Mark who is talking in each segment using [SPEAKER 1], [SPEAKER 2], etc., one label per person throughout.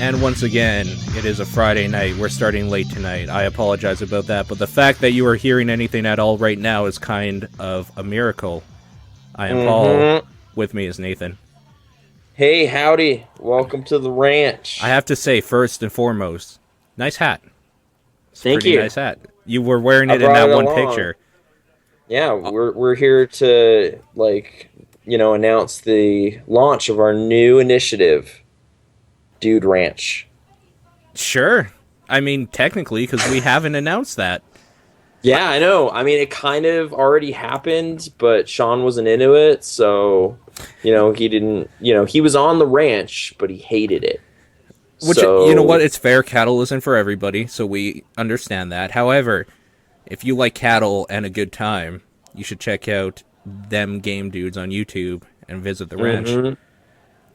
[SPEAKER 1] And once again, it is a Friday night. We're starting late tonight. I apologize about that, but the fact that you are hearing anything at all right now is kind of a miracle. I am Paul. With me is Nathan.
[SPEAKER 2] Hey, howdy. Welcome to the ranch.
[SPEAKER 1] I have to say, first and foremost, nice hat.
[SPEAKER 2] Thank you.
[SPEAKER 1] Nice hat. You were wearing it in that one picture.
[SPEAKER 2] Yeah, we're here to, announce the launch of our new initiative, Dude Ranch.
[SPEAKER 1] Sure. I mean, technically, because we haven't announced that.
[SPEAKER 2] Yeah, I know. I mean, it kind of already happened, but Sean wasn't into it, so, he didn't, he was on the ranch, but he hated it.
[SPEAKER 1] Which, you know what? It's fair. Cattle isn't for everybody, so we understand that. However, if you like cattle and a good time, you should check out Them Game Dudes on YouTube and visit the ranch.
[SPEAKER 2] Mm-hmm.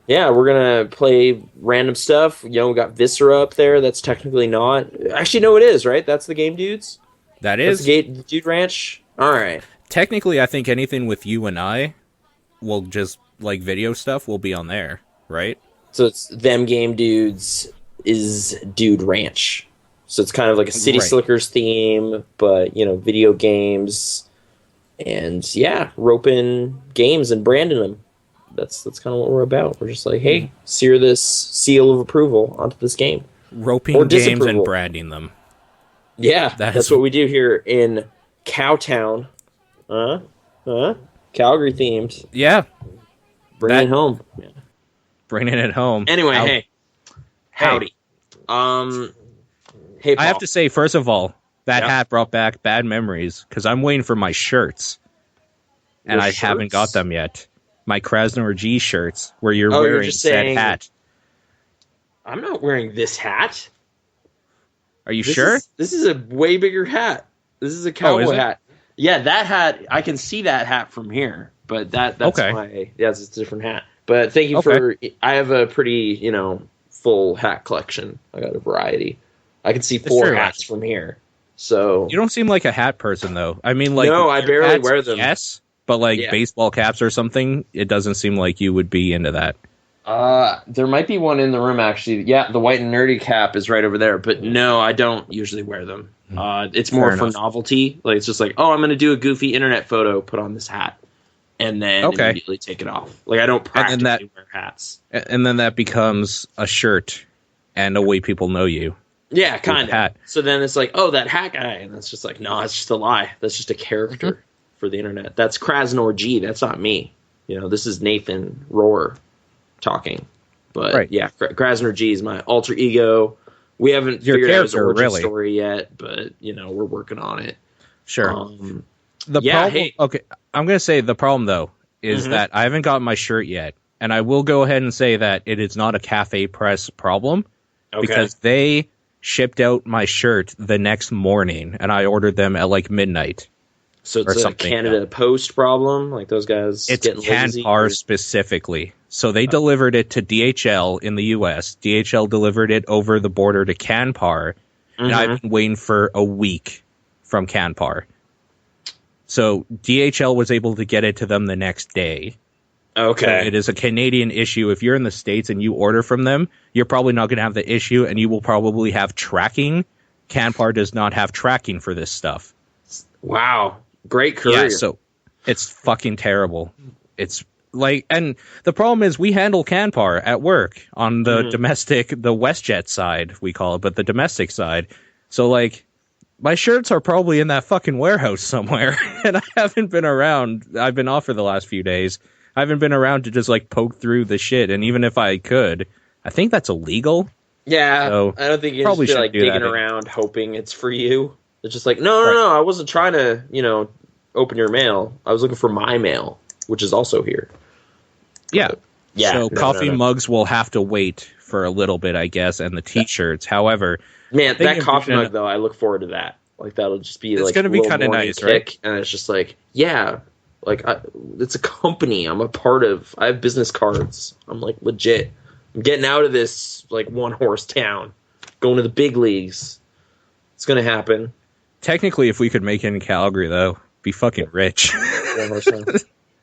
[SPEAKER 2] Yeah, we're going to play random stuff. We got Viscera up there. That's technically not. Actually, no, it is, right? That's the Game Dudes?
[SPEAKER 1] That is.
[SPEAKER 2] The Dude Ranch? All right.
[SPEAKER 1] Technically, I think anything with you and I will just, video stuff will be on there, right?
[SPEAKER 2] So it's Them Game Dudes is Dude Ranch. So it's kind of like a City Slickers theme, but, video games and, roping games and branding them. That's kind of what we're about. We're just like, hey, sear this seal of approval onto this game.
[SPEAKER 1] Roping games and branding them.
[SPEAKER 2] Yeah, that's what we do here in Cowtown. Calgary themed.
[SPEAKER 1] Yeah.
[SPEAKER 2] Bringing it home. Yeah.
[SPEAKER 1] Bringing it home.
[SPEAKER 2] Anyway, hey. Howdy. Hey, Paul.
[SPEAKER 1] I have to say, first of all, that hat brought back bad memories, because I'm waiting for my shirts. And I haven't got them yet. My Krasnor G shirts, where you're wearing said hat.
[SPEAKER 2] I'm not wearing this hat.
[SPEAKER 1] Are you sure?
[SPEAKER 2] This is a way bigger hat. This is a cowboy hat. Yeah, that hat, I can see that hat from here. But that's it's a different hat. But thank you for, I have a pretty, full hat collection. I got a variety. I can see four hats from here. So
[SPEAKER 1] you don't seem like a hat person, though. I mean,
[SPEAKER 2] no, I barely wear them.
[SPEAKER 1] Yes, but baseball caps or something, it doesn't seem like you would be into that.
[SPEAKER 2] There might be one in the room, actually. Yeah, the white and nerdy cap is right over there. But no, I don't usually wear them. It's more for novelty. It's just I'm going to do a goofy internet photo, put on this hat, and then immediately take it off. I don't practically wear hats.
[SPEAKER 1] And then that becomes a shirt and a way people know you.
[SPEAKER 2] Yeah, kind of. So then it's that hat guy. And it's just no, it's just a lie. That's just a character for the internet. That's Krasnor G. That's not me. This is Nathan Rohr talking. But Krasnor G is my alter ego. We haven't figured out his origin story yet, but, we're working on it.
[SPEAKER 1] Sure. I'm going to say the problem, though, is that I haven't gotten my shirt yet. And I will go ahead and say that it is not a Cafe Press problem. Because they shipped out my shirt the next morning, and I ordered them at midnight.
[SPEAKER 2] So it's a Canada Post problem? Those guys
[SPEAKER 1] it's getting lazy? It's Canpar specifically. So they delivered it to DHL in the U.S. DHL delivered it over the border to Canpar, and I've been waiting for a week from Canpar. So DHL was able to get it to them the next day.
[SPEAKER 2] Okay.
[SPEAKER 1] So it is a Canadian issue. If you're in the States and you order from them, you're probably not going to have the issue, and you will probably have tracking. Canpar does not have tracking for this stuff.
[SPEAKER 2] Wow. Great career.
[SPEAKER 1] Yeah, so it's fucking terrible. It's and the problem is we handle Canpar at work on the domestic, the WestJet side, we call it, but the domestic side. So my shirts are probably in that fucking warehouse somewhere, and I haven't been around. I've been off for the last few days. I haven't been around to just poke through the shit, and even if I could, I think that's illegal.
[SPEAKER 2] Yeah, so I don't think you probably should be digging around hoping it's for you. It's just no, I wasn't trying to, open your mail. I was looking for my mail, which is also here.
[SPEAKER 1] Yeah. So coffee mugs will have to wait for a little bit, I guess, and the T-shirts. However,
[SPEAKER 2] man, that coffee mug though, I look forward to that. That'll just be
[SPEAKER 1] it's going to be kind of nice, right?
[SPEAKER 2] And it's just it's a company I'm a part of. I have business cards. I'm legit. I'm getting out of this one horse town, going to the big leagues. It's going to happen.
[SPEAKER 1] Technically, if we could make it in Calgary, though, be fucking rich.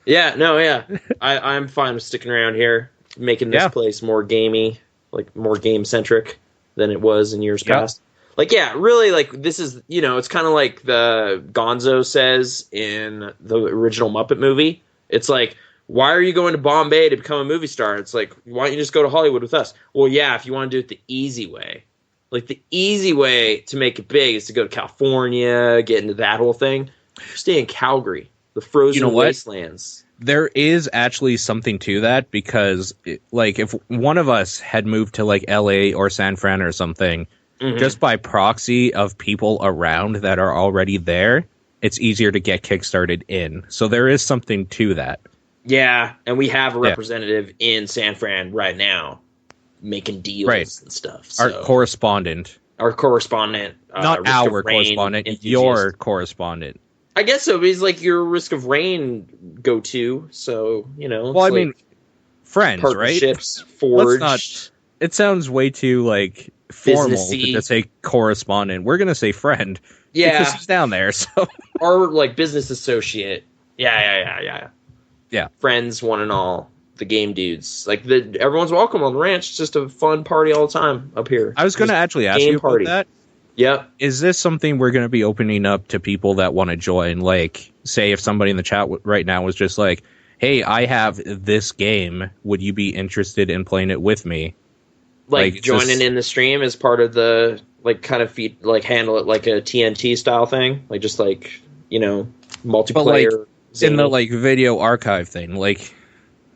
[SPEAKER 2] Yeah, no, yeah. I'm fine with sticking around here, making this place more gamey. like more game centric than it was in years past. Like, yeah, really, like, this is, it's kind of like the Gonzo says in the original Muppet movie. It's like, why are you going to Bombay to become a movie star? It's like, why don't you just go to Hollywood with us? Well, yeah, if you want to do it the easy way. Like, the easy way to make it big is to go to California, get into that whole thing. Stay in Calgary, the frozen wastelands.
[SPEAKER 1] There is actually something to that because, like, if one of us had moved to, like, LA or San Fran or something, just by proxy of people around that are already there, it's easier to get kickstarted in. So there is something to that.
[SPEAKER 2] Yeah, and we have a representative in San Fran right now making deals and stuff. So.
[SPEAKER 1] Our correspondent.
[SPEAKER 2] Not
[SPEAKER 1] our correspondent, your correspondent.
[SPEAKER 2] I guess so. He's like your Risk of Rain go-to. So,
[SPEAKER 1] well, I mean, friends, right?
[SPEAKER 2] Partnerships forged.
[SPEAKER 1] It sounds way too, like, formal to say correspondent. We're going to say friend.
[SPEAKER 2] Yeah.
[SPEAKER 1] Because he's down there, so.
[SPEAKER 2] Or, like, business associate. Yeah. Friends, one and all. The game dudes. Like, everyone's welcome on the ranch. It's just a fun party all the time up here.
[SPEAKER 1] I was going to actually ask you about that.
[SPEAKER 2] Yep.
[SPEAKER 1] Is this something we're going to be opening up to people that want to join? Like, say if somebody in the chat right now was just like, hey, I have this game. Would you be interested in playing it with me?
[SPEAKER 2] Like joining in the stream as part of the, like, kind of handle it like a TNT style thing? Like, just like, multiplayer. But like,
[SPEAKER 1] in the, like, video archive thing, like,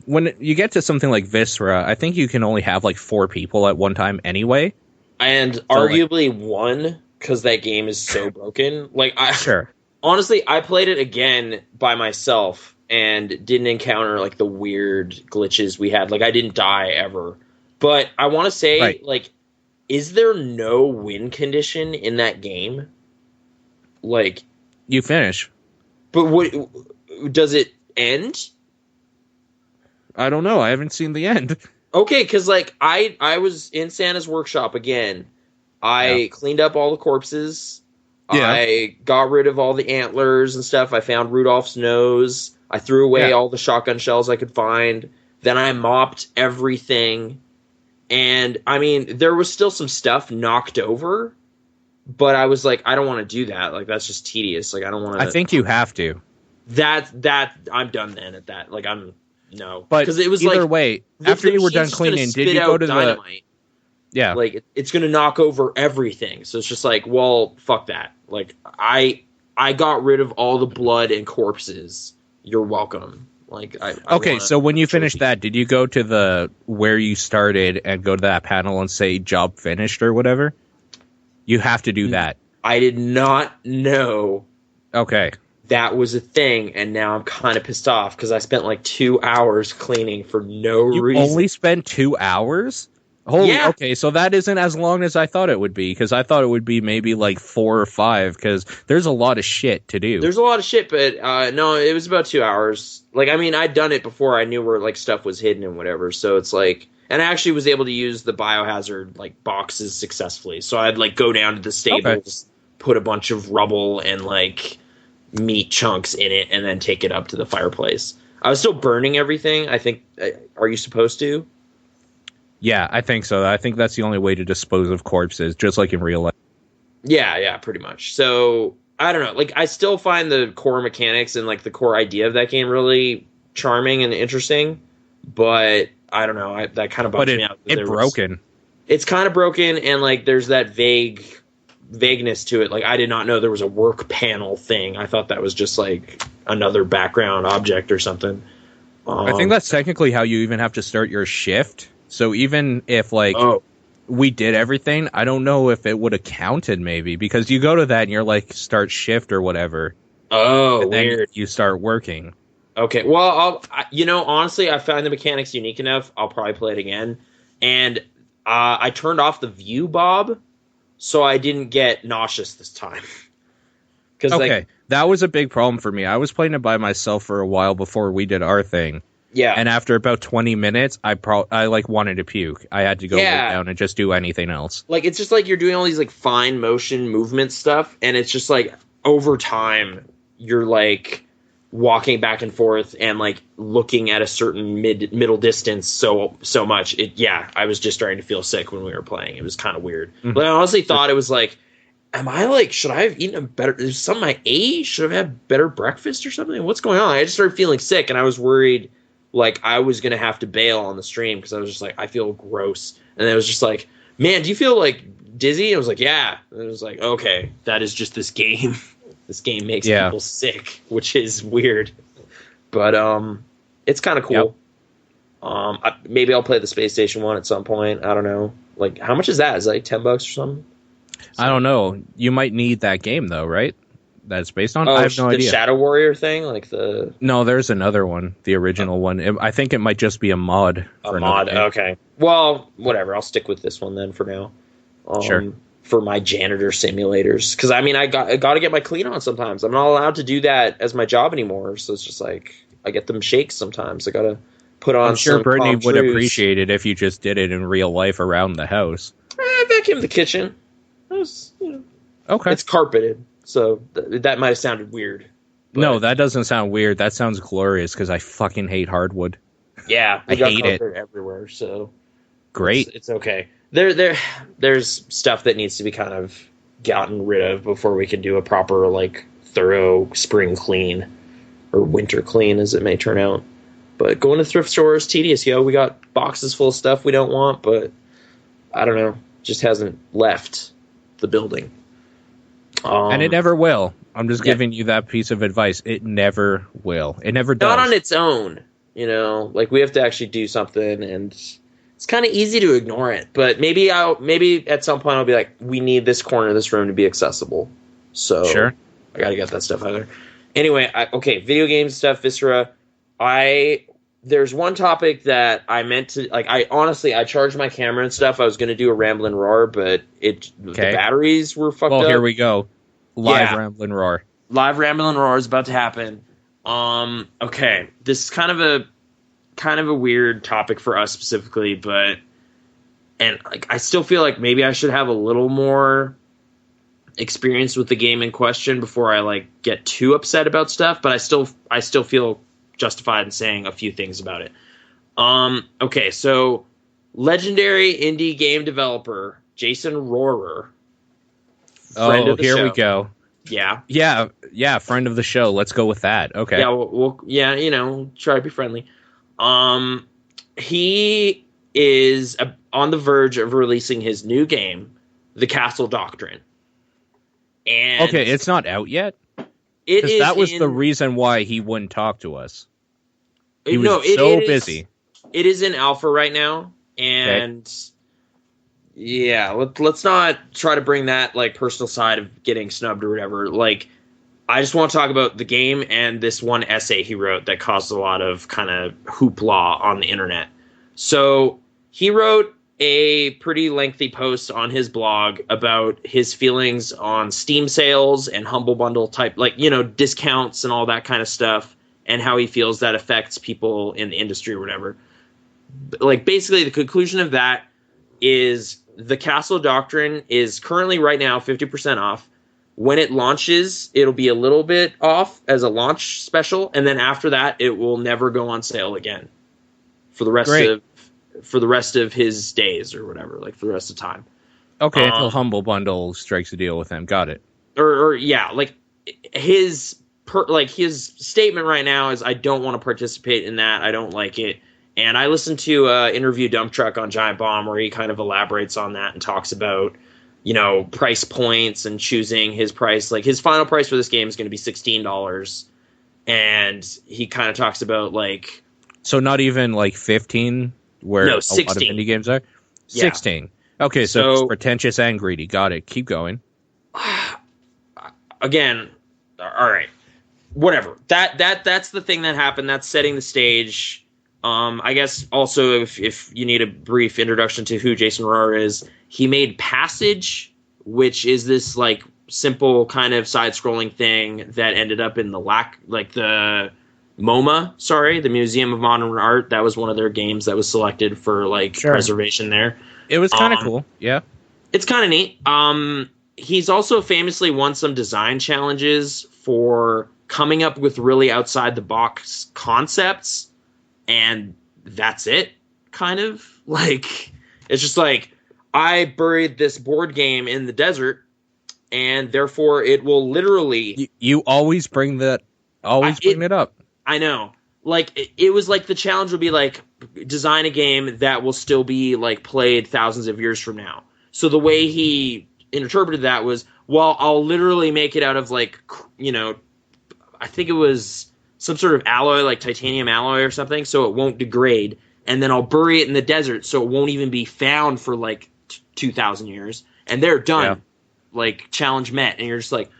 [SPEAKER 1] when you get to something like Viscera, I think you can only have, like, 4 people at one time anyway.
[SPEAKER 2] And arguably one, because that game is so broken. Like, honestly, I played it again by myself and didn't encounter, like, the weird glitches we had. Like, I didn't die ever. But I want to say, like, is there no win condition in that game? Like,
[SPEAKER 1] you finish.
[SPEAKER 2] But what does it end?
[SPEAKER 1] I don't know. I haven't seen the end.
[SPEAKER 2] Okay, because, like, I was in Santa's workshop again. I cleaned up all the corpses. Yeah. I got rid of all the antlers and stuff. I found Rudolph's nose. I threw away all the shotgun shells I could find. Then I mopped everything. And, I mean, there was still some stuff knocked over. But I was like, I don't want to do that. Like, that's just tedious. Like, I don't want to...
[SPEAKER 1] I think you have to.
[SPEAKER 2] That I'm done then at that. Like, no.
[SPEAKER 1] But it was either way, after you were done cleaning, did you go to dynamite?
[SPEAKER 2] Yeah. Like, it's going to knock over everything. So it's just like, well, fuck that. Like, I got rid of all the blood and corpses. You're welcome. Like,
[SPEAKER 1] okay, so when you finished that, did you go to the where you started and go to that panel and say job finished or whatever? You have to do that.
[SPEAKER 2] I did not know.
[SPEAKER 1] Okay.
[SPEAKER 2] That was a thing, and now I'm kind of pissed off because I spent like 2 hours cleaning for no reason.
[SPEAKER 1] You only spent 2 hours? Okay, so that isn't as long as I thought it would be, because I thought it would be maybe like 4 or 5, because there's a lot of shit to do.
[SPEAKER 2] There's a lot of shit, but no, it was about 2 hours. Like, I mean, I'd done it before I knew where, like, stuff was hidden and whatever, so it's like... And I actually was able to use the biohazard, like, boxes successfully. So I'd, like, go down to the stables, put a bunch of rubble and, like, meat chunks in it, and then take it up to the fireplace. I was still burning everything, I think. Are you supposed to?
[SPEAKER 1] Yeah, I think so. I think that's the only way to dispose of corpses, just like in real life.
[SPEAKER 2] Yeah, pretty much. So, I don't know. Like, I still find the core mechanics and, like, the core idea of that game really charming and interesting. But, I don't know. That kind of bums me out.
[SPEAKER 1] It's broken.
[SPEAKER 2] It's kind of broken, and, like, there's that vagueness to it. Like, I did not know there was a work panel thing. I thought that was just, like, another background object or something.
[SPEAKER 1] I think that's technically how you even have to start your shift. So even if, like, we did everything, I don't know if it would have counted, maybe, because you go to that and you're like, start shift or whatever.
[SPEAKER 2] Oh,
[SPEAKER 1] and then
[SPEAKER 2] weird.
[SPEAKER 1] You start working.
[SPEAKER 2] Okay, well, honestly, I found the mechanics unique enough. I'll probably play it again. And I turned off the view bob, so I didn't get nauseous this time.
[SPEAKER 1] Okay, that was a big problem for me. I was playing it by myself for a while before we did our thing.
[SPEAKER 2] Yeah.
[SPEAKER 1] And after about 20 minutes, I wanted to puke. I had to go lay down and just do anything else.
[SPEAKER 2] Like, it's just like you're doing all these, like, fine motion movement stuff, and it's just like over time you're like walking back and forth and like looking at a certain middle distance so much. I was just starting to feel sick when we were playing. It was kind of weird. Mm-hmm. But I honestly thought it was like, should I have eaten a better, is something I ate? Should I have had better breakfast or something? What's going on? I just started feeling sick, and I was worried like I was going to have to bail on the stream because I was just like, I feel gross. And it was just like, man, do you feel like dizzy? I was like, yeah. And it was like, okay, that is just this game. This game makes people sick, which is weird. But it's kind of cool. Yep. Maybe I'll play the Space Station one at some point. I don't know. Like, how much is that? Is it like $10 or something?
[SPEAKER 1] I don't know. You might need that game though, right? That's based on. I have no idea.
[SPEAKER 2] The Shadow Warrior thing, like the.
[SPEAKER 1] No, there's another one, the original one. I think it might just be a mod.
[SPEAKER 2] Okay. Well, whatever. I'll stick with this one then for now.
[SPEAKER 1] Sure.
[SPEAKER 2] For my janitor simulators, because I got to get my clean on sometimes. I'm not allowed to do that as my job anymore, so it's just like I get them shakes sometimes. I got to put on.
[SPEAKER 1] I'm sure Brittany would appreciate it if you just did it in real life around the house.
[SPEAKER 2] Vacuum the kitchen.
[SPEAKER 1] Okay.
[SPEAKER 2] It's carpeted, so that might have sounded weird.
[SPEAKER 1] No, that doesn't sound weird. That sounds glorious because I fucking hate hardwood.
[SPEAKER 2] Yeah,
[SPEAKER 1] I hate it
[SPEAKER 2] everywhere. So
[SPEAKER 1] great.
[SPEAKER 2] It's okay. There's stuff that needs to be kind of gotten rid of before we can do a proper like thorough spring clean or winter clean, as it may turn out. But going to thrift stores tedious. We got boxes full of stuff we don't want, but I don't know, just hasn't left the building.
[SPEAKER 1] And it never will. I'm just giving you that piece of advice. It never will. It never does.
[SPEAKER 2] Not on its own, like we have to actually do something, and it's kind of easy to ignore it. But maybe at some point I'll be like, we need this corner of this room to be accessible. So
[SPEAKER 1] sure,
[SPEAKER 2] I got to get that stuff out there. Anyway, video games stuff, Viscera. There's one topic that I meant to, like, I charged my camera and stuff. I was going to do a Ramblin' Roar, but the batteries were fucked up.
[SPEAKER 1] Well, here we go. Live Ramblin' Roar.
[SPEAKER 2] Live Ramblin' Roar is about to happen. Okay. This is kind of a weird topic for us specifically, and I still feel like maybe I should have a little more experience with the game in question before I like get too upset about stuff, but I still feel justified in saying a few things about it. Okay, so legendary indie game developer Jason Rohrer.
[SPEAKER 1] We go.
[SPEAKER 2] Yeah,
[SPEAKER 1] friend of the show. Let's go with that. Okay.
[SPEAKER 2] Yeah, we'll try to be friendly. He is on the verge of releasing his new game, The Castle Doctrine. And
[SPEAKER 1] okay, it's not out yet. That was the reason why he wouldn't talk to us. He was busy.
[SPEAKER 2] It is in alpha right now, and let's not try to bring that like personal side of getting snubbed or whatever. Like, I just want to talk about the game and this one essay he wrote that caused a lot of kind of hoopla on the internet. So he wrote a pretty lengthy post on his blog about his feelings on Steam sales and Humble Bundle type, like, discounts and all that kind of stuff, and how he feels that affects people in the industry or whatever. Like, basically, the conclusion of that is the Castle Doctrine is currently right now 50% off. When it launches, it'll be a little bit off as a launch special, and then after that, it will never go on sale again for the rest of his days or whatever, like for the rest of time.
[SPEAKER 1] Okay, until Humble Bundle strikes a deal with him. Got it.
[SPEAKER 2] Like his statement right now is, I don't want to participate in that. I don't like it. And I listened to interview Dump Truck on Giant Bomb where he kind of elaborates on that and talks about, price points and choosing his price. Like, his final price for this game is going to be $16. And he kind of talks about, like...
[SPEAKER 1] So not even, like, 15, where a lot of indie games are? 16. Yeah. Okay, so it's pretentious and greedy. Got it. Keep going.
[SPEAKER 2] Again, all right. Whatever. That's the thing that happened. That's setting the stage. I guess also if you need a brief introduction to who Jason Rohrer is, he made Passage, which is this like simple kind of side-scrolling thing that ended up in the MoMA, the Museum of Modern Art. That was one of their games that was selected for preservation there.
[SPEAKER 1] It was kind of cool. Yeah.
[SPEAKER 2] It's kind of neat. He's also famously won some design challenges for coming up with really outside the box concepts, and that's it, kind of. Like, it's just like, I buried this board game in the desert, and therefore it will literally...
[SPEAKER 1] You always bring that, bring it up.
[SPEAKER 2] I know. Like, it was like the challenge would be like, design a game that will still be like played thousands of years from now. So the way he interpreted that was, well, I'll literally make it out of like, you know, I think it was some sort of alloy, like titanium alloy or something, so it won't degrade. And then I'll bury it in the desert so it won't even be found for like 2,000 years. And they're done. Yeah. Like, challenge met. And you're just like,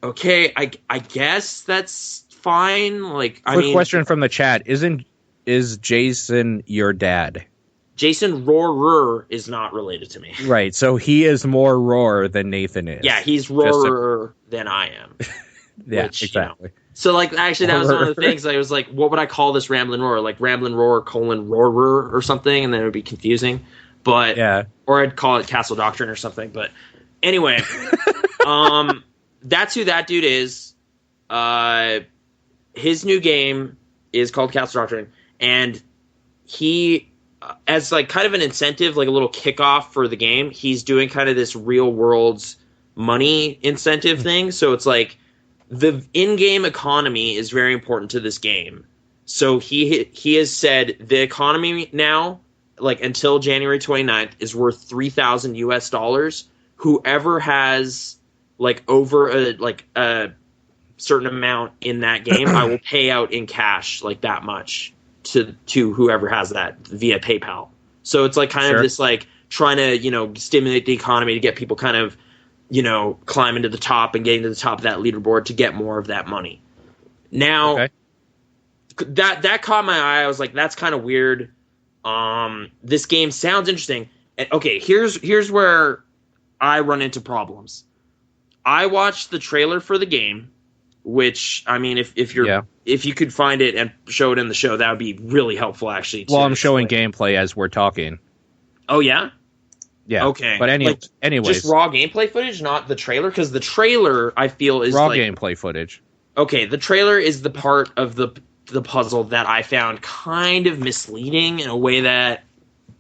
[SPEAKER 2] okay, I guess that's fine. Like,
[SPEAKER 1] Quick question from the chat. Is Jason your dad?
[SPEAKER 2] Jason Rohrer is not related to me.
[SPEAKER 1] Right, so he is more Roar than Nathan is.
[SPEAKER 2] Yeah, he's Rohrer than I am.
[SPEAKER 1] Yeah, which, exactly.
[SPEAKER 2] You know, so, like, actually, that was one of the things. I was like, what would I call this Ramblin' Roar? Like, Ramblin' Roar : Roarer or something, and then it would be confusing. But, yeah. Or I'd call it Castle Doctrine or something. But anyway, that's who that dude is. His new game is called Castle Doctrine, and he, as like kind of an incentive, like a little kickoff for the game, he's doing kind of this real world money incentive thing. So it's like the in-game economy is very important to this game. So he has said the economy now, like until January 29th, is worth $3,000 US. Whoever has like over a certain amount in that game, I will pay out in cash like that much to whoever has that via PayPal. So it's like kind of this like trying to, you know, stimulate the economy to get people kind of, you know, climbing to the top and getting to the top of that leaderboard to get more of that money. Now, that caught my eye. I was like, that's kind of weird. This game sounds interesting. And, okay, here's where I run into problems. I watched the trailer for the game, which, I mean, if you could find it and show it in the show, that would be really helpful, actually.
[SPEAKER 1] Well, I'm showing gameplay as we're talking.
[SPEAKER 2] Oh, yeah?
[SPEAKER 1] Yeah.
[SPEAKER 2] Okay.
[SPEAKER 1] But anyways.
[SPEAKER 2] Just raw gameplay footage, not the trailer? Because the trailer, I feel, is
[SPEAKER 1] raw gameplay footage.
[SPEAKER 2] Okay, the trailer is the part of the puzzle that I found kind of misleading in a way that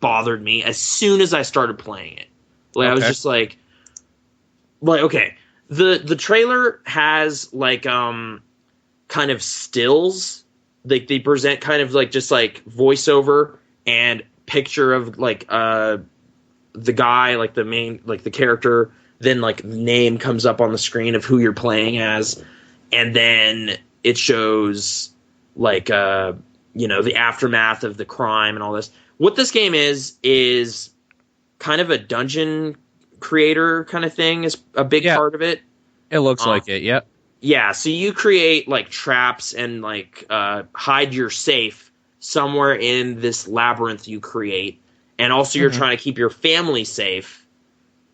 [SPEAKER 2] bothered me as soon as I started playing it. Like, I was just like, okay. The trailer has like kind of stills. Like they present kind of like just like voiceover and picture of like the guy, like the main, like the character, then like name comes up on the screen of who you're playing as, and then it shows like you know, the aftermath of the crime and all this. What this game is kind of a dungeon creator kind of thing is a big part of it.
[SPEAKER 1] It looks like it, yep.
[SPEAKER 2] Yeah, so you create like traps and like hide your safe somewhere in this labyrinth you create. And also you're trying to keep your family safe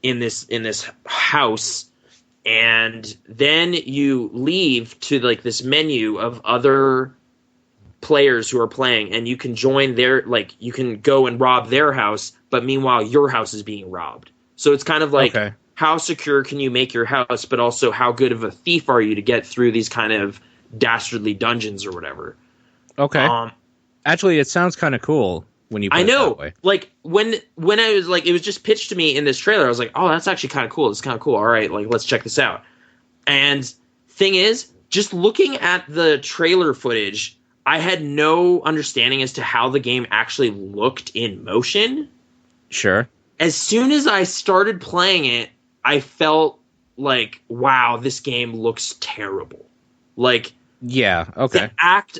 [SPEAKER 2] in this house. And then you leave to like this menu of other players who are playing, and you can join their, like, you can go and rob their house, but meanwhile your house is being robbed. So it's kind of like, how secure can you make your house, but also how good of a thief are you to get through these kind of dastardly dungeons or whatever.
[SPEAKER 1] Okay. Actually, it sounds kind of cool when you put it that way.
[SPEAKER 2] Like, when I was like, it was just pitched to me in this trailer, I was like, oh, that's actually kind of cool. It's kind of cool. All right, like, let's check this out. And thing is, just looking at the trailer footage, I had no understanding as to how the game actually looked in motion.
[SPEAKER 1] Sure.
[SPEAKER 2] As soon as I started playing it, I felt like, wow, this game looks terrible. Like,
[SPEAKER 1] yeah, okay.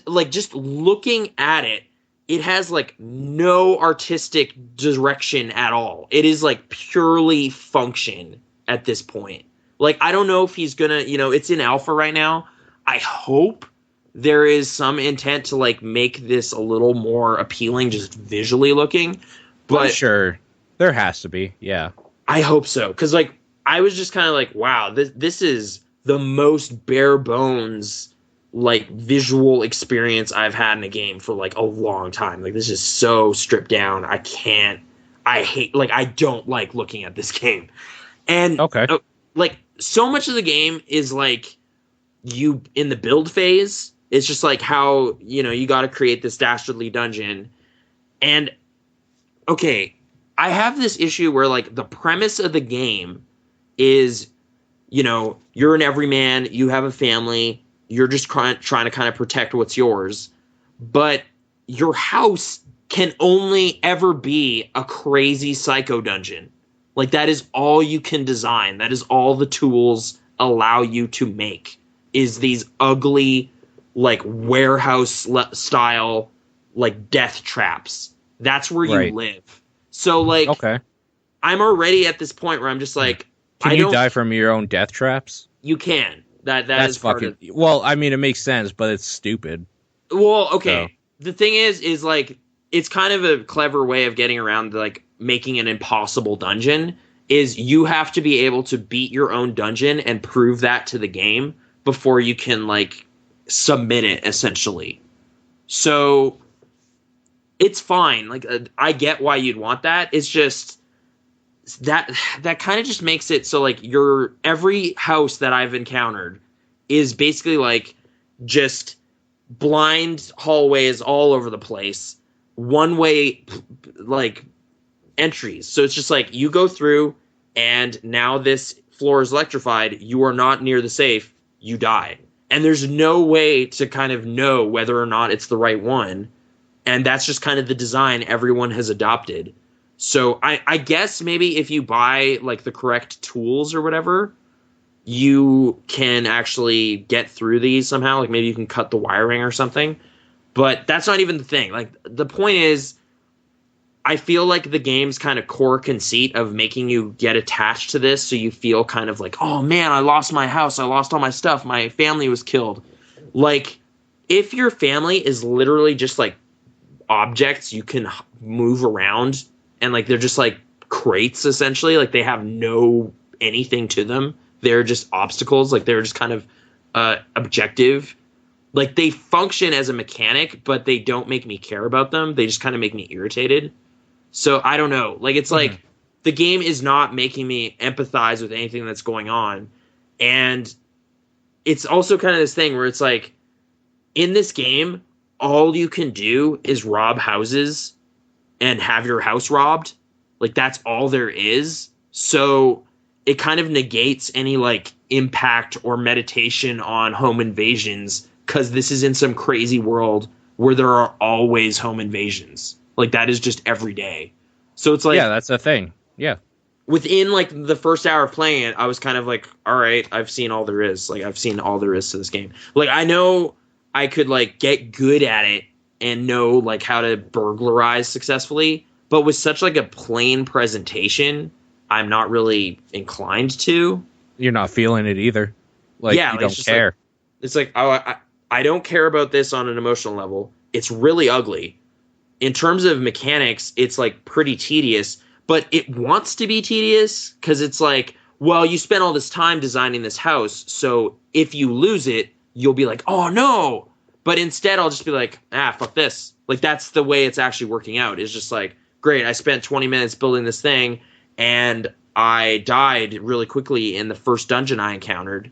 [SPEAKER 2] Like, just looking at it, it has like no artistic direction at all. It is like purely function at this point. Like, I don't know if he's gonna, you know, it's in alpha right now. I hope there is some intent to like make this a little more appealing, just visually looking. But
[SPEAKER 1] sure, there has to be. Yeah,
[SPEAKER 2] I hope so, because like I was just kind of like, wow, this is the most bare bones like visual experience I've had in a game for like a long time. Like, this is so stripped down. I don't like looking at this game. And like, so much of the game is like you in the build phase, it's just like how, you got to create this dastardly dungeon. And okay, I have this issue where like the premise of the game is, you're an everyman, you have a family, you're just trying to kind of protect what's yours, but your house can only ever be a crazy psycho dungeon. Like that is all you can design. That is all the tools allow you to make, is these ugly, like warehouse style, like death traps. That's where you live. So like,
[SPEAKER 1] okay,
[SPEAKER 2] I'm already at this point where I'm just like,
[SPEAKER 1] can you die from your own death traps?
[SPEAKER 2] You can. That's
[SPEAKER 1] fucking. Well, I mean, it makes sense, but it's stupid.
[SPEAKER 2] Well, okay. So. The thing is like, it's kind of a clever way of getting around like making an impossible dungeon. Is you have to be able to beat your own dungeon and prove that to the game before you can like submit it, essentially. So it's fine. Like I get why you'd want that. It's just that kind of just makes it so like every house that I've encountered is basically like just blind hallways all over the place, one way like entries. So it's just like you go through and now this floor is electrified. You are not near the safe. You die. And there's no way to kind of know whether or not it's the right one. And that's just kind of the design everyone has adopted. So I guess maybe if you buy like the correct tools or whatever, you can actually get through these somehow. Like maybe you can cut the wiring or something. But that's not even the thing. Like the point is, I feel like the game's kind of core conceit of making you get attached to this, so you feel kind of like, oh man, I lost my house, I lost all my stuff, my family was killed. Like, if your family is literally just like objects you can move around, and like they're just like crates essentially, like they have no anything to them, they're just obstacles, like they're just kind of objective. Like they function as a mechanic, but they don't make me care about them. They just kind of make me irritated. So I don't know. Like it's like the game is not making me empathize with anything that's going on. And it's also kind of this thing where it's like in this game, all you can do is rob houses and have your house robbed. Like that's all there is. So it kind of negates any like impact or meditation on home invasions, because this is in some crazy world where there are always home invasions. Like that is just every day. So it's like,
[SPEAKER 1] yeah, that's a thing. Yeah.
[SPEAKER 2] Within like the first hour of playing it, I was kind of like, all right, I've seen all there is. Like I've seen all there is to this game. Like I know I could like get good at it and know like how to burglarize successfully, but with such like a plain presentation, I'm not really inclined to.
[SPEAKER 1] You're not feeling it either. Like yeah, you don't care.
[SPEAKER 2] Like, it's like I don't care about this on an emotional level. It's really ugly. In terms of mechanics, it's like pretty tedious, but it wants to be tedious because it's like, well, you spent all this time designing this house, so if you lose it, you'll be like, oh no. But instead, I'll just be like, fuck this. Like that's the way it's actually working out. It's just like, great, I spent 20 minutes building this thing, and I died really quickly in the first dungeon I encountered.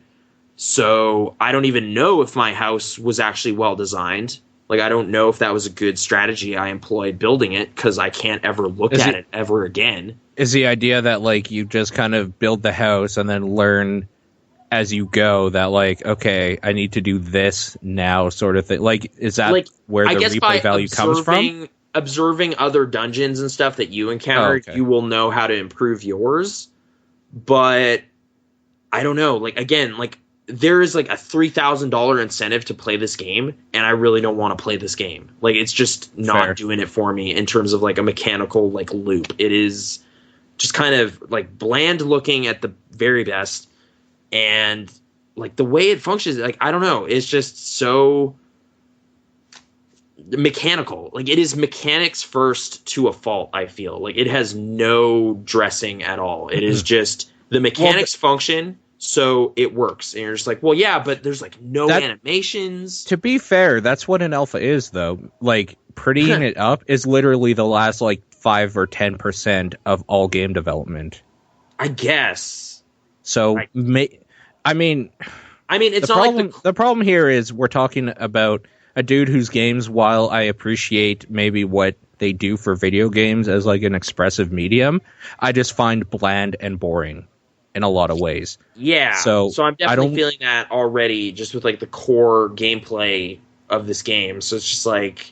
[SPEAKER 2] So I don't even know if my house was actually well designed. Like, I don't know if that was a good strategy I employed building it, because I can't ever look at it ever again.
[SPEAKER 1] Is the idea that, like, you just kind of build the house and then learn as you go that, like, okay, I need to do this now sort of thing? Like, is that like, where the replay value comes from?
[SPEAKER 2] Observing other dungeons and stuff that you encounter, you will know how to improve yours. But I don't know. Like, again, like, there is like a $3,000 incentive to play this game, and I really don't want to play this game. Like, it's just not doing it for me in terms of like a mechanical like loop. It is just kind of like bland looking at the very best, and like the way it functions, like I don't know, it's just so mechanical. Like it is mechanics first to a fault. I feel like it has no dressing at all. It is just the mechanics function. So it works, and you're just like, well, yeah, but there's like no animations.
[SPEAKER 1] To be fair, that's what an alpha is, though. Like, prettying it up is literally the last like 5 or 10% of all game development,
[SPEAKER 2] I guess.
[SPEAKER 1] So, I mean,
[SPEAKER 2] I mean, it's
[SPEAKER 1] the problem here is we're talking about a dude whose games, while I appreciate maybe what they do for video games as like an expressive medium, I just find bland and boring in a lot of ways.
[SPEAKER 2] Yeah. So I'm definitely feeling that already, just with like the core gameplay of this game. So it's just like,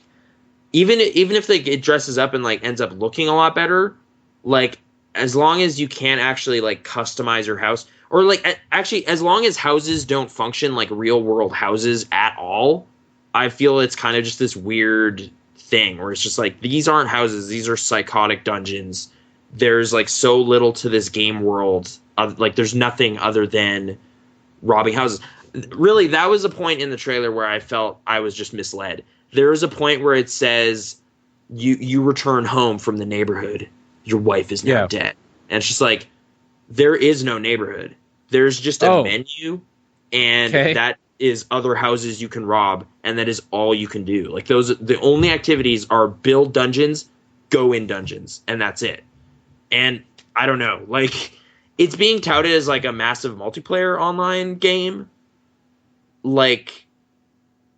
[SPEAKER 2] even if like it dresses up and like ends up looking a lot better, like as long as you can't actually like customize your house, or like actually as long as houses don't function like real world houses at all, I feel it's kind of just this weird thing where it's just like, these aren't houses, these are psychotic dungeons. There's like so little to this game world, like there's nothing other than robbing houses. Really, that was a point in the trailer where I felt I was just misled. There is a point where it says you return home from the neighborhood, your wife is now dead, and it's just like, there is no neighborhood. There's just a menu, and that is other houses you can rob, and that is all you can do. Like the only activities are build dungeons, go in dungeons, and that's it. And I don't know, like it's being touted as like a massive multiplayer online game, like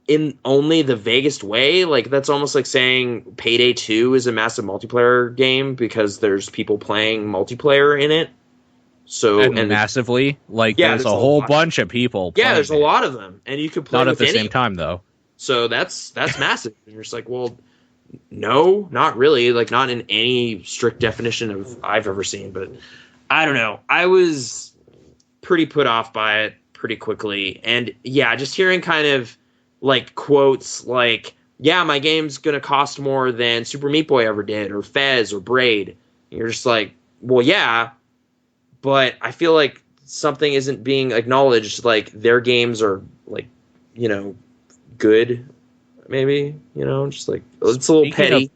[SPEAKER 2] in only the vaguest way. Like that's almost like saying Payday 2 is a massive multiplayer game because there's people playing multiplayer in it. So
[SPEAKER 1] and massively, like there's a whole bunch of people.
[SPEAKER 2] Yeah, there's a lot of them, and you could play
[SPEAKER 1] not at the same time though.
[SPEAKER 2] So that's massive. And you're just like, well, no, not really. Like not in any strict definition of I've ever seen. But I don't know. I was pretty put off by it pretty quickly, and yeah, just hearing kind of like quotes like, "Yeah, my game's gonna cost more than Super Meat Boy ever did, or Fez, or Braid." And you're just like, well, yeah. But I feel like something isn't being acknowledged. Like their games are like, you know, good. Maybe, you know, just like it's a little petty.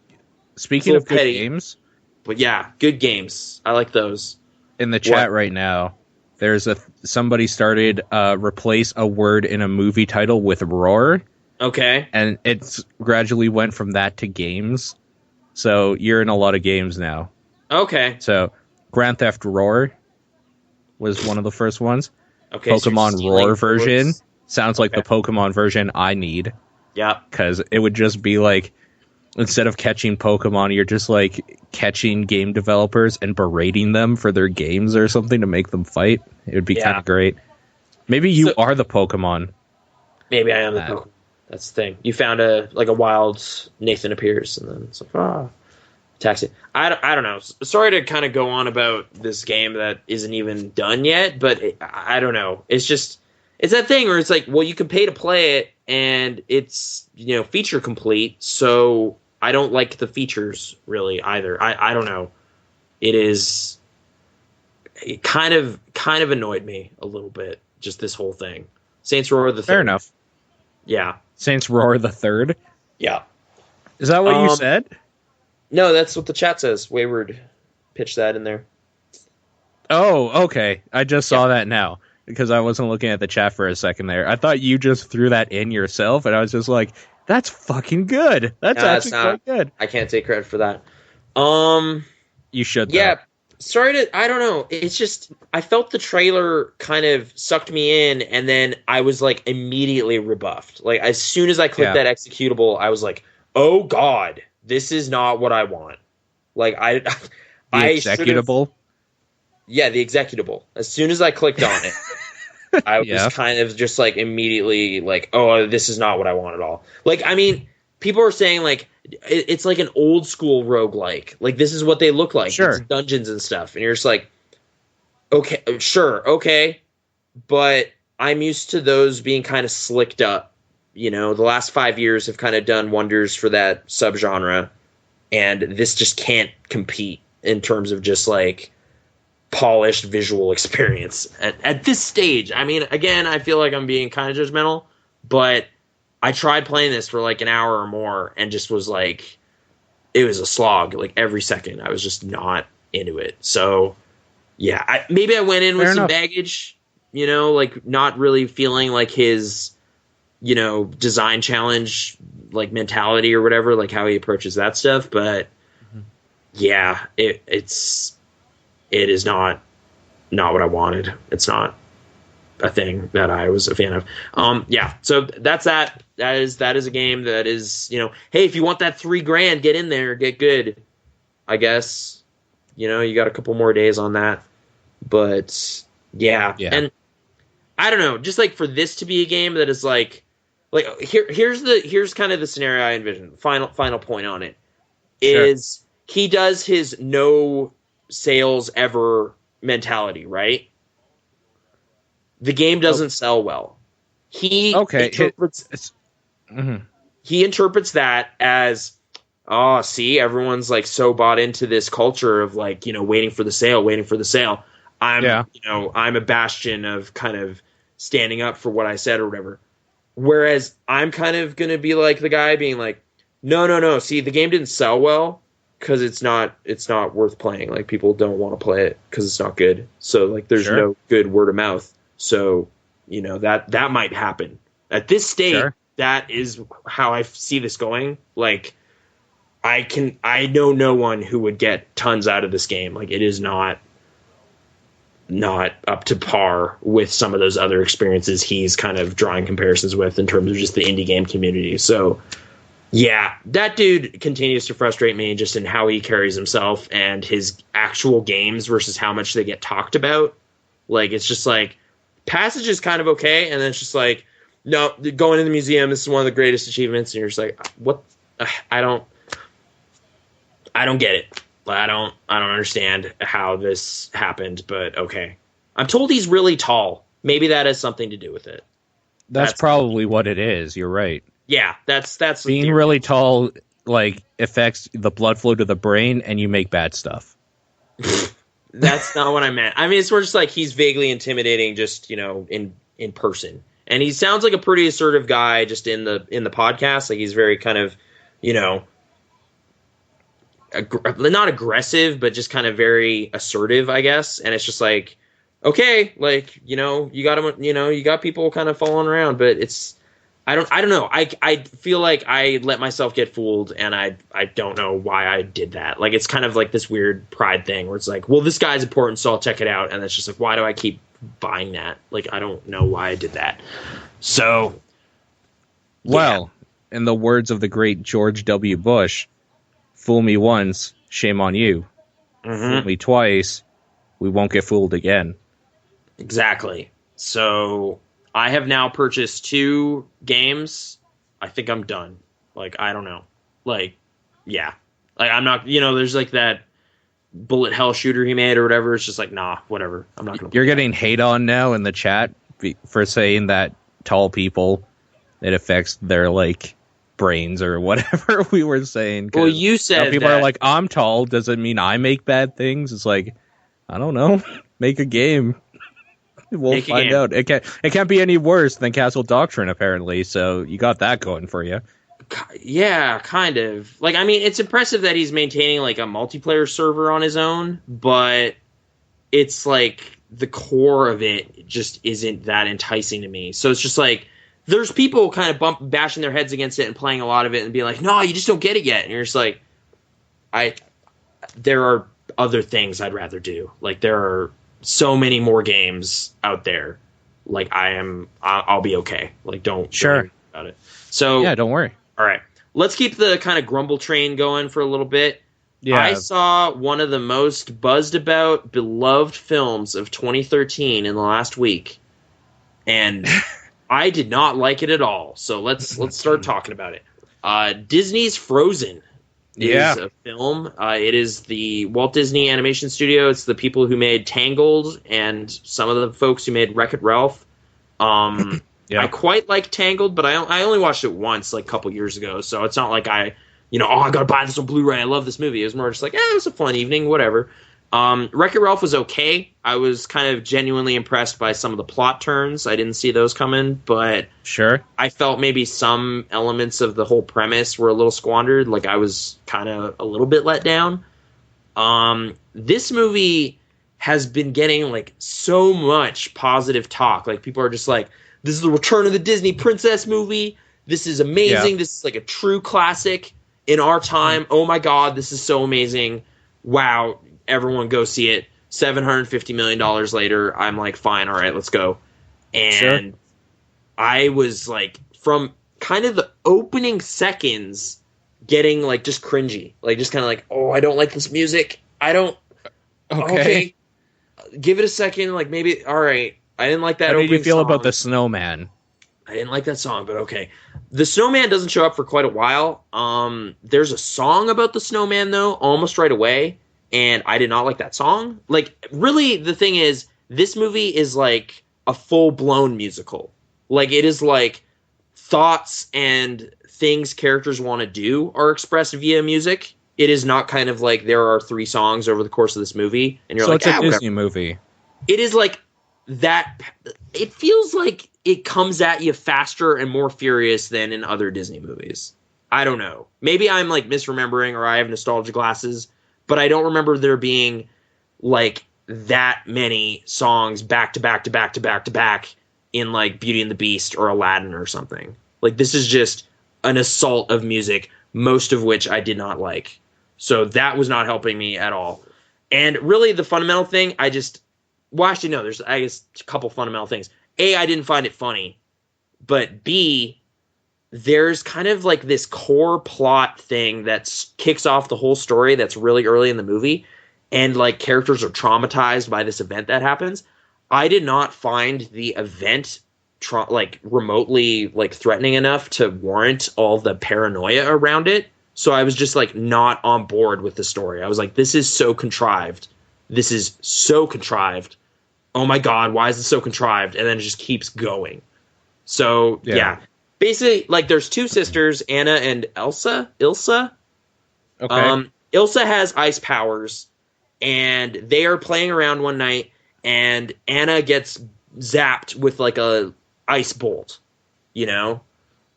[SPEAKER 1] Speaking of good games,
[SPEAKER 2] but yeah, good games. I like those.
[SPEAKER 1] In the chat right now, there's somebody started replace a word in a movie title with roar.
[SPEAKER 2] Okay,
[SPEAKER 1] and it's gradually went from that to games. So you're in a lot of games now.
[SPEAKER 2] Okay,
[SPEAKER 1] so Grand Theft Roar was one of the first ones.
[SPEAKER 2] Okay,
[SPEAKER 1] Pokemon Roar version sounds like the Pokemon version I need.
[SPEAKER 2] Yeah,
[SPEAKER 1] because it would just be like, instead of catching Pokemon, you're just like catching game developers and berating them for their games or something to make them fight. It would be kind of great. Maybe you are the Pokemon.
[SPEAKER 2] Maybe I am the Pokemon. That's the thing. You found a wild Nathan appears, and then it's like, taxi. I don't know. Sorry to kind of go on about this game that isn't even done yet, but I don't know. It's just, it's that thing where it's like, well, you can pay to play it, and it's, you know, feature complete, so I don't like the features really either. I don't know. It kind of annoyed me a little bit, just this whole thing. Saints Row the Third.
[SPEAKER 1] Fair enough.
[SPEAKER 2] Yeah.
[SPEAKER 1] Saints Row the Third?
[SPEAKER 2] Yeah.
[SPEAKER 1] Is that what you said?
[SPEAKER 2] No, that's what the chat says. Wayward pitched that in there.
[SPEAKER 1] Oh, okay. I just saw that now, because I wasn't looking at the chat for a second there. I thought you just threw that in yourself, and I was just like, that's fucking good. That's actually quite good.
[SPEAKER 2] I can't take credit for that.
[SPEAKER 1] You should, though.
[SPEAKER 2] Yeah. I don't know. It's just, I felt the trailer kind of sucked me in, and then I was like immediately rebuffed. Like as soon as I clicked that executable, I was like, oh God, this is not what I want. Like
[SPEAKER 1] the executable?
[SPEAKER 2] Yeah, the executable. As soon as I clicked on it, I was kind of just like immediately like, oh, this is not what I want at all. Like, I mean, people are saying like, it's like an old school roguelike. Like this is what they look like.
[SPEAKER 1] Sure.
[SPEAKER 2] It's dungeons and stuff. And you're just like, okay, sure. Okay. But I'm used to those being kind of slicked up. You know, the last 5 years have kind of done wonders for that subgenre. And this just can't compete in terms of just like polished visual experience at this stage. I mean, again, I feel like I'm being kind of judgmental, but I tried playing this for like an hour or more and just was like, it was a slog. Like every second, I was just not into it. So yeah, maybe I went in with some baggage, you know, like not really feeling like his, you know, design challenge, like mentality or whatever, like how he approaches that stuff. But yeah, it is not what I wanted. It's not. a thing that I was a fan of. Yeah, so that's that. That is a game that is, hey, if you want that $3,000, get in there, get good. I guess, you got a couple more days on that, but yeah. And I don't know, just like for this to be a game that is like here's kind of the scenario I envision. Final point on it is he does his no sales ever mentality, right? The game doesn't sell well. He interprets that as, oh, see, everyone's like so bought into this culture of like, waiting for the sale. I'm a bastion of kind of standing up for what I said or whatever. Whereas I'm kind of going to be like the guy being like, no. See, the game didn't sell well because it's not worth playing. Like, people don't want to play it because it's not good. So like, there's no good word of mouth. So, that might happen at this state. That is how I see this going. Like, I know no one who would get tons out of this game. Like, it is not up to par with some of those other experiences he's kind of drawing comparisons with in terms of just the indie game community. So yeah, that dude continues to frustrate me just in how he carries himself and his actual games versus how much they get talked about. Like, it's just like, Passage is kind of okay, and then it's just like, no, going to the museum, this is one of the greatest achievements, and you're just like, what? I don't get it. I don't understand how this happened, but okay. I'm told he's really tall. Maybe that has something to do with it.
[SPEAKER 1] That's probably what it is. You're right.
[SPEAKER 2] Yeah, that's
[SPEAKER 1] being really tall, like, affects the blood flow to the brain, and you make bad stuff.
[SPEAKER 2] That's not what I meant. I mean, it's more just like he's vaguely intimidating, just in person, and he sounds like a pretty assertive guy just in the podcast. Like, he's very kind of not aggressive, but just kind of very assertive, I guess. And it's just like, okay, like, you got people kind of following around, but it's, I don't know. I feel like I let myself get fooled, and I don't know why I did that. Like, it's kind of like this weird pride thing where it's like, well, this guy's important, so I'll check it out. And it's just like, why do I keep buying that? Like, I don't know why I did that. So,
[SPEAKER 1] well, in the words of the great George W. Bush, fool me once, shame on you. Fool me twice, we won't get fooled again.
[SPEAKER 2] Exactly. So I have now purchased 2 games. I think I'm done. Like, I don't know. Like, yeah. Like, I'm not, there's like that bullet hell shooter he made or whatever. It's just like, nah, whatever. I'm not going to.
[SPEAKER 1] You're getting hate on now in the chat for saying that tall people, it affects their, like, brains or whatever we were saying.
[SPEAKER 2] Well, you said
[SPEAKER 1] people are like, I'm tall, does it mean I make bad things? It's like, I don't know. Make a game. We'll find out. It can't be any worse than Castle Doctrine, apparently, so you got that going for you.
[SPEAKER 2] Yeah, kind of. Like, I mean, it's impressive that he's maintaining like a multiplayer server on his own, but it's like the core of it just isn't that enticing to me. So it's just like, there's people kind of bashing their heads against it and playing a lot of it and being like, no, you just don't get it yet. And you're just like, there are other things I'd rather do. Like, there are so many more games out there. Like, I'll be okay. Like, don't worry about it. So
[SPEAKER 1] yeah, don't worry.
[SPEAKER 2] All right. Let's keep the kind of grumble train going for a little bit. Yeah. I saw one of the most buzzed about, beloved films of 2013 in the last week. And I did not like it at all. So let's start talking about it. Disney's Frozen is a film. It is the Walt Disney Animation Studio. It's the people who made Tangled and some of the folks who made Wreck-It Ralph. I quite like Tangled, but I only watched it once, like a couple years ago. So it's not like I gotta buy this on Blu-ray. I love this movie. It was more just like, it was a fun evening, whatever. Wreck-It Ralph was okay. I was kind of genuinely impressed by some of the plot turns. I didn't see those coming, but I felt maybe some elements of the whole premise were a little squandered. Like, I was kind of a little bit let down. This movie has been getting like so much positive talk. Like, people are just like, this is the return of the Disney princess movie. This is amazing. This is like a true classic in our time. Oh my God, this is so amazing. Wow. Everyone go see it. $750 million later, I'm like, fine, all right, let's go. And I was like, from kind of the opening seconds, getting like just cringy, like just kind of like, oh, I don't like this music. I don't. Okay. Give it a second. Like maybe. All right. I didn't like that.
[SPEAKER 1] How did you feel
[SPEAKER 2] song.
[SPEAKER 1] about the snowman?
[SPEAKER 2] I didn't like that song, but okay. The snowman doesn't show up for quite a while. There's a song about the snowman though, almost right away, and I did not like that song. Like, really, the thing is, this movie is like a full-blown musical. Like, it is like thoughts and things characters want to do are expressed via music. It is not kind of like there are 3 songs over the course of this movie, and you're
[SPEAKER 1] so
[SPEAKER 2] like,
[SPEAKER 1] it's a Disney movie.
[SPEAKER 2] It is like that. It feels like it comes at you faster and more furious than in other Disney movies. I don't know. Maybe I'm like misremembering, or I have nostalgia glasses, but I don't remember there being like that many songs back to back to back to back to back in like Beauty and the Beast or Aladdin or something. Like, this is just an assault of music, most of which I did not like. So that was not helping me at all. And really, the fundamental thing, actually, no, there's, I guess, a couple fundamental things. A, I didn't find it funny. But B, there's kind of like this core plot thing that kicks off the whole story that's really early in the movie. And like characters are traumatized by this event that happens. I did not find the event like remotely like threatening enough to warrant all the paranoia around it. So I was just like not on board with the story. I was like, this is so contrived. This is so contrived. Oh my God, why is it so contrived? And then it just keeps going. So yeah. Basically, like, there's 2 sisters, Anna and Ilsa.
[SPEAKER 1] Okay.
[SPEAKER 2] Ilsa has ice powers, and they are playing around one night, and Anna gets zapped with like a ice bolt. You know,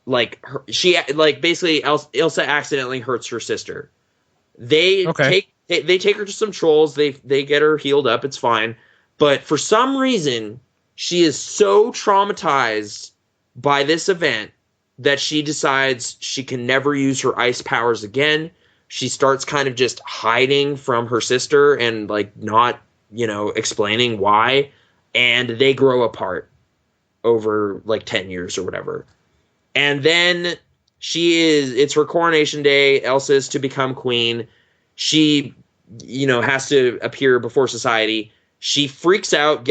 [SPEAKER 2] like basically Ilsa accidentally hurts her sister. They take her to some trolls. They get her healed up. It's fine. But for some reason, she is so traumatized by this event that she decides she can never use her ice powers again. She starts kind of just hiding from her sister and like not, explaining why. And they grow apart over like 10 years or whatever. And then it's her coronation day. Elsa is to become queen. She, has to appear before society. She freaks out,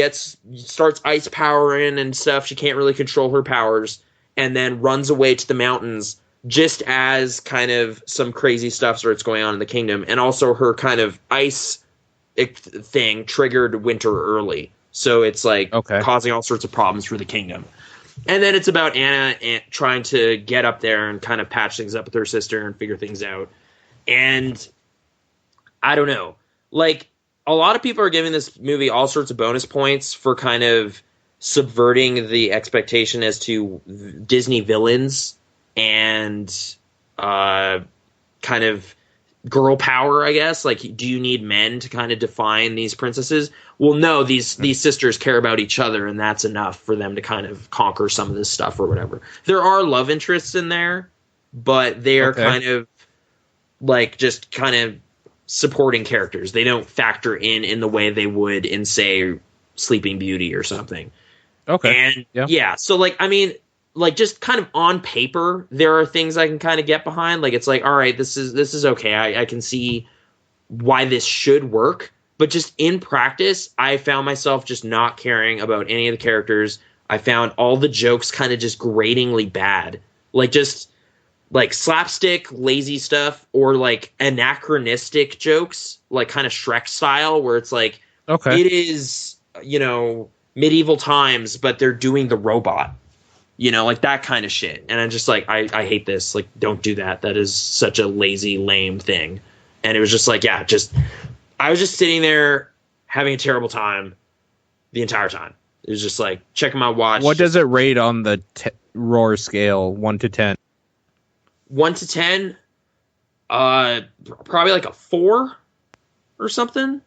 [SPEAKER 2] starts ice powering and stuff. She can't really control her powers, and then runs away to the mountains just as kind of some crazy stuff starts going on in the kingdom. And also her kind of ice thing triggered winter early. So it's like causing all sorts of problems for the kingdom. And then it's about Anna trying to get up there and kind of patch things up with her sister and figure things out. And I don't know. Like, a lot of people are giving this movie all sorts of bonus points for kind of subverting the expectation as to Disney villains and kind of girl power, I guess. Like, do you need men to kind of define these princesses? Well, no, these sisters care about each other, and that's enough for them to kind of conquer some of this stuff or whatever. There are love interests in there, but they are kind of like just kind of supporting characters. They don't factor in the way they would in, say, Sleeping Beauty or something. Okay. And so like, I mean, like, just kind of on paper, there are things I can kind of get behind. Like, it's like, all right, this is okay. I can see why this should work. But just in practice, I found myself just not caring about any of the characters. I found all the jokes kind of just gratingly bad. Like, just like slapstick, lazy stuff, or like anachronistic jokes, like kind of Shrek style, where it's like, it is, medieval times, but they're doing the robot, like that kind of shit. And I'm just like, I hate this. Like, don't do that. That is such a lazy, lame thing. And it was just like, I was just sitting there having a terrible time the entire time. It was just like checking my watch.
[SPEAKER 1] What does it rate on the Roar scale, 1 to 10?
[SPEAKER 2] 1 to 10, probably like a 4 or something.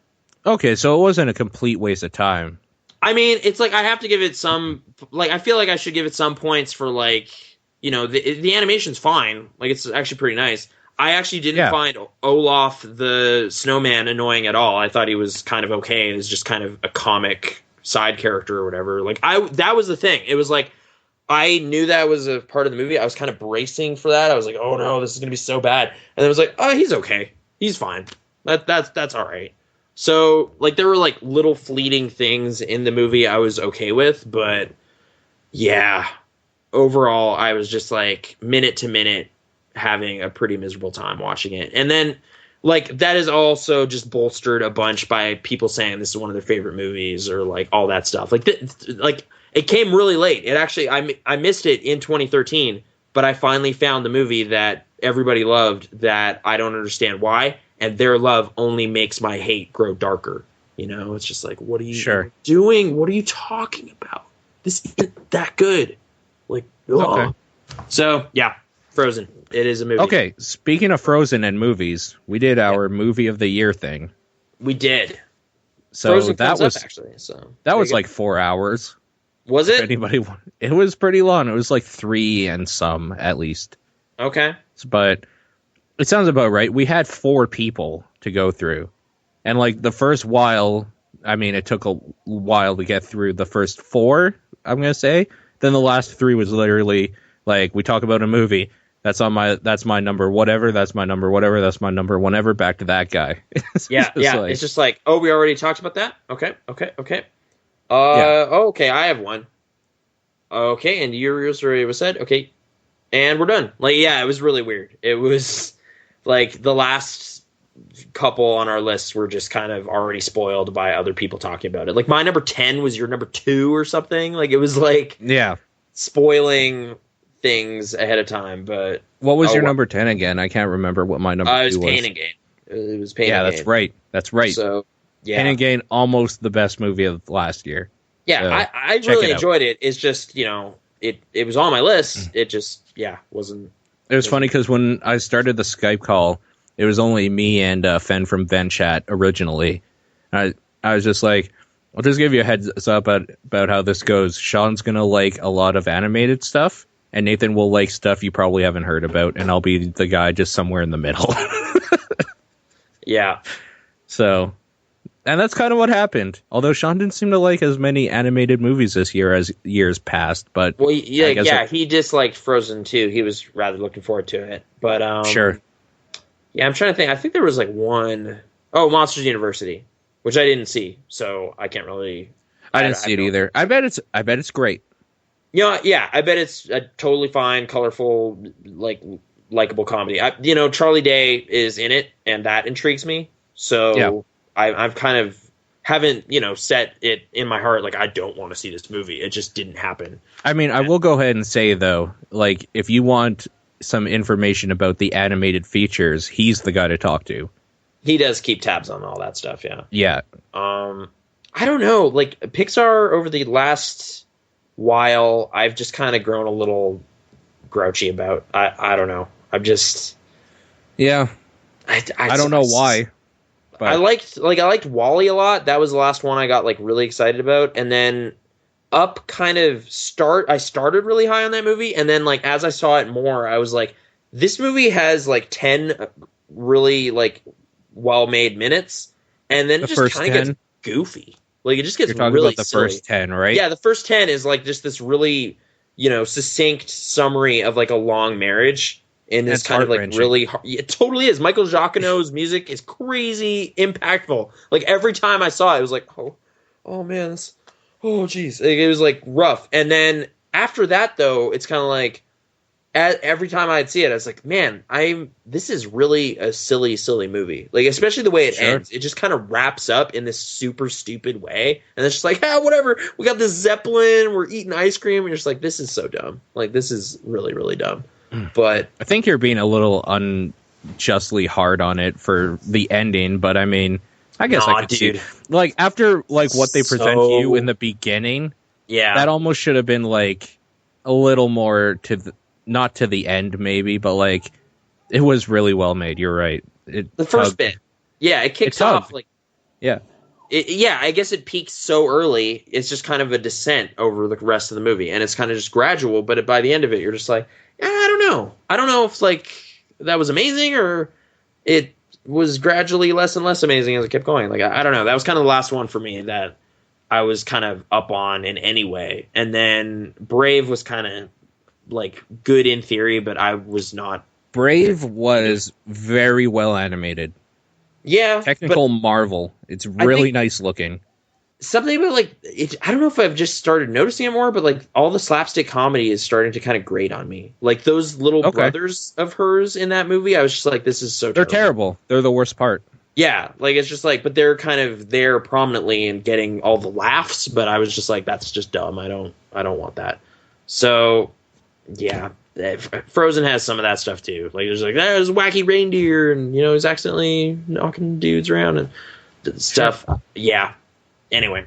[SPEAKER 1] Okay, so it wasn't a complete waste of time.
[SPEAKER 2] I mean, it's like I have to give it some, like, I feel like I should give it some points for, like, the animation's fine. Like, it's actually pretty nice. I actually didn't find Olaf the snowman annoying at all. I thought he was kind of okay. It was just kind of a comic side character or whatever. Like that was the thing. It was like I knew that was a part of the movie. I was kind of bracing for that. I was like, oh no, this is gonna be so bad. And it was like, oh, he's okay. He's fine. That's all right. So like there were like little fleeting things in the movie I was okay with, but yeah, overall I was just like minute to minute having a pretty miserable time watching it. And then like that is also just bolstered a bunch by people saying this is one of their favorite movies or like all that stuff. Like it came really late. It actually I missed it in 2013, but I finally found the movie that everybody loved that I don't understand why, and their love only makes my hate grow darker. You know, it's just like, what are you doing? What are you talking about? This isn't that good. Like, okay. So yeah, Frozen. It is a movie.
[SPEAKER 1] Okay, speaking of Frozen and movies, we did our movie of the year thing.
[SPEAKER 2] We did.
[SPEAKER 1] So
[SPEAKER 2] Frozen
[SPEAKER 1] that was
[SPEAKER 2] actually. So
[SPEAKER 1] that was like 4 hours.
[SPEAKER 2] Was it?
[SPEAKER 1] It was pretty long. It was like 3 and some at least.
[SPEAKER 2] Okay.
[SPEAKER 1] But it sounds about right. We had 4 people to go through. And like the first while, I mean, it took a while to get through the first 4, I'm going to say. Then the last 3 was literally like, we talk about a movie. That's my number, whatever. That's my number, whatever. That's my number, whenever. Back to that guy.
[SPEAKER 2] Yeah. Like, it's just like, oh, we already talked about that? Okay. Okay, I have one. Okay, and yours already was said. Okay, and we're done. Like, yeah, it was really weird. It was like the last couple on our list were just kind of already spoiled by other people talking about it. Like my number 10 was your number 2 or something. Like it was like spoiling things ahead of time. But
[SPEAKER 1] what was your number 10 again? I can't remember what my number 2 was.
[SPEAKER 2] It was Pain and Gain. It was Pain and Gain.
[SPEAKER 1] Yeah, that's right.
[SPEAKER 2] So yeah,
[SPEAKER 1] Pain and Gain, almost the best movie of last year.
[SPEAKER 2] Yeah, so, I really enjoyed it. It's just, you know, it was on my list. It just, wasn't.
[SPEAKER 1] It was funny because when I started the Skype call, it was only me and Fen from VenChat originally. I was just like, I'll just give you a heads up about how this goes. Sean's going to like a lot of animated stuff, and Nathan will like stuff you probably haven't heard about, and I'll be the guy just somewhere in the middle.
[SPEAKER 2] Yeah.
[SPEAKER 1] So... And that's kind of what happened. Although Sean didn't seem to like as many animated movies this year as years past. But
[SPEAKER 2] well, he disliked Frozen 2. He was rather looking forward to it. But
[SPEAKER 1] sure.
[SPEAKER 2] Yeah, I'm trying to think. I think there was like one. Oh, Monsters University, which I didn't see, so I can't really.
[SPEAKER 1] I didn't see it either. I bet it's great.
[SPEAKER 2] Yeah, I bet it's a totally fine, colorful, likable comedy. Charlie Day is in it, and that intrigues me. So. Yeah. I've kind of haven't, set it in my heart like I don't want to see this movie. It just didn't happen.
[SPEAKER 1] I mean, I will go ahead and say, though, like, if you want some information about the animated features, he's the guy to talk to.
[SPEAKER 2] He does keep tabs on all that stuff, yeah.
[SPEAKER 1] Yeah.
[SPEAKER 2] I don't know. Like, Pixar over the last while, I've just kind of grown a little grouchy about. I don't know. I'm just...
[SPEAKER 1] Yeah. I don't know why. But.
[SPEAKER 2] I liked WALL-E a lot. That was the last one I got like really excited about. And then Up I started really high on that movie, and then like as I saw it more, I was like, this movie has like 10 really like well-made minutes, and then it just kind of gets goofy. Like it just gets really about the silly.
[SPEAKER 1] First 10, right?
[SPEAKER 2] Yeah, the first 10 is like just this really, succinct summary of like a long marriage. And it's kind of like really hard. It totally is. Michael Giacchino's music is crazy impactful. Like every time I saw it, it was like, oh man, geez. It was like rough. And then after that, though, it's kind of like every time I'd see it, I was like, man, this is really a silly, silly movie. Like especially the way it ends. It just kind of wraps up in this super stupid way, and it's just like, whatever. We got this Zeppelin. We're eating ice cream, and you're just like, this is so dumb. Like this is really, really dumb. But
[SPEAKER 1] I think you're being a little unjustly hard on it for the ending, but I mean, I guess I could see. Like after like what they present to you in the beginning, that almost should have been like a little more not to the end maybe, but like it was really well made. You're right.
[SPEAKER 2] The first bit, it kicks off like I guess it peaks so early. It's just kind of a descent over the rest of the movie, and it's kind of just gradual. But by the end of it, you're just like. I don't know. I don't know if like that was amazing or it was gradually less and less amazing as it kept going. Like I don't know. That was kind of the last one for me that I was kind of up on in any way. And then Brave was kind of like good in theory, but I was not.
[SPEAKER 1] Brave was very well animated.
[SPEAKER 2] Yeah.
[SPEAKER 1] Technical marvel. It's really nice looking.
[SPEAKER 2] Something about like it, I don't know if I've just started noticing it more, but like all the slapstick comedy is starting to kind of grate on me. Like those little brothers of hers in that movie, I was just like, this is so
[SPEAKER 1] They're terrible. They're the worst part.
[SPEAKER 2] Yeah, like it's just like, but they're kind of there prominently and getting all the laughs, but I was just like, that's just dumb. I don't want that. So yeah, Frozen has some of that stuff too. Like there's a wacky reindeer and he's accidentally knocking dudes around and stuff. Yeah. Anyway,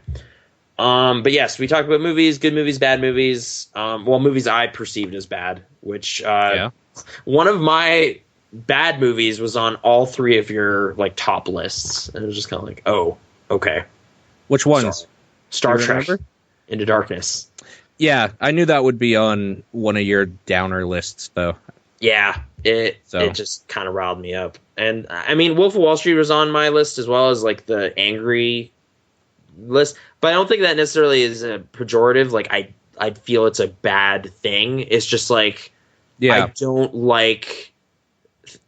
[SPEAKER 2] but yes, we talked about movies, good movies, bad movies. Movies I perceived as bad, which one of my bad movies was on all three of your like top lists, and it was just kind of like, oh, okay.
[SPEAKER 1] Which ones?
[SPEAKER 2] Star Trek Into Darkness.
[SPEAKER 1] Yeah, I knew that would be on one of your downer lists, though.
[SPEAKER 2] Yeah, it just kind of riled me up. And I mean, Wolf of Wall Street was on my list as well as like the angry list, but I don't think that necessarily is a pejorative. Like I feel it's a bad thing. It's just like I don't like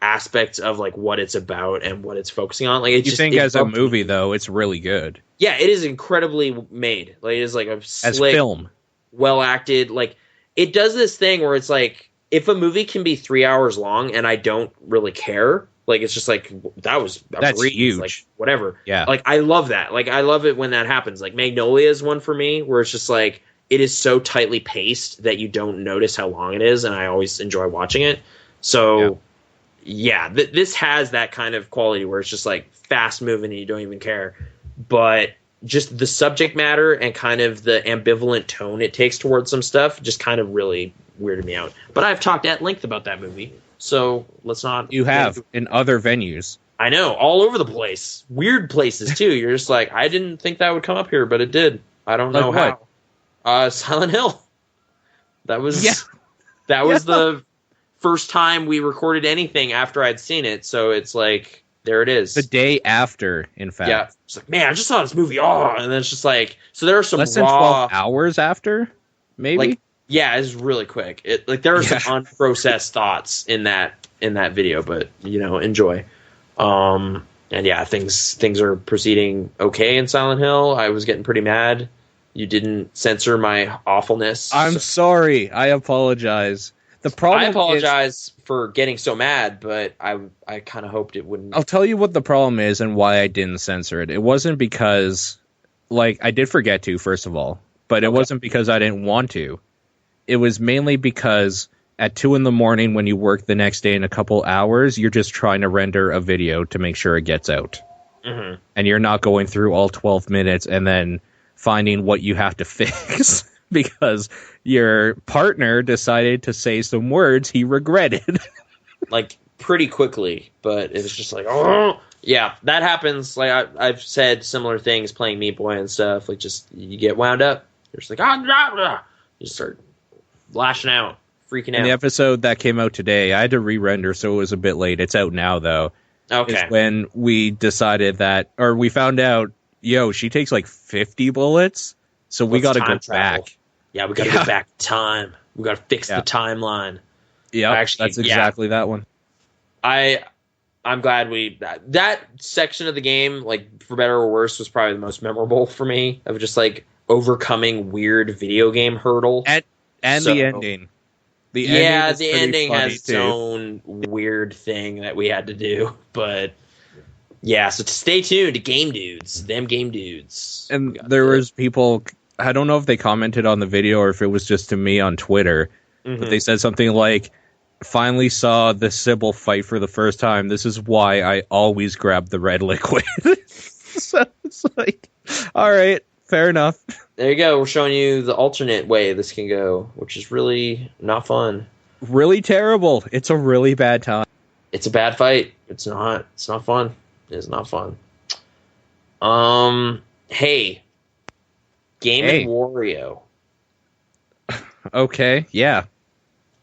[SPEAKER 2] aspects of like what it's about and what it's focusing on. Like
[SPEAKER 1] as a movie though, it's really good.
[SPEAKER 2] Yeah, it is incredibly made. Like it is like a slick,
[SPEAKER 1] as film, well
[SPEAKER 2] acted. Like it does this thing where it's like if a movie can be 3 hours long and I don't really care. Like, it's just like, that's
[SPEAKER 1] huge.
[SPEAKER 2] Like, whatever.
[SPEAKER 1] Yeah.
[SPEAKER 2] Like, I love that. Like, I love it when that happens. Like, Magnolia is one for me where it's just like, it is so tightly paced that you don't notice how long it is. And I always enjoy watching it. So, this has that kind of quality where it's just like fast moving and you don't even care. But just the subject matter and kind of the ambivalent tone it takes towards some stuff just kind of really weirded me out. But I've talked at length about that movie. So let's not.
[SPEAKER 1] You have in other venues.
[SPEAKER 2] I know, all over the place, weird places too. You're just like, I didn't think that would come up here, but it did. I don't know how. Silent Hill. That was the first time we recorded anything after I'd seen it. So it's like, there it is.
[SPEAKER 1] The day after, in fact.
[SPEAKER 2] Yeah, it's like, man, I just saw this movie. Oh, and then it's just like, so there are some
[SPEAKER 1] less than 12 hours after, maybe.
[SPEAKER 2] Like, yeah, it's really quick. There are some unprocessed thoughts in that video, but enjoy. And yeah, things are proceeding okay in Silent Hill. I was getting pretty mad. You didn't censor my awfulness.
[SPEAKER 1] I'm sorry. I apologize.
[SPEAKER 2] I apologize for getting so mad, but I kind of hoped it wouldn't.
[SPEAKER 1] I'll tell you what the problem is and why I didn't censor it. It wasn't because, I did forget to, first of all, but it wasn't because I didn't want to. It was mainly because at 2 a.m. when you work the next day in a couple hours, you're just trying to render a video to make sure it gets out.
[SPEAKER 2] Mm-hmm.
[SPEAKER 1] And you're not going through all 12 minutes and then finding what you have to fix because your partner decided to say some words he regretted.
[SPEAKER 2] Like, pretty quickly, but it was just like, oh, yeah, that happens. Like, I've said similar things playing Meat Boy and stuff. Like, just, you get wound up. You're just like, you start lashing out, freaking out.
[SPEAKER 1] In the episode that came out today, I had to re-render, so it was a bit late. It's out now, though.
[SPEAKER 2] Okay.
[SPEAKER 1] It's when we decided we found out, she takes like 50 bullets, so we got to go back.
[SPEAKER 2] Yeah, we got to go back in time. We got to fix the timeline.
[SPEAKER 1] Yeah, that's exactly that one.
[SPEAKER 2] I'm glad that section of the game, like, for better or worse, was probably the most memorable for me, of just like overcoming weird video game hurdle.
[SPEAKER 1] And the ending. The
[SPEAKER 2] ending has its own weird thing that we had to do. But yeah, so stay tuned to Game Dudes. Them Game Dudes.
[SPEAKER 1] And there was people, I don't know if they commented on the video or if it was just to me on Twitter, but they said something like, finally saw the Sybil fight for the first time. This is why I always grab the red liquid. So it's like, all right, fair enough.
[SPEAKER 2] There you go. We're showing you the alternate way this can go, which is really not fun.
[SPEAKER 1] Really terrible. It's a really bad time.
[SPEAKER 2] It's a bad fight. It's not fun. It's not fun. Hey. Game & Wario.
[SPEAKER 1] Okay, yeah.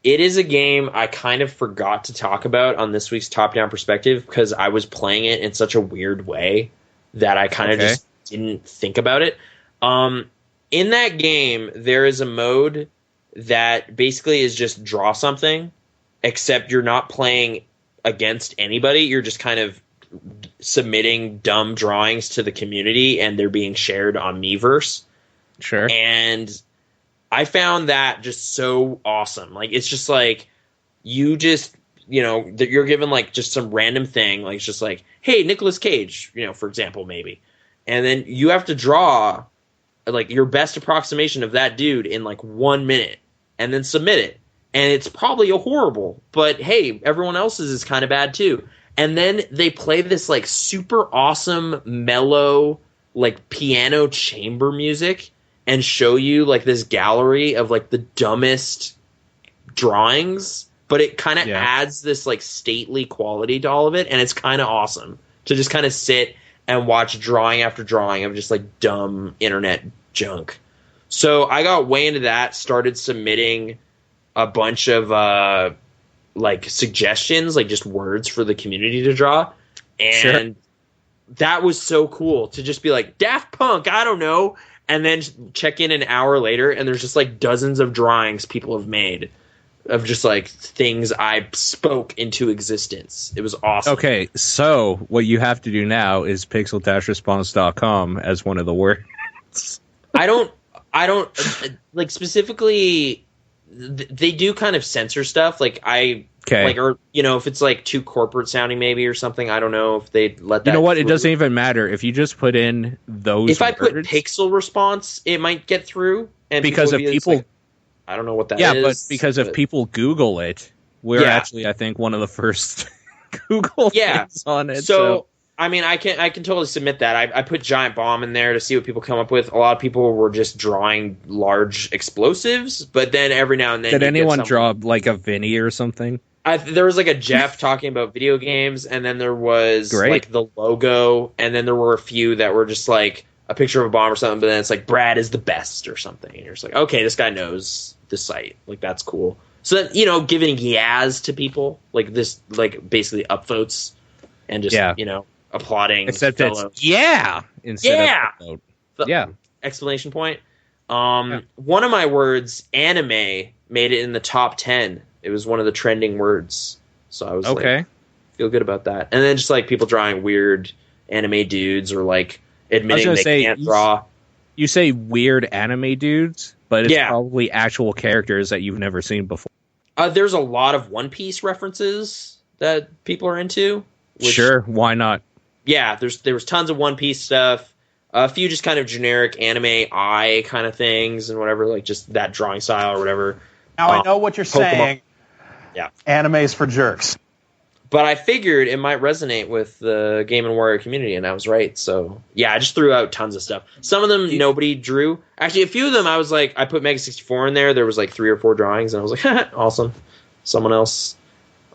[SPEAKER 2] It is a game I kind of forgot to talk about on this week's Top-Down Perspective because I was playing it in such a weird way that I kind of just didn't think about it. In that game, there is a mode that basically is just draw something, except you're not playing against anybody. You're just kind of submitting dumb drawings to the community, and they're being shared on Miiverse.
[SPEAKER 1] Sure.
[SPEAKER 2] And I found that just so awesome. Like, it's just like, you just, you're given like just some random thing. Like, it's just like, hey, Nicolas Cage, for example, maybe. And then you have to draw like your best approximation of that dude in like 1 minute and then submit it. And it's probably a horrible, but hey, everyone else's is kind of bad too. And then they play this like super awesome, mellow, like piano chamber music and show you like this gallery of like the dumbest drawings, but it kind of adds this like stately quality to all of it. And it's kind of awesome to just kind of sit and watch drawing after drawing of just like dumb internet junk. So I got way into that, started submitting a bunch of like suggestions, like just words for the community to draw. And that was so cool to just be like, Daft Punk, I don't know. And then check in an hour later and there's just like dozens of drawings people have made of just like things I spoke into existence. It was awesome.
[SPEAKER 1] Okay, so what you have to do now is pixel-response.com as one of the words.
[SPEAKER 2] I don't like specifically. They do kind of censor stuff. Like or if it's like too corporate sounding maybe or something. I don't know if they let that.
[SPEAKER 1] You know what?
[SPEAKER 2] through.
[SPEAKER 1] It doesn't even matter if you just put in those.
[SPEAKER 2] If I put pixel response, it might get through. And
[SPEAKER 1] because if people, like,
[SPEAKER 2] I don't know what that is.
[SPEAKER 1] Yeah, but because if people Google it, we're actually, I think, one of the first Google things on it.
[SPEAKER 2] So I mean, I can totally submit that. I put Giant Bomb in there to see what people come up with. A lot of people were just drawing large explosives, but then every now and then,
[SPEAKER 1] did anyone draw like a Vinny or something?
[SPEAKER 2] There was like a Jeff talking about video games, and then there was like the logo, and then there were a few that were just like a picture of a bomb or something. But then it's like Brad is the best or something, and you're just like, okay, this guy knows the site. Like, that's cool. So then, giving Yaz to people like this, like basically upvotes and just applauding,
[SPEAKER 1] except it's instead of
[SPEAKER 2] exclamation point. One of my words, anime, made it in the top 10. It was one of the trending words, so I was like, feel good about that. And then just like people drawing weird anime dudes or like admitting they can't draw.
[SPEAKER 1] You say weird anime dudes, but it's probably actual characters that you've never seen before.
[SPEAKER 2] There's a lot of One Piece references that people are into.
[SPEAKER 1] Sure, why not?
[SPEAKER 2] Yeah, there was tons of One Piece stuff. A few just kind of generic anime eye kind of things and whatever, like just that drawing style or whatever.
[SPEAKER 3] Now I know what you're saying.
[SPEAKER 2] Yeah,
[SPEAKER 3] anime's for jerks.
[SPEAKER 2] But I figured it might resonate with the Game & Warrior community, and I was right. So yeah, I just threw out tons of stuff. Some of them nobody drew. Actually, a few of them I was like, I put Mega 64 in there. There was like 3 or 4 drawings, and I was like, awesome. Someone else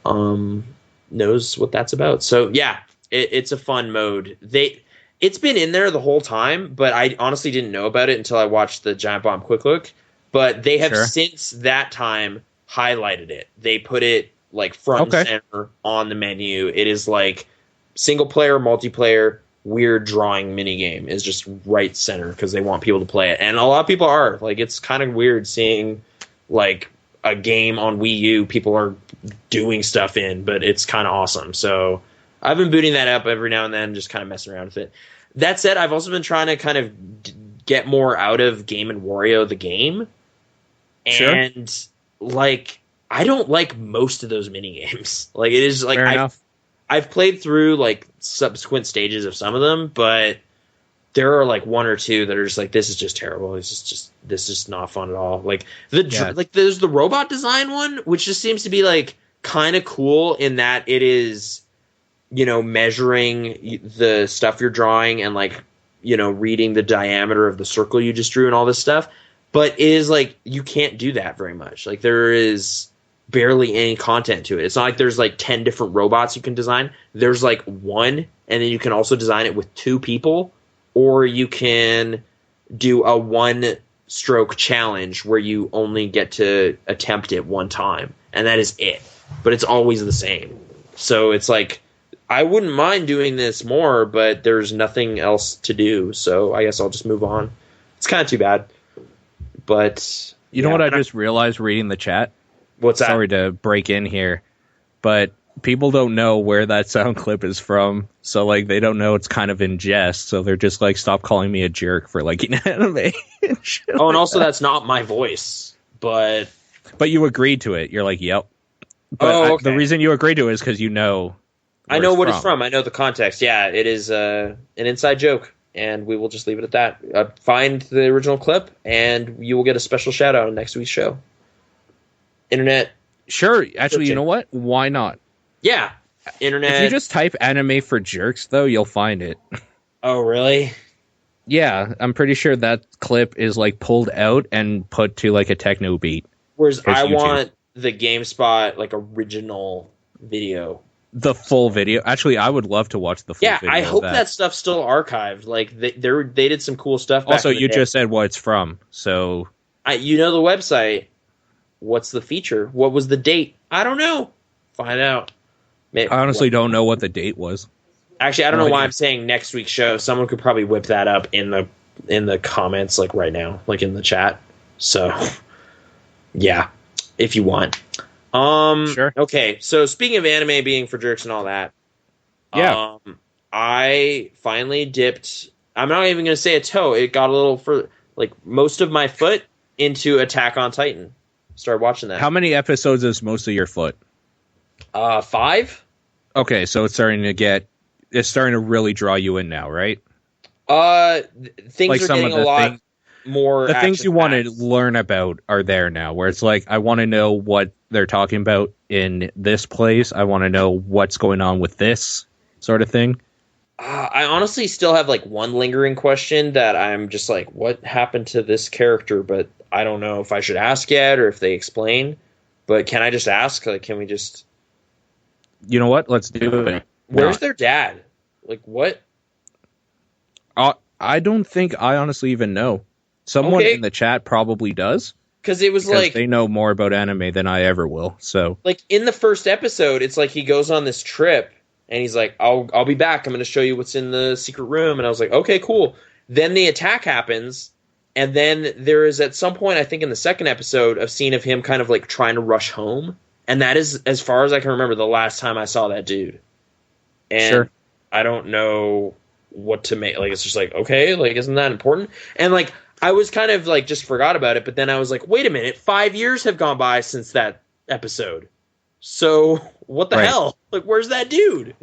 [SPEAKER 2] knows what that's about. So yeah, it's a fun mode. It's been in there the whole time, but I honestly didn't know about it until I watched the Giant Bomb Quick Look. But they have since that time highlighted it. They put it like front and center on the menu. It is like single player, multiplayer, weird drawing minigame is just right center because they want people to play it. And a lot of people are. Like, it's kind of weird seeing like a game on Wii U people are doing stuff in, but it's kind of awesome. So I've been booting that up every now and then, just kind of messing around with it. That said, I've also been trying to kind of get more out of Game & Wario the game. And like, I don't like most of those mini games. Like, it is like I've played through like subsequent stages of some of them, but there are like 1 or 2 that are just like, this is just terrible. This is not fun at all. Like like there's the robot design one, which just seems to be like kind of cool in that it is, measuring the stuff you're drawing and like, reading the diameter of the circle you just drew and all this stuff. But it is like, you can't do that very much. Like, there is barely any content to it. It's not like there's like 10 different robots you can design. There's like 1, and then you can also design it with 2 people, or you can do a 1-stroke challenge where you only get to attempt it 1 time, and that is it. But it's always the same. So it's like, I wouldn't mind doing this more, but there's nothing else to do, so I guess I'll just move on. It's kind of too bad. But
[SPEAKER 1] you know what I just realized reading the chat?
[SPEAKER 2] What's that?
[SPEAKER 1] Sorry to break in here, but people don't know where that sound clip is from. So, like, they don't know it's kind of in jest. So they're just like, stop calling me a jerk for liking anime.
[SPEAKER 2] And also that's not my voice. But
[SPEAKER 1] you agreed to it. You're like, yep. But the reason you agreed to it is because you know.
[SPEAKER 2] I know what it's from. I know the context. Yeah, it is an inside joke. And we will just leave it at that. Find the original clip, and you will get a special shout out on next week's show. Internet.
[SPEAKER 1] Sure. Actually, you know what? Why not?
[SPEAKER 2] Yeah. Internet.
[SPEAKER 1] If you just type anime for jerks, though, you'll find it.
[SPEAKER 2] Oh, really?
[SPEAKER 1] Yeah. I'm pretty sure that clip is like pulled out and put to like a techno beat.
[SPEAKER 2] Whereas I want the GameSpot like original video.
[SPEAKER 1] The full video. Actually, I would love to watch the full video.
[SPEAKER 2] Yeah, I hope that stuff's still archived. Like they did some cool stuff.
[SPEAKER 1] Also, you just said what it's from, so
[SPEAKER 2] you know the website. What's the feature? What was the date? I don't know. Find out.
[SPEAKER 1] I honestly don't know what the date was.
[SPEAKER 2] Actually, I don't know why I'm saying next week's show. Someone could probably whip that up in the comments, like right now, like in the chat. So, yeah, if you want.
[SPEAKER 1] Sure.
[SPEAKER 2] Okay, so speaking of anime being for jerks and all that,
[SPEAKER 1] yeah,
[SPEAKER 2] I finally dipped. I'm not even going to say a toe. It got a little further, like most of my foot into Attack on Titan. Started watching that.
[SPEAKER 1] How many episodes is most of your foot?
[SPEAKER 2] 5.
[SPEAKER 1] Okay, so it's starting to really draw you in now, right?
[SPEAKER 2] Things
[SPEAKER 1] like
[SPEAKER 2] are getting a lot more.
[SPEAKER 1] The things you want to learn about are there now, where it's like, I want to know what they're talking about in this place. I want to know what's going on with this sort of thing.
[SPEAKER 2] I honestly still have like one lingering question that I'm just like, what happened to this character? But I don't know if I should ask yet or if they explain. But can I just ask? Like, can we just?
[SPEAKER 1] You know what? Let's do it.
[SPEAKER 2] Where's their dad? Like, what?
[SPEAKER 1] I don't think I honestly even know. Someone in the chat probably does.
[SPEAKER 2] Because it was like
[SPEAKER 1] they know more about anime than I ever will. So,
[SPEAKER 2] like in the first episode, it's like he goes on this trip and he's like, "I'll be back. I'm going to show you what's in the secret room." And I was like, "Okay, cool." Then the attack happens, and then there is at some point, I think in the second episode, a scene of him kind of like trying to rush home, and that is, as far as I can remember, the last time I saw that dude. And I don't know what to make. Like, it's just like, okay, like, isn't that important? And like, I was kind of like just forgot about it, but then I was like, wait a minute, 5 years have gone by since that episode. So what the hell? Like, where's that dude?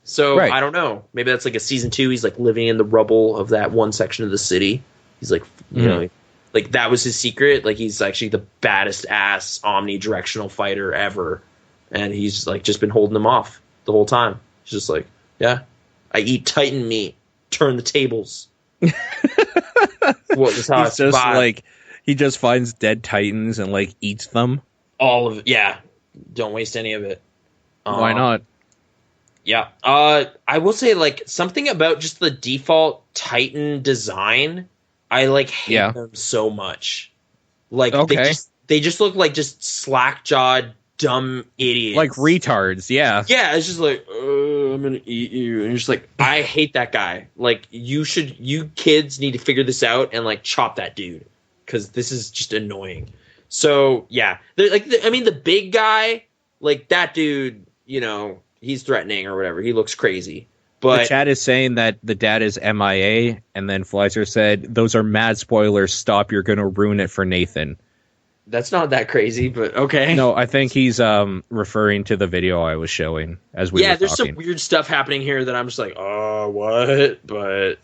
[SPEAKER 2] So I don't know. Maybe that's like a season 2. He's like living in the rubble of that one section of the city. He's like, you know, like that was his secret. Like he's actually the baddest ass omnidirectional fighter ever, and he's like just been holding them off the whole time. He's just like, yeah, I eat Titan meat, turn the tables.
[SPEAKER 1] He's just like, he just finds dead Titans and like eats them.
[SPEAKER 2] All of it, yeah. Don't waste any of it.
[SPEAKER 1] Why not?
[SPEAKER 2] Yeah. I will say like something about just the default Titan design. I like hate them so much. Like they just look like just slack jawed dumb idiots.
[SPEAKER 1] Like retards, yeah.
[SPEAKER 2] Yeah, it's just like, I'm gonna eat you. And you're just like, I hate that guy. Like, you kids need to figure this out and like chop that dude. Because this is just annoying. So, yeah. The big guy, like that dude, you know, he's threatening or whatever. He looks crazy. But
[SPEAKER 1] the chat is saying that the dad is MIA, and then Fleiser said, those are mad spoilers. Stop, you're gonna ruin it for Nathan.
[SPEAKER 2] That's not that crazy, but okay.
[SPEAKER 1] No, I think he's referring to the video I was showing as we were
[SPEAKER 2] there's
[SPEAKER 1] talking.
[SPEAKER 2] some weird stuff happening here that I'm just like, oh, what? But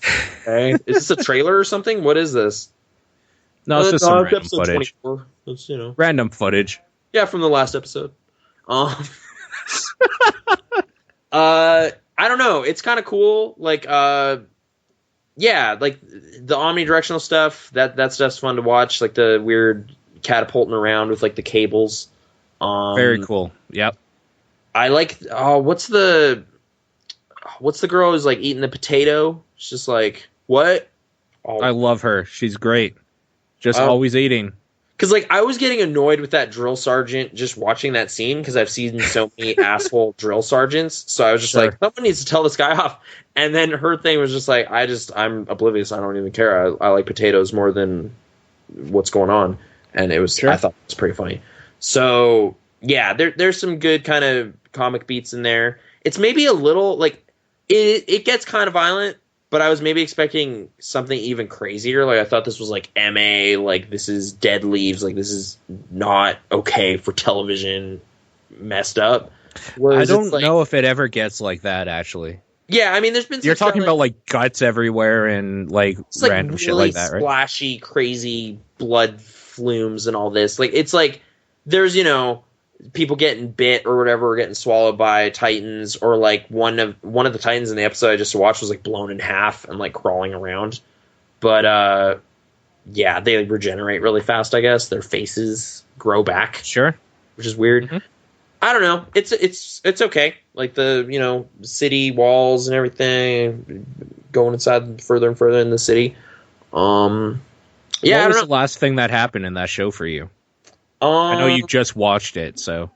[SPEAKER 2] okay. Is this a trailer or something? What is this?
[SPEAKER 1] No, it's just some random footage.
[SPEAKER 2] 24. That's, you know,
[SPEAKER 1] random footage.
[SPEAKER 2] Yeah, from the last episode. I don't know. It's kind of cool. Like, yeah, like the omnidirectional stuff. That stuff's fun to watch. Like the weird catapulting around with like the cables.
[SPEAKER 1] Very cool. Yep.
[SPEAKER 2] I like. Oh, what's the girl who's like eating the potato? It's just like, what?
[SPEAKER 1] I love her. She's great. Just always eating.
[SPEAKER 2] Because, like, I was getting annoyed with that drill sergeant just watching that scene because I've seen so many asshole drill sergeants. So I was just like, someone needs to tell this guy off. And then her thing was just like, I'm oblivious. I don't even care. I like potatoes more than what's going on. And I thought it was pretty funny. So, yeah, there's some good kind of comic beats in there. It's maybe a little, like, it gets kind of violent. But I was maybe expecting something even crazier. Like, I thought this was, like, MA, like, this is Dead Leaves, like, this is not okay for television, messed up.
[SPEAKER 1] Whereas I don't know if it ever gets like that, actually.
[SPEAKER 2] Yeah, I mean, there's been...
[SPEAKER 1] You're talking about, like, guts everywhere and, like, random really shit like that, right?
[SPEAKER 2] Splashy, crazy blood flumes and all this. Like, it's like, there's, you know... people getting bit or whatever, or getting swallowed by titans, or like one of the titans in the episode I just watched was like blown in half and like crawling around. But yeah, they like, regenerate really fast. I guess their faces grow back.
[SPEAKER 1] Sure,
[SPEAKER 2] which is weird. Mm-hmm. I don't know. It's okay. Like the city walls and everything, going inside further and further in the city. Yeah.
[SPEAKER 1] What was the last thing that happened in that show for you? I know you just watched it, so...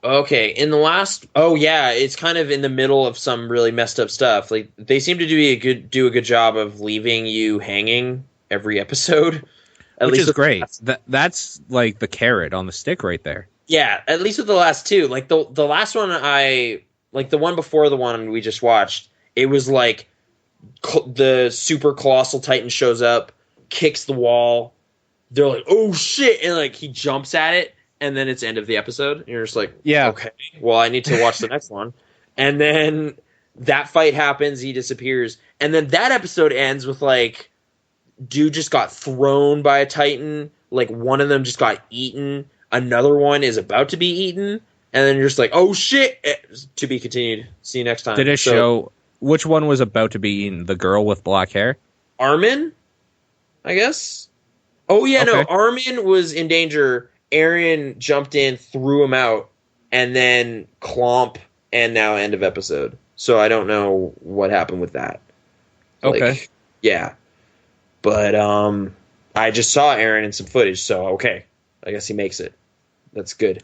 [SPEAKER 2] Okay, in the last... Oh, yeah, it's kind of in the middle of some really messed up stuff. Like, they seem to do a good job of leaving you hanging every episode.
[SPEAKER 1] Which is great. That's, like, the carrot on the stick right there.
[SPEAKER 2] Yeah, at least with the last two. Like, the last one like, the one before the one we just watched, it was, like, the super colossal titan shows up, kicks the wall... They're like, oh shit, and like he jumps at it, and then it's end of the episode. And you're just like,
[SPEAKER 1] yeah,
[SPEAKER 2] okay, well I need to watch the next one. And then that fight happens, he disappears, and then that episode ends with like, dude just got thrown by a titan, like one of them just got eaten, another one is about to be eaten, and then you're just like, oh shit, to be continued. See you next time.
[SPEAKER 1] Did it show which one was about to be eaten? The girl with black hair?
[SPEAKER 2] Armin, I guess. Oh, yeah, okay. No, Armin was in danger. Eren jumped in, threw him out, and then Clomp, and now end of episode. So I don't know what happened with that.
[SPEAKER 1] Okay.
[SPEAKER 2] Yeah. But I just saw Eren in some footage, so okay. I guess he makes it. That's good.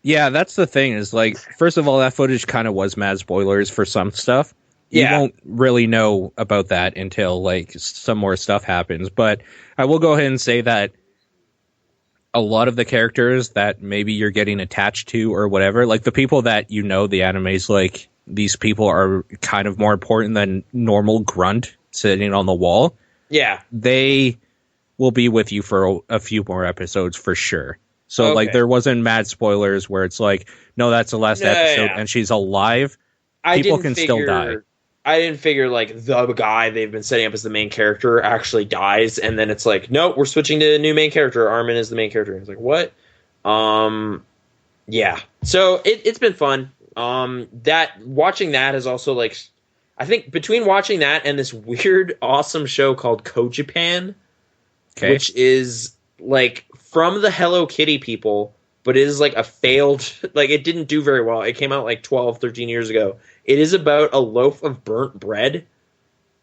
[SPEAKER 1] Yeah, that's the thing, is like, first of all, that footage kind of was mad spoilers for some stuff. You won't really know about that until, like, some more stuff happens. But I will go ahead and say that a lot of the characters that maybe you're getting attached to or whatever, like, the people that the anime's, like, these people are kind of more important than normal grunt sitting on the wall.
[SPEAKER 2] Yeah.
[SPEAKER 1] They will be with you for a few more episodes for sure. So, like, there wasn't mad spoilers where it's like, no, that's the last episode and she's alive. People can still die.
[SPEAKER 2] I didn't figure, like, the guy they've been setting up as the main character actually dies, and then it's like, no, we're switching to a new main character. Armin is the main character. It's like, what? Yeah. So, it's been fun. Watching that is also, like, I think between watching that and this weird, awesome show called Kojipan, which is, like, from the Hello Kitty people, but it is, like, a failed, like, it didn't do very well. It came out, like, 12, 13 years ago. It is about a loaf of burnt bread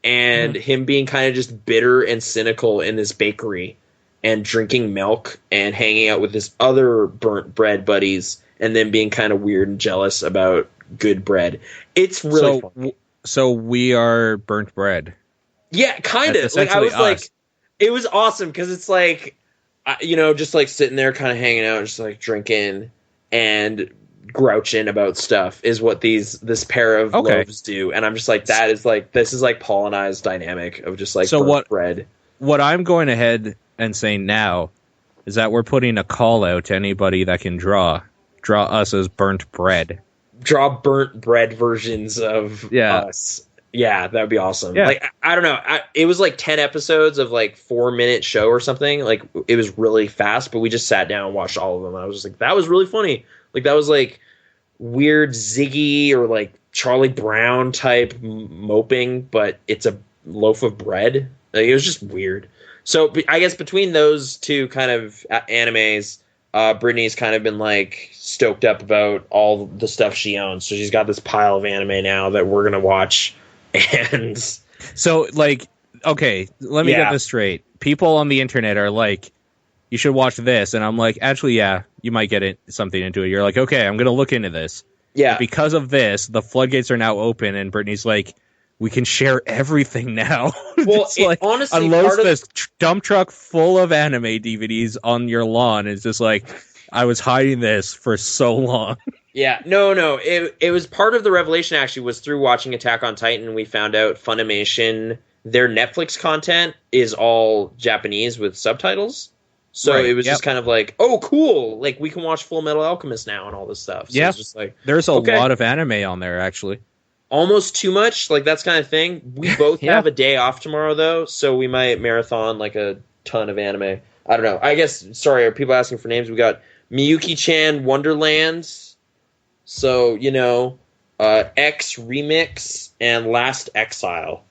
[SPEAKER 2] and him being kind of just bitter and cynical in this bakery and drinking milk and hanging out with his other burnt bread buddies and then being kind of weird and jealous about good bread. It's really fun.
[SPEAKER 1] So we are burnt bread.
[SPEAKER 2] Yeah, kind of. Like, I was us. Like, it was awesome because it's like, just like sitting there kind of hanging out, just like drinking and grouching about stuff is what this pair of loaves do, and I'm just like, this is like Paul and I's dynamic of just like bread.
[SPEAKER 1] What I'm going ahead and saying now is that we're putting a call out to anybody that can draw us as burnt bread.
[SPEAKER 2] Draw burnt bread versions of us. Yeah, that would be awesome. Yeah. Like, I don't know. It was like 10 episodes of like 4-minute show or something. Like, it was really fast, but we just sat down and watched all of them. And I was just like, that was really funny. Like, that was like weird Ziggy or like Charlie Brown type moping, but it's a loaf of bread. Like, it was just weird. So I guess between those two kind of animes, Brittany's kind of been like stoked up about all the stuff she owns. So she's got this pile of anime now that we're going to watch. And
[SPEAKER 1] so, like, okay, let me get this straight. People on the internet are like, you should watch this. And I'm like, actually, yeah, you might get something into it. You're like, okay, I'm going to look into this.
[SPEAKER 2] Yeah.
[SPEAKER 1] But because of this, the floodgates are now open, and Brittany's like, we can share everything now.
[SPEAKER 2] Well,
[SPEAKER 1] like,
[SPEAKER 2] honestly,
[SPEAKER 1] unloads this dump truck full of anime DVDs on your lawn. It's just like, I was hiding this for so long.
[SPEAKER 2] Yeah, no. It was part of the revelation, actually, was through watching Attack on Titan. We found out Funimation, their Netflix content is all Japanese with subtitles. So it was just kind of like, oh, cool. Like, we can watch Full Metal Alchemist now and all this stuff. So it's just like,
[SPEAKER 1] there's a lot of anime on there, actually.
[SPEAKER 2] Almost too much, like that's kind of thing. We both have a day off tomorrow, though, so we might marathon like a ton of anime. I don't know. I guess, sorry, are people asking for names? We got Miyuki-chan Wonderlands, so, X Remix, and Last Exile,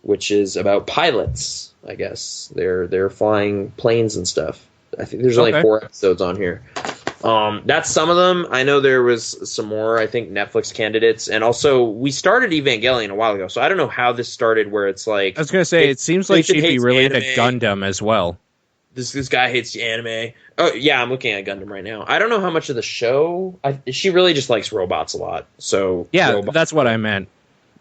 [SPEAKER 2] which is about pilots, I guess. They're flying planes and stuff. I think there's only 4 episodes on here. That's some of them. I know there was some more, I think, Netflix candidates. And also, we started Evangelion a while ago, so I don't know how this started, where it's like...
[SPEAKER 1] I was going to say, it seems like she'd be really into Gundam as well.
[SPEAKER 2] This guy hates anime. Oh, yeah, I'm looking at Gundam right now. I don't know how much of the show... she really just likes robots a lot, so...
[SPEAKER 1] Yeah, that's what I meant.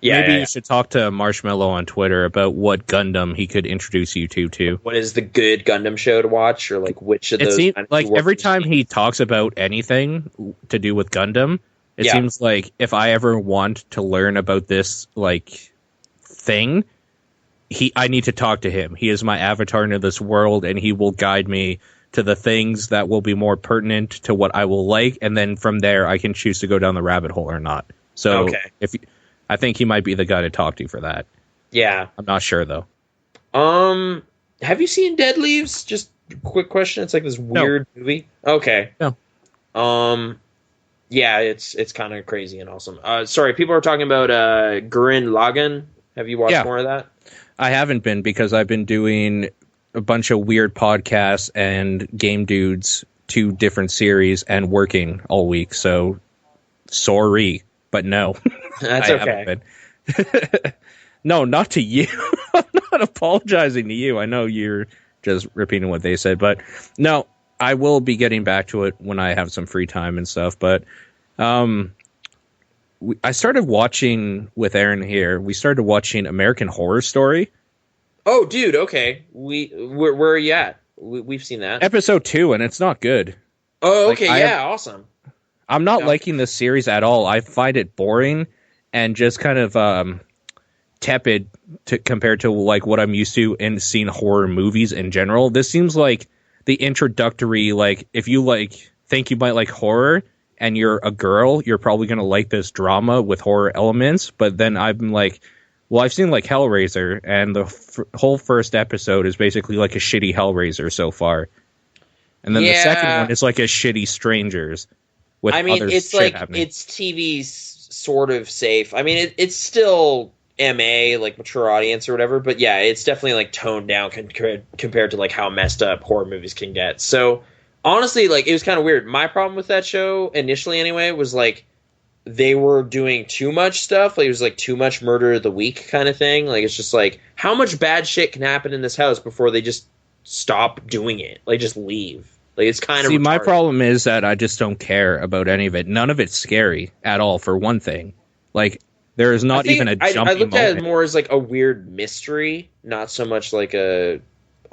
[SPEAKER 2] Yeah,
[SPEAKER 1] Maybe you should talk to Marshmallow on Twitter about what Gundam he could introduce you to.
[SPEAKER 2] What is the good Gundam show to watch, or like which of those?
[SPEAKER 1] Like every time he talks about anything to do with Gundam, it seems like if I ever want to learn about this like thing, I need to talk to him. He is my avatar into this world, and he will guide me to the things that will be more pertinent to what I will like, and then from there I can choose to go down the rabbit hole or not. So I think he might be the guy to talk to for that.
[SPEAKER 2] Yeah.
[SPEAKER 1] I'm not sure, though.
[SPEAKER 2] Have you seen Dead Leaves? Just a quick question. It's like this weird movie. Okay.
[SPEAKER 1] No.
[SPEAKER 2] Yeah, it's kind of crazy and awesome. Sorry, people are talking about Gurren Lagann. Have you watched more of that?
[SPEAKER 1] I haven't been, because I've been doing a bunch of weird podcasts and Game Dudes, 2 different series, and working all week. So, sorry, but no.
[SPEAKER 2] That's okay.
[SPEAKER 1] No, not to you. I'm not apologizing to you. I know you're just repeating what they said, but no, I will be getting back to it when I have some free time and stuff. But I started watching with Aaron here. We started watching American Horror Story.
[SPEAKER 2] Oh, dude. Okay. Where are you at? We've seen that
[SPEAKER 1] episode 2, and it's not good.
[SPEAKER 2] Oh, okay. Awesome.
[SPEAKER 1] I'm not liking this series at all. I find it boring and just kind of tepid compared to like what I'm used to in seeing horror movies in general. This seems like the introductory, like if you think you might like horror and you're a girl, you're probably going to like this drama with horror elements. But then I'm like, well, I've seen like Hellraiser, and the whole first episode is basically like a shitty Hellraiser so far. And then the second one is like a shitty Strangers.
[SPEAKER 2] It's like happening. It's TV's sort of safe. I mean, it's still MA, like mature audience or whatever, but yeah, it's definitely like toned down compared to like how messed up horror movies can get. So honestly, like it was kind of weird. My problem with that show initially, anyway, was like they were doing too much stuff. Like it was like too much murder of the week kind of thing. Like it's just like how much bad shit can happen in this house before they just stop doing it? Like just leave. Like it's kind of retarded.
[SPEAKER 1] My problem is that I just don't care about any of it. None of it's scary at all, for one thing. Like there is not even a jumpy moment.
[SPEAKER 2] I looked at it more as like a weird mystery, not so much like a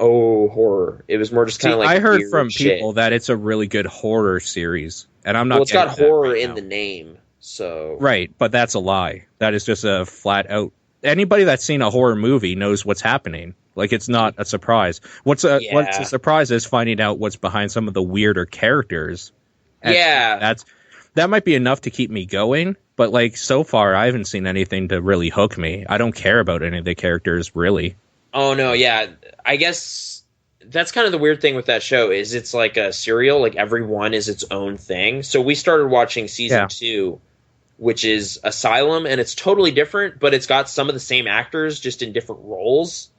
[SPEAKER 2] horror. It was more just kind of like
[SPEAKER 1] I heard from people that it's a really good horror series, and I'm not.
[SPEAKER 2] Well, it's got horror in the name, so
[SPEAKER 1] right, but that's a lie. That is just a flat out. Anybody that's seen a horror movie knows what's happening. Like it's not a surprise. What's a surprise is finding out what's behind some of the weirder characters. And that might be enough to keep me going. But like so far, I haven't seen anything to really hook me. I don't care about any of the characters really.
[SPEAKER 2] Oh no, yeah. I guess that's kind of the weird thing with that show is it's like a serial. Like every one is its own thing. So we started watching season 2, which is Asylum, and it's totally different, but it's got some of the same actors just in different roles.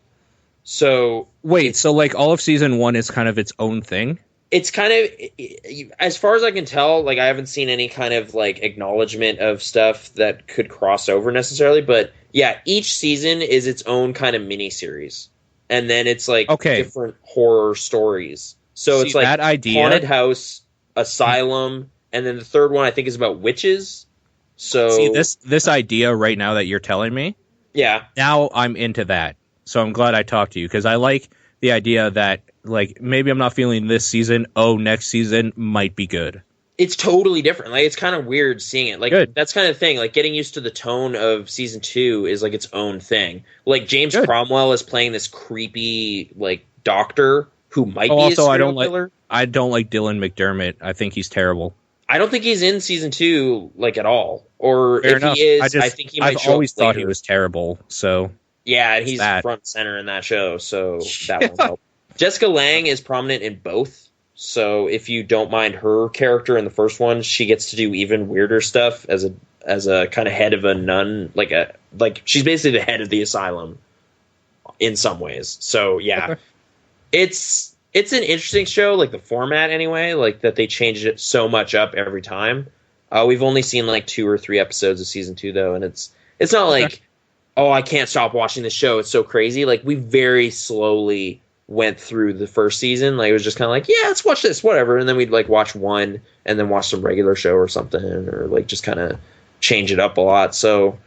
[SPEAKER 2] So
[SPEAKER 1] wait, so like all of season 1 is kind of its own thing?
[SPEAKER 2] It's kind of, as far as I can tell, like I haven't seen any kind of like acknowledgement of stuff that could cross over necessarily, but yeah, each season is its own kind of mini series, and then it's like different horror stories. So it's like
[SPEAKER 1] that idea,
[SPEAKER 2] haunted house, asylum, and then the third one I think is about witches. So
[SPEAKER 1] see this idea right now that you're telling me.
[SPEAKER 2] Yeah.
[SPEAKER 1] Now I'm into that. So I'm glad I talked to you because I like the idea that like maybe I'm not feeling this season. Oh, next season might be good.
[SPEAKER 2] It's totally different. Like it's kind of weird seeing it. Like
[SPEAKER 1] Good.
[SPEAKER 2] That's kind of the thing. Like getting used to the tone of season 2 is like its own thing. Like James Cromwell is playing this creepy like doctor who might be a serial killer.
[SPEAKER 1] I don't like Dylan McDermott. I think he's terrible.
[SPEAKER 2] I don't think he's in season 2 like at all. Or
[SPEAKER 1] Fair
[SPEAKER 2] if
[SPEAKER 1] enough.
[SPEAKER 2] he is, I think he might
[SPEAKER 1] I've
[SPEAKER 2] show
[SPEAKER 1] always
[SPEAKER 2] up
[SPEAKER 1] thought
[SPEAKER 2] later.
[SPEAKER 1] he was terrible. So
[SPEAKER 2] yeah, and he's
[SPEAKER 1] that.
[SPEAKER 2] front and center in that show, so that won't help. Jessica Lange is prominent in both. So if you don't mind her character in the first one, she gets to do even weirder stuff as a kind of head of a nun, like she's basically the head of the asylum in some ways. So yeah,
[SPEAKER 1] okay.
[SPEAKER 2] It's an interesting show, like the format anyway, like that they changed it so much up every time. We've only seen like 2 or 3 episodes of season 2 though, and it's not like, oh, I can't stop watching this show. It's so crazy. Like we very slowly went through the first season. Like it was just kind of like, yeah, let's watch this, whatever. And then we'd like watch one and then watch some regular show or something, or like just kind of change it up a lot. So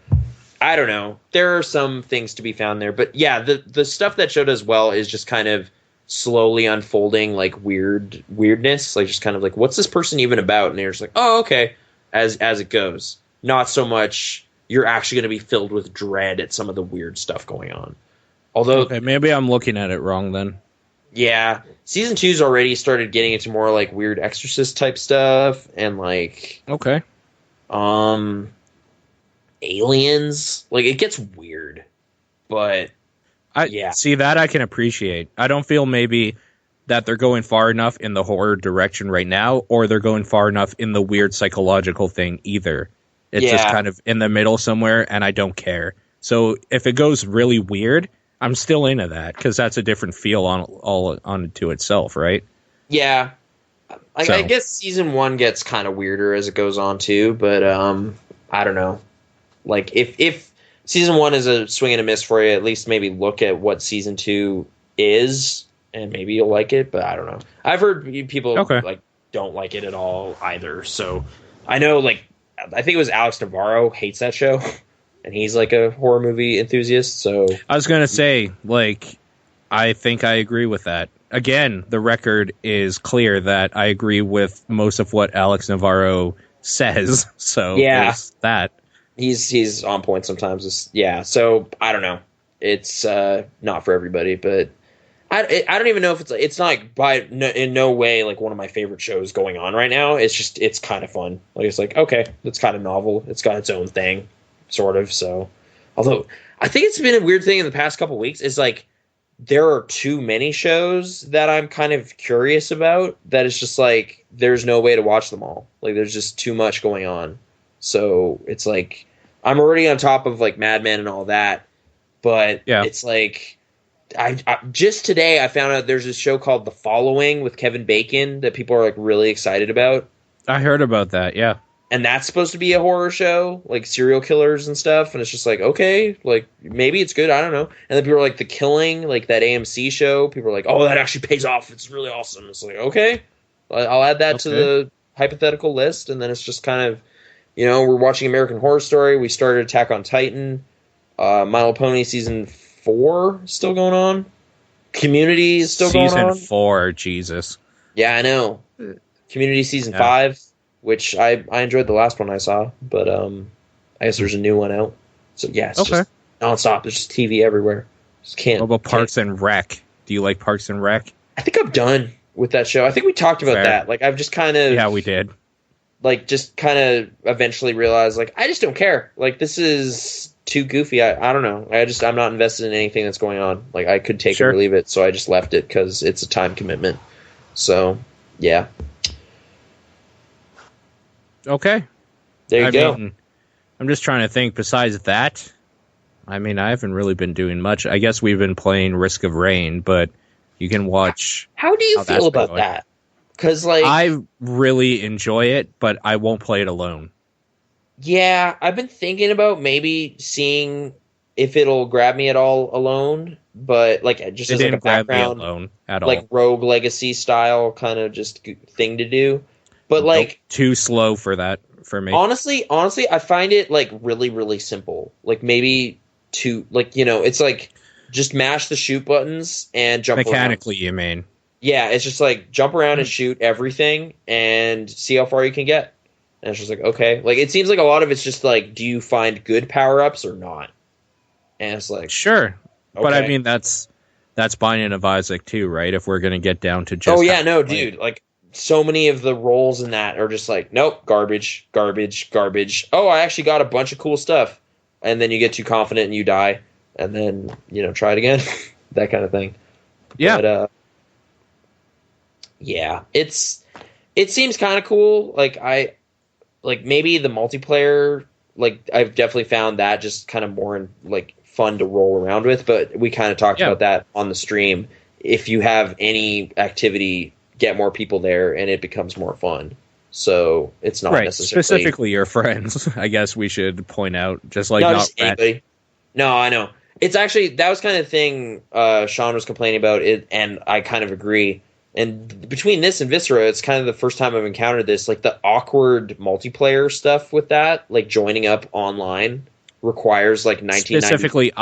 [SPEAKER 2] I don't know. There are some things to be found there, but yeah, the stuff that show does well is just kind of slowly unfolding like weirdness, like just kind of like, what's this person even about? And you're just like, oh, okay, as it goes. Not so much you're actually going to be filled with dread at some of the weird stuff going on. Although,
[SPEAKER 1] okay, maybe I'm looking at it wrong then. Yeah,
[SPEAKER 2] season 2's already started getting into more like weird Exorcist type stuff and like aliens. Like it gets weird, but
[SPEAKER 1] see that I can appreciate. I don't feel maybe that they're going far enough in the horror direction right now, or they're going far enough in the weird psychological thing either. It's just kind of in the middle somewhere, and I don't care. So if it goes really weird, I'm still into that because that's a different feel on to itself, right?
[SPEAKER 2] Yeah, I guess season 1 gets kind of weirder as it goes on too, but I don't know. Like if season 1 is a swing and a miss for you, at least maybe look at what season 2 is, and maybe you'll like it. But I don't know. I've heard people like don't like it at all either. So I know, like, I think it was Alex Navarro hates that show. And he's like a horror movie enthusiast, so
[SPEAKER 1] I was gonna say, like, I think I agree with that. Again, the record is clear that I agree with most of what Alex Navarro says. So
[SPEAKER 2] yeah,
[SPEAKER 1] that
[SPEAKER 2] he's on point sometimes. So I don't know. It's not for everybody, but I don't even know if it's not like in no way like one of my favorite shows going on right now. It's kind of fun. Like it's like, okay, it's kind of novel. It's got its own thing. Sort of. So, although I think it's been a weird thing in the past couple weeks is like there are too many shows that I'm kind of curious about that it's just like there's no way to watch them all. Like there's just too much going on. So it's like I'm already on top of like Mad Men and all that, but it's like I just today I found out there's this show called The Following with Kevin Bacon that people are like really excited about.
[SPEAKER 1] I heard about that. Yeah.
[SPEAKER 2] And that's supposed to be a horror show, like serial killers and stuff. And it's just like, okay, like maybe it's good. I don't know. And then people are like, The Killing, like that AMC show. People are like, oh, that actually pays off. It's really awesome. It's like, okay, I'll add that to the hypothetical list. And then it's just kind of, we're watching American Horror Story. We started Attack on Titan. My Little Pony season 4 still going on. Community is still going on.
[SPEAKER 1] Season 4, Jesus.
[SPEAKER 2] Yeah, I know. Community season 5. Which I enjoyed the last one I saw, but I guess there's a new one out. So yeah, it's just nonstop. There's just TV everywhere. Just can't.
[SPEAKER 1] What about Parks and Rec? Do you like Parks and Rec?
[SPEAKER 2] I think I'm done with that show. I think we talked about that. Like I've just kind of
[SPEAKER 1] we did.
[SPEAKER 2] Like just kind of eventually realized like I just don't care. Like this is too goofy. I don't know. I'm not invested in anything that's going on. Like I could take it or leave it. So I just left it because it's a time commitment. So yeah.
[SPEAKER 1] Okay.
[SPEAKER 2] There you go.
[SPEAKER 1] I'm just trying to think besides that. I mean, I haven't really been doing much. I guess we've been playing Risk of Rain, but you can watch.
[SPEAKER 2] How do you feel about that? Because like
[SPEAKER 1] I really enjoy it, but I won't play it alone.
[SPEAKER 2] Yeah, I've been thinking about maybe seeing if it'll grab me at all alone, but like just
[SPEAKER 1] It
[SPEAKER 2] as like a
[SPEAKER 1] didn't grab me
[SPEAKER 2] background,
[SPEAKER 1] alone at
[SPEAKER 2] like
[SPEAKER 1] all.
[SPEAKER 2] Rogue Legacy style kind of just thing to do. But like
[SPEAKER 1] Nope, too slow for that for me.
[SPEAKER 2] honestly, I find it like really, really simple. Like maybe it's like just mash the shoot buttons and jump
[SPEAKER 1] Mechanically,
[SPEAKER 2] around.
[SPEAKER 1] you mean?
[SPEAKER 2] Yeah, it's just like jump around and shoot everything and see how far you can get. And it's just like, okay. Like it seems like a lot of it's just like, do you find good power ups or not? And it's like
[SPEAKER 1] Sure. But I
[SPEAKER 2] okay.
[SPEAKER 1] mean that's Binding of Isaac too, right? If we're gonna get down to just
[SPEAKER 2] oh yeah, no, dude. Like so many of the roles in that are just like, nope, garbage, garbage, garbage. Oh, I actually got a bunch of cool stuff. And then you get too confident and you die. And then, try it again. That kind of thing.
[SPEAKER 1] Yeah.
[SPEAKER 2] But, yeah. It seems kind of cool. Like maybe the multiplayer, like I've definitely found that just kind of more like fun to roll around with, but we kind of talked about that on the stream. If you have any activity, get more people there and it becomes more fun. So it's not necessarily
[SPEAKER 1] specifically your friends. I guess we should point out, just like
[SPEAKER 2] just anybody. No, I know. It's actually that was kind of the thing Sean was complaining about it, and I kind of agree. And between this and Viscera, it's kind of the first time I've encountered this, like the awkward multiplayer stuff with that, like joining up online requires like 1990
[SPEAKER 1] specifically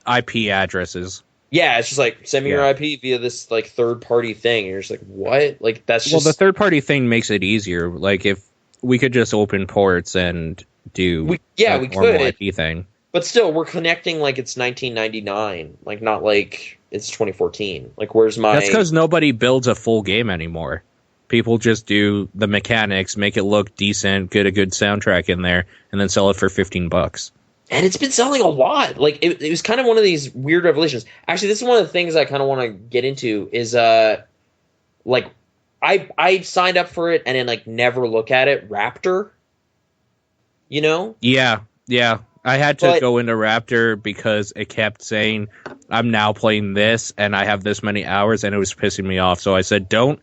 [SPEAKER 1] IP addresses.
[SPEAKER 2] Yeah, it's just like send me your IP via this like third party thing. And you're just like, what? Like that's just
[SPEAKER 1] the third party thing makes it easier. Like if we could just open ports and do
[SPEAKER 2] we
[SPEAKER 1] normal
[SPEAKER 2] could
[SPEAKER 1] IP thing.
[SPEAKER 2] But still, we're connecting like it's 1999, like not like it's 2014. Like where's my?
[SPEAKER 1] That's because nobody builds a full game anymore. People just do the mechanics, make it look decent, get a good soundtrack in there, and then sell it for $15.
[SPEAKER 2] And it's been selling a lot. Like it was kind of one of these weird revelations. Actually, this is one of the things I kind of want to get into is like I signed up for it and then like never look at it. Raptor,
[SPEAKER 1] Yeah. I had to go into Raptor because it kept saying I'm now playing this and I have this many hours, and it was pissing me off. So I said, don't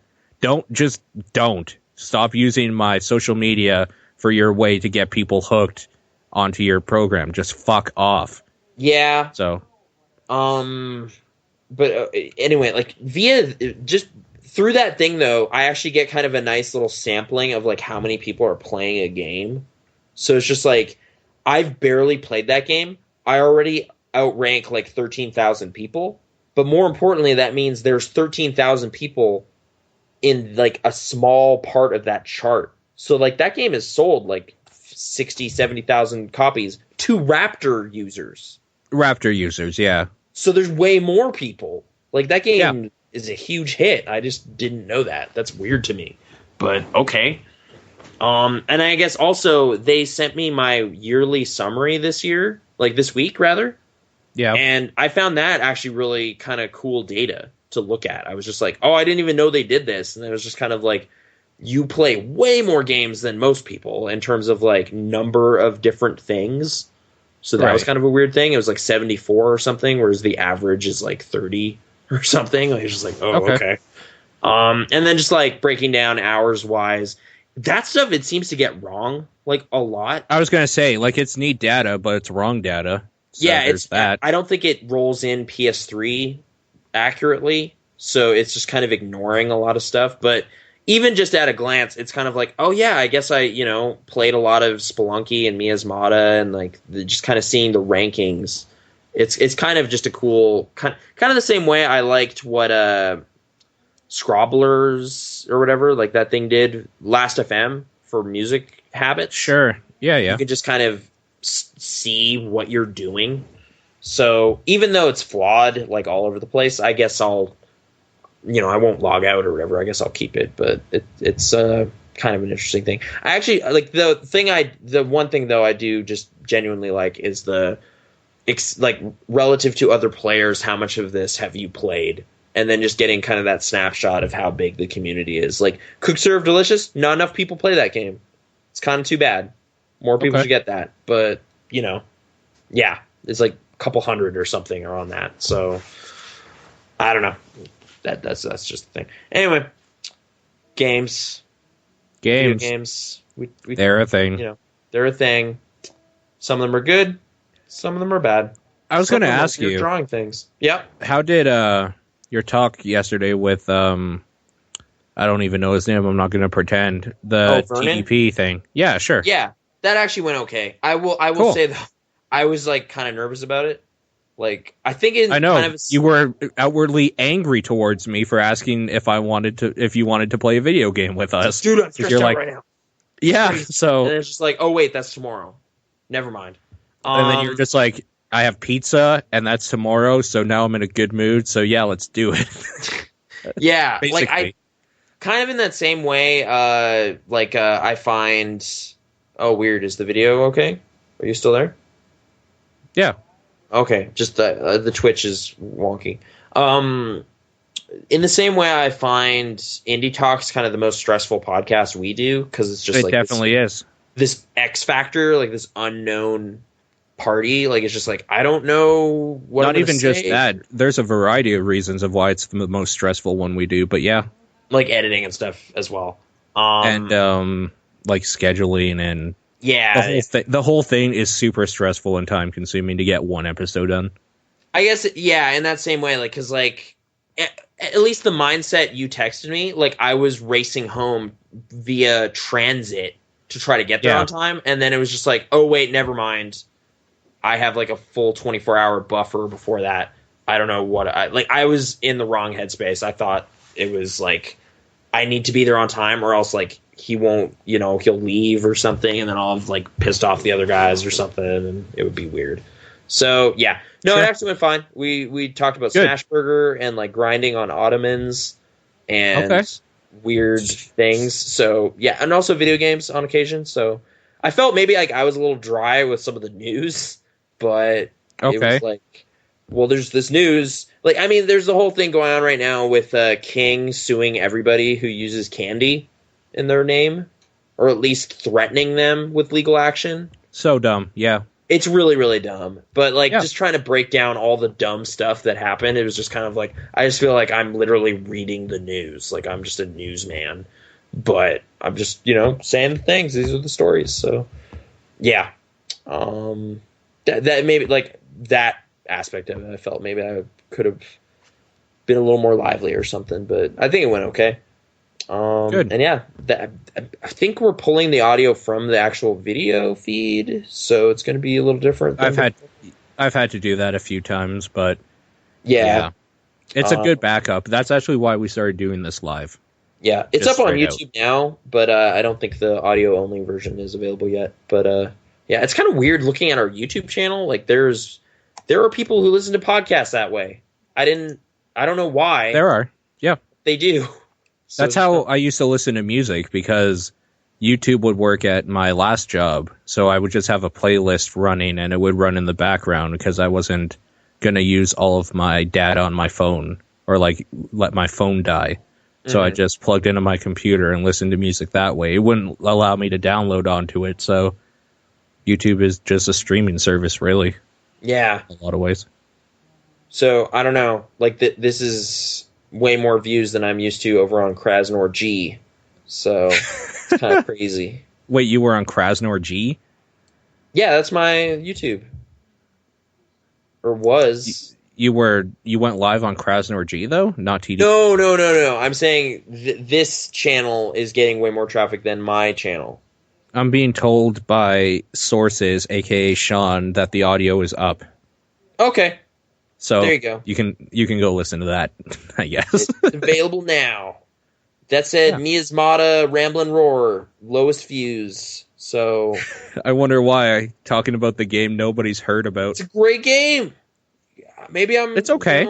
[SPEAKER 1] stop using my social media for your way to get people hooked onto your program. Just fuck off.
[SPEAKER 2] Yeah.
[SPEAKER 1] So,
[SPEAKER 2] but anyway, like via just through that thing though, I actually get kind of a nice little sampling of like how many people are playing a game. So it's just like I've barely played that game. I already outrank like 13,000 people. But more importantly, that means there's 13,000 people in like a small part of that chart. So like that game is sold like 60, 70,000 copies to Raptor users.
[SPEAKER 1] Yeah.
[SPEAKER 2] So there's way more people. Like that game is a huge hit. I just didn't know that. That's weird to me. But okay. And I guess also they sent me my yearly summary this week rather.
[SPEAKER 1] Yeah.
[SPEAKER 2] And I found that actually really kind of cool data to look at. I was just like, oh, I didn't even know they did this. And it was just kind of like, you play way more games than most people in terms of like number of different things. So that was kind of a weird thing. It was like 74 or something, whereas the average is like 30 or something. Like, it's just like, oh, okay. And then just like breaking down hours wise, that stuff it seems to get wrong like a lot.
[SPEAKER 1] I was gonna say like it's neat data, but it's wrong data. So
[SPEAKER 2] yeah, it's that. I don't think it rolls in PS3 accurately, so it's just kind of ignoring a lot of stuff. But even just at a glance, it's kind of like, oh yeah, I guess I played a lot of Spelunky and Miasmata, and like just kind of seeing the rankings. It's kind of just a cool kind of the same way I liked what Scrobblers or whatever, like that thing did, Last FM for music habits.
[SPEAKER 1] Sure. Yeah.
[SPEAKER 2] You can just kind of see what you're doing. So even though it's flawed, like all over the place, I guess I'll, I won't log out or whatever. I guess I'll keep it, but it's kind of an interesting thing. I actually like the one thing though I do just genuinely like is like relative to other players, how much of this have you played? And then just getting kind of that snapshot of how big the community is. Like, Cook Serve Delicious, not enough people play that game. It's kind of too bad. More people should get that. But, yeah, it's like a couple hundred or something are on that. So, I don't know. That's just the thing. Anyway, games. Video games.
[SPEAKER 1] They're a thing.
[SPEAKER 2] They're a thing. Some of them are good. Some of them are bad.
[SPEAKER 1] I was going to ask you,
[SPEAKER 2] drawing things. Yep.
[SPEAKER 1] How did your talk yesterday with I don't even know his name. I'm not going to pretend the TDP thing. Yeah, sure.
[SPEAKER 2] Yeah, that actually went okay. I will
[SPEAKER 1] cool.
[SPEAKER 2] say that I was like kind of nervous about it. Like I think
[SPEAKER 1] I know you were outwardly angry towards me for asking if you wanted to play a video game with us.
[SPEAKER 2] Dude, I'm stressed out right now.
[SPEAKER 1] Yeah, so
[SPEAKER 2] and it's just like, oh wait, that's tomorrow. Never mind.
[SPEAKER 1] And then you're just like, I have pizza and that's tomorrow, so now I'm in a good mood. So yeah, let's do it.
[SPEAKER 2] Yeah, like I kind of in that same way. I find. Oh, weird. Is the video okay? Are you still there?
[SPEAKER 1] Yeah.
[SPEAKER 2] Okay, just the Twitch is wonky. In the same way, I find Indie Talks kind of the most stressful podcast we do because it's just
[SPEAKER 1] definitely is
[SPEAKER 2] this X factor, like this unknown party. Like it's just like I don't know what.
[SPEAKER 1] Not even just that. There's a variety of reasons of why it's the most stressful one we do, but yeah,
[SPEAKER 2] like editing and stuff as well,
[SPEAKER 1] and like scheduling and.
[SPEAKER 2] Yeah,
[SPEAKER 1] the whole thing is super stressful and time consuming to get one episode done.
[SPEAKER 2] I guess, yeah, in that same way, like, because, like, at least the mindset you texted me, like, I was racing home via transit to try to get there on time, and then it was just like, oh, wait, never mind. I have, like, a full 24-hour buffer before that. I don't know what I was in the wrong headspace. I thought it was, like, I need to be there on time or else, like, he won't, he'll leave or something, and then I'll have, like, pissed off the other guys or something, and it would be weird. So, yeah. No, It actually went fine. We talked about Smashburger and, like, grinding on ottomans and weird things. So, yeah, and also video games on occasion. So, I felt maybe, like, I was a little dry with some of the news, but it was, like, well, there's this news. Like, I mean, there's the whole thing going on right now with King suing everybody who uses candy in their name, or at least threatening them with legal action.
[SPEAKER 1] So dumb, yeah.
[SPEAKER 2] It's really, really dumb. But, like, just trying to break down all the dumb stuff that happened, it was just kind of like, I just feel like I'm literally reading the news. Like, I'm just a newsman. But I'm just, saying the things. These are the stories. So, yeah. That maybe, like, that aspect of it, I felt maybe I could have been a little more lively or something. But I think it went okay.
[SPEAKER 1] Good.
[SPEAKER 2] And yeah, I think we're pulling the audio from the actual video feed, so it's going to be a little different.
[SPEAKER 1] I've had to do that a few times, but
[SPEAKER 2] yeah.
[SPEAKER 1] It's a good backup. That's actually why we started doing this live.
[SPEAKER 2] Yeah, it's up on YouTube now, but I don't think the audio only version is available yet. But yeah, it's kind of weird looking at our YouTube channel. Like there are people who listen to podcasts that way. I don't know why.
[SPEAKER 1] There are. Yeah.
[SPEAKER 2] They do.
[SPEAKER 1] So that's how I used to listen to music, because YouTube would work at my last job. So I would just have a playlist running and it would run in the background because I wasn't going to use all of my data on my phone or like let my phone die. So I just plugged into my computer and listened to music that way. It wouldn't allow me to download onto it. So YouTube is just a streaming service, really.
[SPEAKER 2] Yeah.
[SPEAKER 1] In a lot of ways.
[SPEAKER 2] So I don't know. Like this is way more views than I'm used to over on Krasnor G. So it's kind of crazy.
[SPEAKER 1] Wait, you were on Krasnor G?
[SPEAKER 2] Yeah, that's my YouTube. Or was.
[SPEAKER 1] You went live on Krasnor G though? Not TD?
[SPEAKER 2] No. I'm saying this channel is getting way more traffic than my channel.
[SPEAKER 1] I'm being told by sources, aka Sean, that the audio is up.
[SPEAKER 2] Okay.
[SPEAKER 1] So
[SPEAKER 2] there you go.
[SPEAKER 1] You can go listen to that, I guess.
[SPEAKER 2] It's available now. That said, Miasmata, Ramblin' Roar, lowest views. So
[SPEAKER 1] I wonder why talking about the game nobody's heard about.
[SPEAKER 2] It's a great game. Maybe I'm.
[SPEAKER 1] It's okay.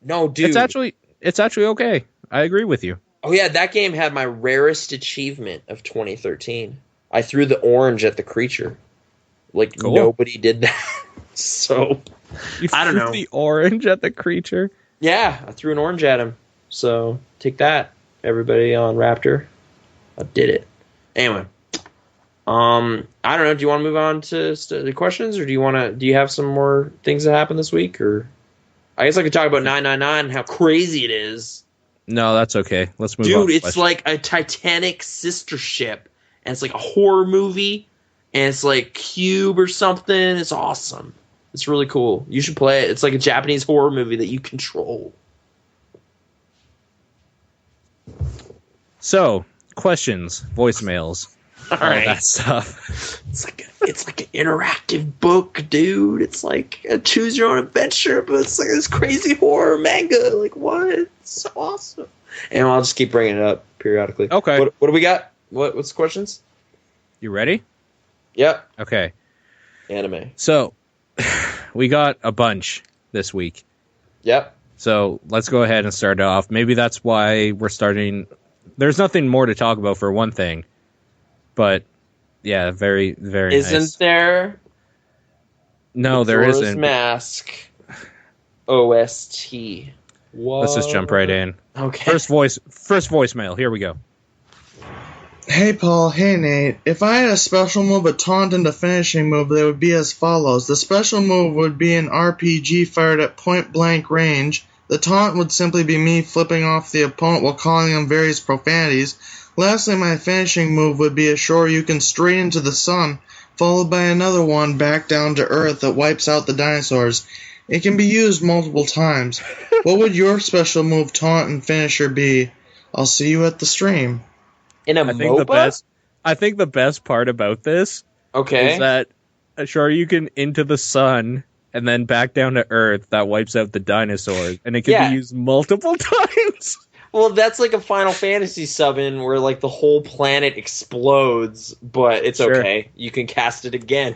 [SPEAKER 2] No, dude.
[SPEAKER 1] It's actually okay. I agree with you.
[SPEAKER 2] Oh yeah, that game had my rarest achievement of 2013. I threw the orange at the creature. Like nobody did that. So I don't know.
[SPEAKER 1] The orange at the creature.
[SPEAKER 2] Yeah, I threw an orange at him. So take that, everybody on Raptor. I did it. Anyway, I don't know. Do you want to move on to the questions, or do you have some more things that happened this week? Or I guess I could talk about 999 and how crazy it is.
[SPEAKER 1] No, that's okay. Let's move on.
[SPEAKER 2] Dude, it's like a Titanic sister ship, and it's like a horror movie, and it's like Cube or something. It's awesome. It's really cool. You should play it. It's like a Japanese horror movie that you control.
[SPEAKER 1] So, questions, voicemails, all
[SPEAKER 2] right.
[SPEAKER 1] that stuff.
[SPEAKER 2] It's like an interactive book, dude. It's like a choose your own adventure, but it's like this crazy horror manga. Like, what? It's so awesome. And I'll just keep bringing it up periodically.
[SPEAKER 1] Okay.
[SPEAKER 2] What do we got? What's the questions?
[SPEAKER 1] You ready?
[SPEAKER 2] Yep.
[SPEAKER 1] Okay.
[SPEAKER 2] Anime.
[SPEAKER 1] So, we got a bunch this week.
[SPEAKER 2] Yep.
[SPEAKER 1] So, let's go ahead and start it off. Maybe that's why we're starting. There's nothing more to talk about for one thing. But, yeah, very, very
[SPEAKER 2] Isn't
[SPEAKER 1] nice.
[SPEAKER 2] there?
[SPEAKER 1] No, there
[SPEAKER 2] Majora's
[SPEAKER 1] isn't.
[SPEAKER 2] Mask OST. What?
[SPEAKER 1] Let's just jump right in.
[SPEAKER 2] Okay.
[SPEAKER 1] First voicemail. Here we go.
[SPEAKER 4] Hey Paul, hey Nate. If I had a special move, a taunt, and a finishing move, they would be as follows. The special move would be an RPG fired at point blank range. The taunt would simply be me flipping off the opponent while calling them various profanities. Lastly, my finishing move would be a Shoryuken straight into the sun, followed by another one back down to Earth that wipes out the dinosaurs. It can be used multiple times. What would your special move, taunt, and finisher be? I'll see you at the stream.
[SPEAKER 2] In a MOBA?
[SPEAKER 1] I think the best part about this is that a Shoryuken into the sun and then back down to Earth that wipes out the dinosaurs, and it can be used multiple times.
[SPEAKER 2] Well, that's like a Final Fantasy summon where like the whole planet explodes, but it's okay. You can cast it again.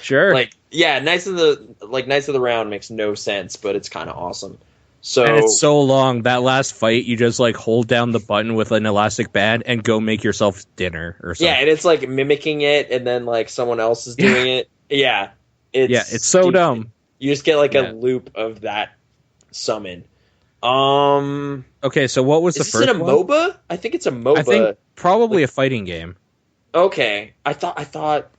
[SPEAKER 1] Sure.
[SPEAKER 2] Like, yeah, Knights of the Round makes no sense, but it's kind of awesome. So
[SPEAKER 1] and it's so long. That last fight, you just like hold down the button with an elastic band and go make yourself dinner or something.
[SPEAKER 2] Yeah, and it's like mimicking it, and then like someone else is doing it. Yeah,
[SPEAKER 1] it's so dumb.
[SPEAKER 2] You just get like a loop of that summon.
[SPEAKER 1] Okay, so what was the first one?
[SPEAKER 2] Is it a MOBA? I think it's a MOBA.
[SPEAKER 1] I think probably a fighting game.
[SPEAKER 2] Okay, I thought.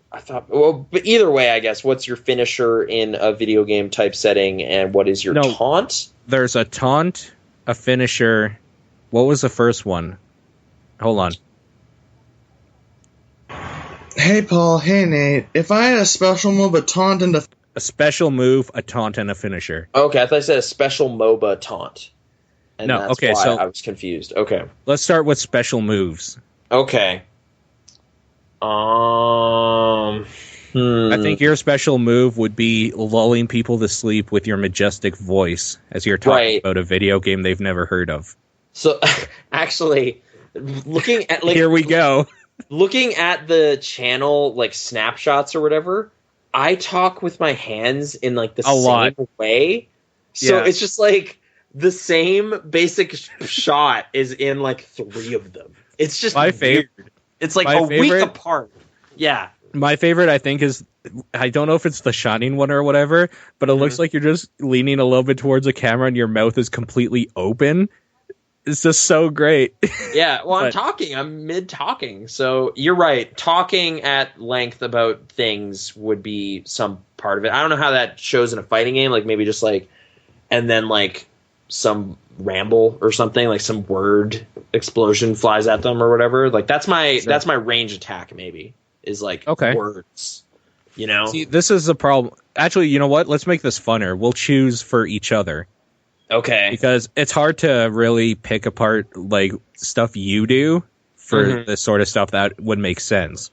[SPEAKER 2] Well, but either way, I guess. What's your finisher in a video game type setting, and what is your taunt?
[SPEAKER 1] There's a taunt, a finisher. What was the first one? Hold on.
[SPEAKER 4] Hey Paul, hey Nate. If I had a special move, a taunt, and
[SPEAKER 1] a special move, a taunt, and a finisher.
[SPEAKER 2] Okay, I thought I said a special MOBA taunt. And
[SPEAKER 1] no,
[SPEAKER 2] that's
[SPEAKER 1] okay,
[SPEAKER 2] why
[SPEAKER 1] so
[SPEAKER 2] I was confused. Okay.
[SPEAKER 1] Let's start with special moves.
[SPEAKER 2] Okay.
[SPEAKER 1] I think your special move would be lulling people to sleep with your majestic voice as you're talking about a video game they've never heard of.
[SPEAKER 2] So, actually, looking at
[SPEAKER 1] here we go.
[SPEAKER 2] Looking at the channel like snapshots or whatever, I talk with my hands in like the same way. So it's just like the same basic shot is in like 3 of them. It's just
[SPEAKER 1] my favorite.
[SPEAKER 2] It's like a week apart. Yeah.
[SPEAKER 1] My favorite, I think, is, I don't know if it's the Shining one or whatever, but it looks like you're just leaning a little bit towards the camera and your mouth is completely open. It's just so great.
[SPEAKER 2] Yeah, well, I'm mid-talking, so you're right. Talking at length about things would be some part of it. I don't know how that shows in a fighting game, like maybe just like, and then like some ramble or something, like some word explosion flies at them or whatever. Like that's my range attack maybe, is like words. You know?
[SPEAKER 1] See, this is the problem. Actually, you know what? Let's make this funner. We'll choose for each other.
[SPEAKER 2] Okay.
[SPEAKER 1] Because it's hard to really pick apart like stuff you do for the sort of stuff that would make sense.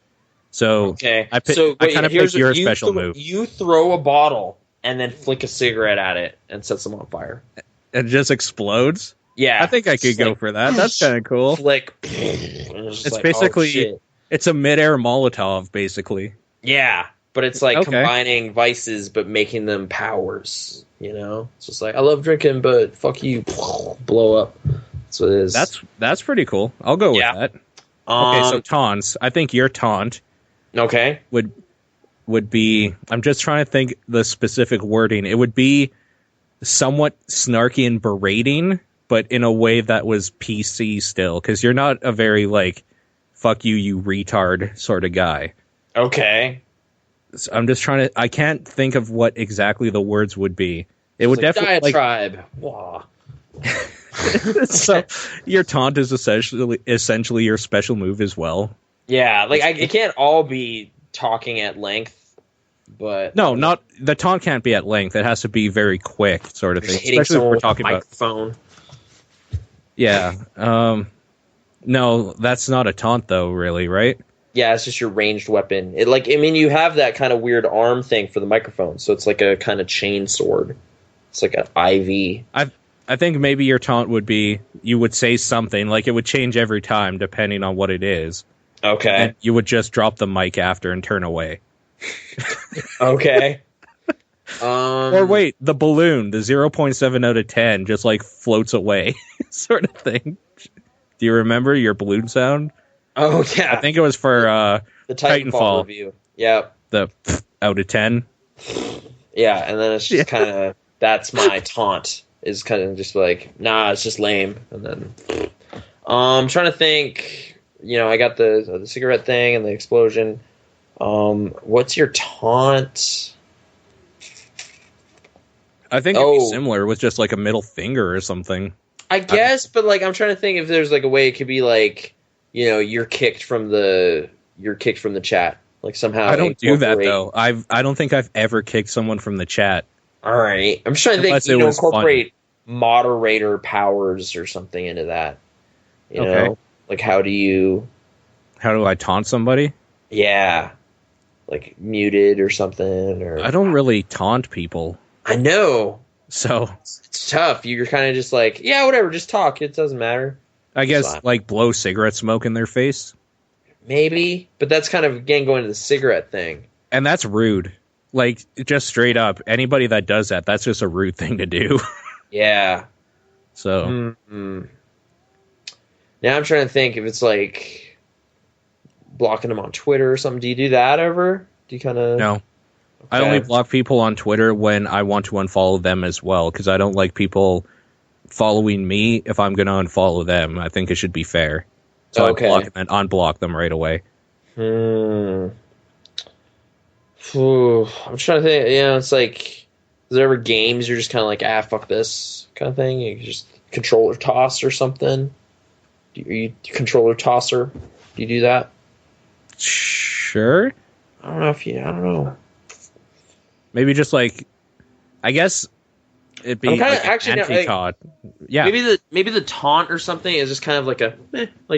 [SPEAKER 1] So
[SPEAKER 2] okay.
[SPEAKER 1] I kind of pick your special move.
[SPEAKER 2] You throw a bottle and then flick a cigarette at it and sets them on fire.
[SPEAKER 1] It just explodes?
[SPEAKER 2] Yeah.
[SPEAKER 1] I think I could go for that. That's kind of cool.
[SPEAKER 2] Flick.
[SPEAKER 1] It's like, basically, it's a midair Molotov, basically.
[SPEAKER 2] Yeah, but it's like combining vices but making them powers. You know? It's just like, I love drinking, but fuck you. Blow up. That's what it is.
[SPEAKER 1] That's pretty cool. I'll go with that. Okay, so taunts. I think your taunt would be, I'm just trying to think the specific wording. It would be somewhat snarky and berating, but in a way that was PC still, because you're not a very like fuck you retard sort of guy.
[SPEAKER 2] Okay.
[SPEAKER 1] So I'm just trying to, I can't think of what exactly the words would be. It would definitely
[SPEAKER 2] diatribe. Wow.
[SPEAKER 1] So your taunt is essentially your special move as well.
[SPEAKER 2] Yeah, like it can't all be talking at length. But
[SPEAKER 1] No, not the taunt can't be at length. It has to be very quick, sort of thing.
[SPEAKER 2] hitting
[SPEAKER 1] Especially if
[SPEAKER 2] someone
[SPEAKER 1] we're
[SPEAKER 2] with a
[SPEAKER 1] talking about.
[SPEAKER 2] microphone.
[SPEAKER 1] Yeah. No, that's not a taunt though, really, right?
[SPEAKER 2] Yeah, it's just your ranged weapon. You have that kind of weird arm thing for the microphone, so it's like a kind of chain sword. It's like an IV.
[SPEAKER 1] I think maybe your taunt would be you would say something like it would change every time depending on what it is.
[SPEAKER 2] Okay.
[SPEAKER 1] And you would just drop the mic after and turn away.
[SPEAKER 2] Okay.
[SPEAKER 1] Or wait, the balloon, the 0.7 out of 10 just like floats away sort of thing. Do you remember your balloon sound?
[SPEAKER 2] Oh yeah.
[SPEAKER 1] I think it was for
[SPEAKER 2] the Titanfall review. Yeah.
[SPEAKER 1] The out of 10.
[SPEAKER 2] Yeah, and then it's just kind of that's my taunt is kind of just like, nah, it's just lame. And then I'm trying to think, I got the cigarette thing and the explosion. What's your taunt?
[SPEAKER 1] I think it'd be similar with just like a middle finger or something.
[SPEAKER 2] I guess, but like I'm trying to think if there's like a way it could be like, you're kicked from the chat. Like somehow
[SPEAKER 1] I don't do that though. I don't think I've ever kicked someone from the chat.
[SPEAKER 2] All right, I'm just trying to think. Incorporate moderator powers or something into that. Okay. Like how do
[SPEAKER 1] I taunt somebody?
[SPEAKER 2] Yeah, like muted or something. Or
[SPEAKER 1] I don't really taunt people.
[SPEAKER 2] I know.
[SPEAKER 1] So
[SPEAKER 2] it's tough. You're kind of just like, yeah, whatever, just talk. It doesn't matter.
[SPEAKER 1] I guess like blow cigarette smoke in their face.
[SPEAKER 2] Maybe, but that's kind of again going to the cigarette thing.
[SPEAKER 1] And that's rude. Like just straight up, anybody that does that, that's just a rude thing to do.
[SPEAKER 2] Yeah.
[SPEAKER 1] So
[SPEAKER 2] now I'm trying to think if it's like blocking them on Twitter or something. Do you do that ever? Do you kind of
[SPEAKER 1] No. Okay. I only block people on Twitter when I want to unfollow them as well, because I don't like people following me if I'm going to unfollow them. I think it should be fair. So I block and unblock them right away.
[SPEAKER 2] I'm trying to think. It's like, is there ever games you're just kind of like, fuck this kind of thing? You just controller toss or something? Are you controller tosser? Do you do that?
[SPEAKER 1] Sure.
[SPEAKER 2] I don't know.
[SPEAKER 1] Maybe just like, I guess it'd be like anti-taunt. Yeah.
[SPEAKER 2] Maybe the taunt or something is just kind of like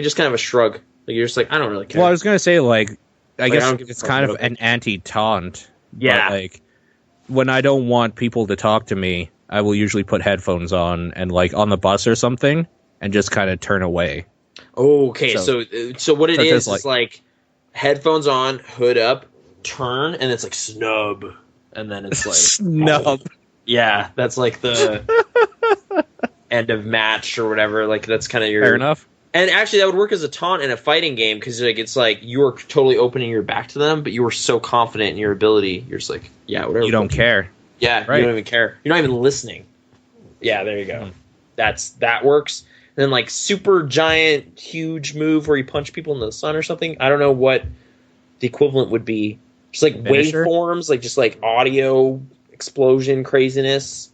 [SPEAKER 2] just kind of a shrug. Like you're just like, I don't really care.
[SPEAKER 1] Well, I was gonna say I guess it's kind of an anti-taunt.
[SPEAKER 2] Yeah.
[SPEAKER 1] But like when I don't want people to talk to me, I will usually put headphones on and like on the bus or something and just kind of turn away.
[SPEAKER 2] Okay, so what it is like headphones on, hood up, turn, and it's like snub. And then it's like
[SPEAKER 1] snub.
[SPEAKER 2] Yeah, that's like the end of match or whatever. Like that's kind of your
[SPEAKER 1] fair enough.
[SPEAKER 2] And actually, that would work as a taunt in a fighting game because it's like you were totally opening your back to them, but you were so confident in your ability. You're just like, yeah, whatever.
[SPEAKER 1] You don't care.
[SPEAKER 2] Yeah, right. You don't even care. You're not even listening. Yeah, there you go. That works. And then like super giant, huge move where you punch people in the sun or something. I don't know what the equivalent would be. Just like
[SPEAKER 1] finisher?
[SPEAKER 2] Waveforms, like just like audio explosion craziness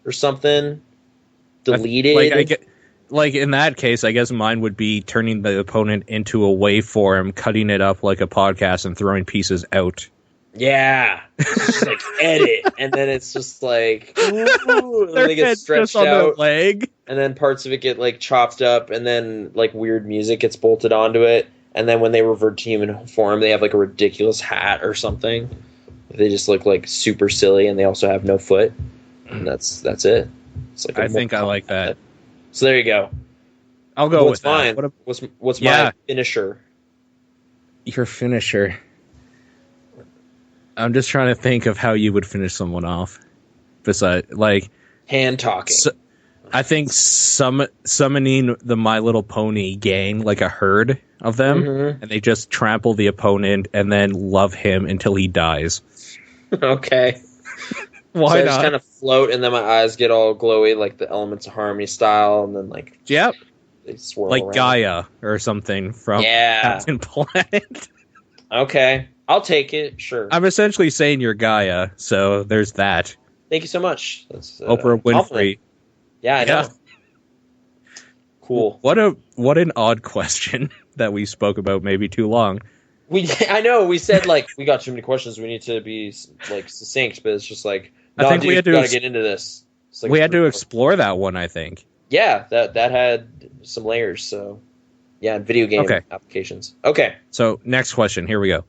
[SPEAKER 2] or something. Deleted.
[SPEAKER 1] Like in that case, I guess mine would be turning the opponent into a waveform, cutting it up like a podcast, and throwing pieces out.
[SPEAKER 2] Yeah, just like edit, and then it's just like ooh,
[SPEAKER 1] their
[SPEAKER 2] they get stretched
[SPEAKER 1] on
[SPEAKER 2] out,
[SPEAKER 1] their leg,
[SPEAKER 2] and then parts of it get like chopped up, and then like weird music gets bolted onto it, and then when they revert to human form, they have like a ridiculous hat or something. They just look like super silly, and they also have no foot, and that's it. It's like
[SPEAKER 1] I think I like that.
[SPEAKER 2] So there you go.
[SPEAKER 1] I'll go
[SPEAKER 2] with
[SPEAKER 1] mine?
[SPEAKER 2] That. What's my finisher?
[SPEAKER 1] Your finisher. I'm just trying to think of how you would finish someone off. Besides, like
[SPEAKER 2] hand talking.
[SPEAKER 1] I think summoning the My Little Pony gang, like a herd of them, and they just trample the opponent and then love him until he dies.
[SPEAKER 2] Okay.
[SPEAKER 1] Why
[SPEAKER 2] so I
[SPEAKER 1] not?
[SPEAKER 2] just kind of float, and then my eyes get all glowy, like the Elements of Harmony style, and then like they swirl
[SPEAKER 1] like
[SPEAKER 2] around.
[SPEAKER 1] Gaia or something from Captain Planet.
[SPEAKER 2] Okay, I'll take it. Sure.
[SPEAKER 1] I'm essentially saying you're Gaia, so there's that.
[SPEAKER 2] Thank you so much. That's
[SPEAKER 1] Oprah Winfrey.
[SPEAKER 2] Yeah, I know. Cool.
[SPEAKER 1] What an odd question that we spoke about maybe too long.
[SPEAKER 2] I know we said like we got too many questions. We need to be like succinct, but it's just like
[SPEAKER 1] I think we had to
[SPEAKER 2] gotta get into this. Like
[SPEAKER 1] we had to explore that one. I think.
[SPEAKER 2] Yeah, that had some layers. So yeah, video game applications. Okay.
[SPEAKER 1] So next question. Here we go.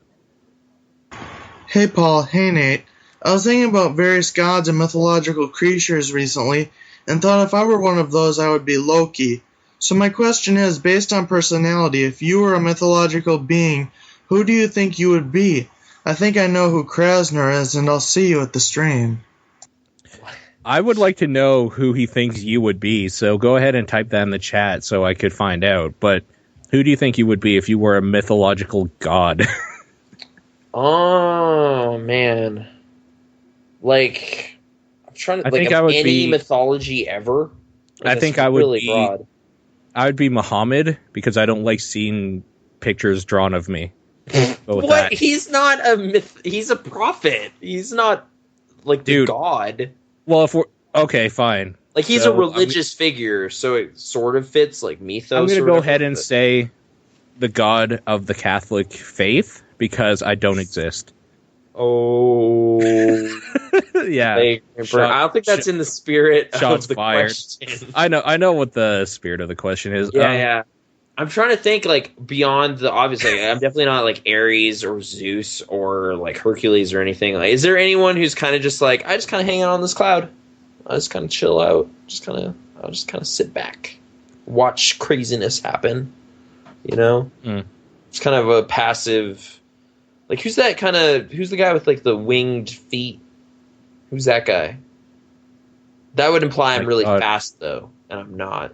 [SPEAKER 4] Hey Paul, hey Nate. I was thinking about various gods and mythological creatures recently, and thought if I were one of those, I would be Loki. So my question is, based on personality, if you were a mythological being, who do you think you would be? I think I know who Krasner is, and I'll see you at the stream.
[SPEAKER 1] I would like to know who he thinks you would be, so go ahead and type that in the chat so I could find out. But who do you think you would be if you were a mythological god?
[SPEAKER 2] Oh, man. Like, I'm trying to
[SPEAKER 1] I think I would
[SPEAKER 2] any
[SPEAKER 1] be,
[SPEAKER 2] mythology ever.
[SPEAKER 1] I think I would really be broad. I would be Muhammad because I don't like seeing pictures drawn of me.
[SPEAKER 2] What? That. He's not a myth. He's a prophet. He's not like the god.
[SPEAKER 1] Well, if we're okay, fine.
[SPEAKER 2] Like he's a religious figure, so it sort of fits like mythos.
[SPEAKER 1] I'm going to go ahead and say the god of the Catholic faith because I don't exist.
[SPEAKER 2] Oh,
[SPEAKER 1] yeah.
[SPEAKER 2] I don't think that's in the spirit of the question.
[SPEAKER 1] I know what the spirit of the question is.
[SPEAKER 2] Yeah. I'm trying to think like beyond the obvious. Like, I'm definitely not like Ares or Zeus or like Hercules or anything. Like, is there anyone who's kind of just like I just kind of hang out on this cloud? I just kind of chill out. I'll just kind of sit back, watch craziness happen. You know, It's kind of a passive. Like, who's the guy with, like, the winged feet? Who's that guy? That would imply I'm really fast, though, and I'm not.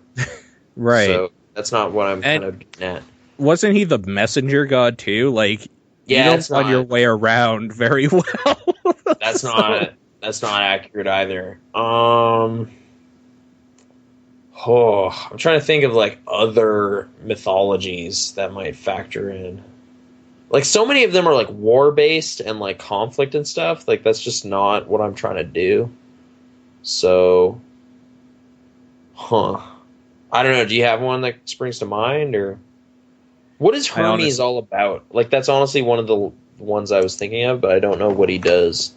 [SPEAKER 1] Right.
[SPEAKER 2] So, that's not what I'm kind of getting at.
[SPEAKER 1] Wasn't he the messenger god, too? Like, you don't find your way around very well.
[SPEAKER 2] That's not accurate, either. I'm trying to think of, like, other mythologies that might factor in. Like, so many of them are, like, war-based and, like, conflict and stuff. Like, that's just not what I'm trying to do. So, I don't know. Do you have one that springs to mind? Or what is Hermes all about? Like, that's honestly one of the ones I was thinking of, but I don't know what he does.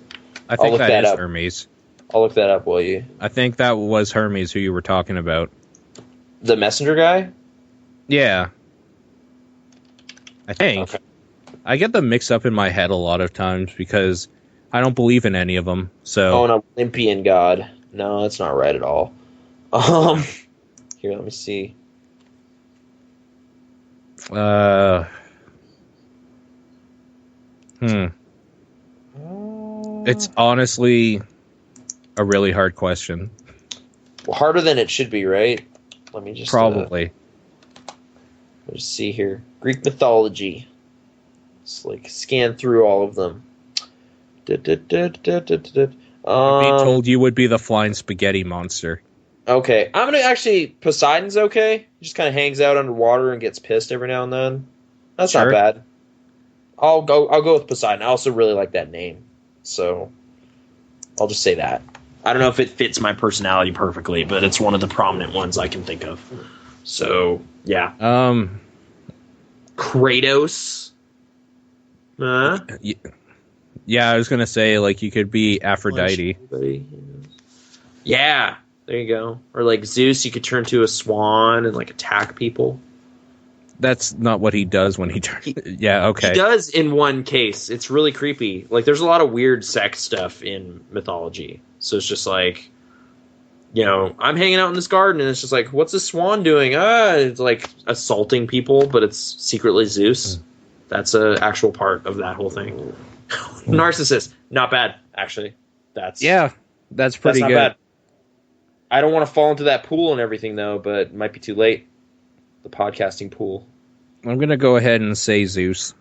[SPEAKER 1] I think that is Hermes.
[SPEAKER 2] I'll look that up, will you?
[SPEAKER 1] I think that was Hermes who you were talking about.
[SPEAKER 2] The messenger guy?
[SPEAKER 1] Yeah. I think. Okay. I get them mixed up in my head a lot of times because I don't believe in any of them. So,
[SPEAKER 2] an Olympian god. No, that's not right at all. Here, let me see.
[SPEAKER 1] It's honestly a really hard question.
[SPEAKER 2] Well, harder than it should be, right? Let me just
[SPEAKER 1] probably.
[SPEAKER 2] Let's see here. Greek mythology. Let's like scan through all of them.
[SPEAKER 1] I'd be told you would be the flying spaghetti monster.
[SPEAKER 2] Okay, I'm gonna actually. Poseidon's okay. He just kind of hangs out underwater and gets pissed every now and then. That's not bad. I'll go with Poseidon. I also really like that name, so I'll just say that. I don't know if it fits my personality perfectly, but it's one of the prominent ones I can think of. So yeah. Kratos.
[SPEAKER 1] Yeah, I was gonna say like you could be Aphrodite.
[SPEAKER 2] Yeah, there you go. Or like Zeus, you could turn to a swan and like attack people.
[SPEAKER 1] That's not what he does when he turns. Yeah, okay.
[SPEAKER 2] He does in one case. It's really creepy. Like there's a lot of weird sex stuff in mythology. So it's just like, you know, I'm hanging out in this garden and it's just like, what's this swan doing? It's like assaulting people, but it's secretly Zeus. That's an actual part of that whole thing. Narcissist, not bad, actually. That's
[SPEAKER 1] pretty good.
[SPEAKER 2] Bad. I don't want to fall into that pool and everything though, but it might be too late. The podcasting pool.
[SPEAKER 1] I'm gonna go ahead and say Zeus.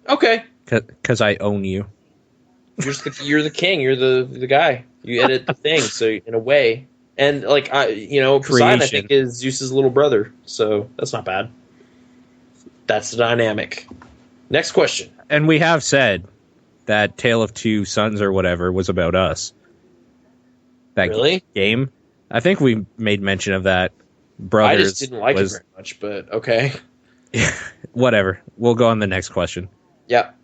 [SPEAKER 2] Okay.
[SPEAKER 1] Because I own you.
[SPEAKER 2] You're the king. You're the guy. You edit the thing, so in a way, and like Poseidon I think is Zeus's little brother, so that's not bad. That's the dynamic. Next question.
[SPEAKER 1] And we have said that Tale of Two Sons or whatever was about us. That
[SPEAKER 2] really?
[SPEAKER 1] Game. I think we made mention of that. Brothers.
[SPEAKER 2] I just didn't like it very much, but okay.
[SPEAKER 1] Whatever. We'll go on the next question.
[SPEAKER 2] Yep.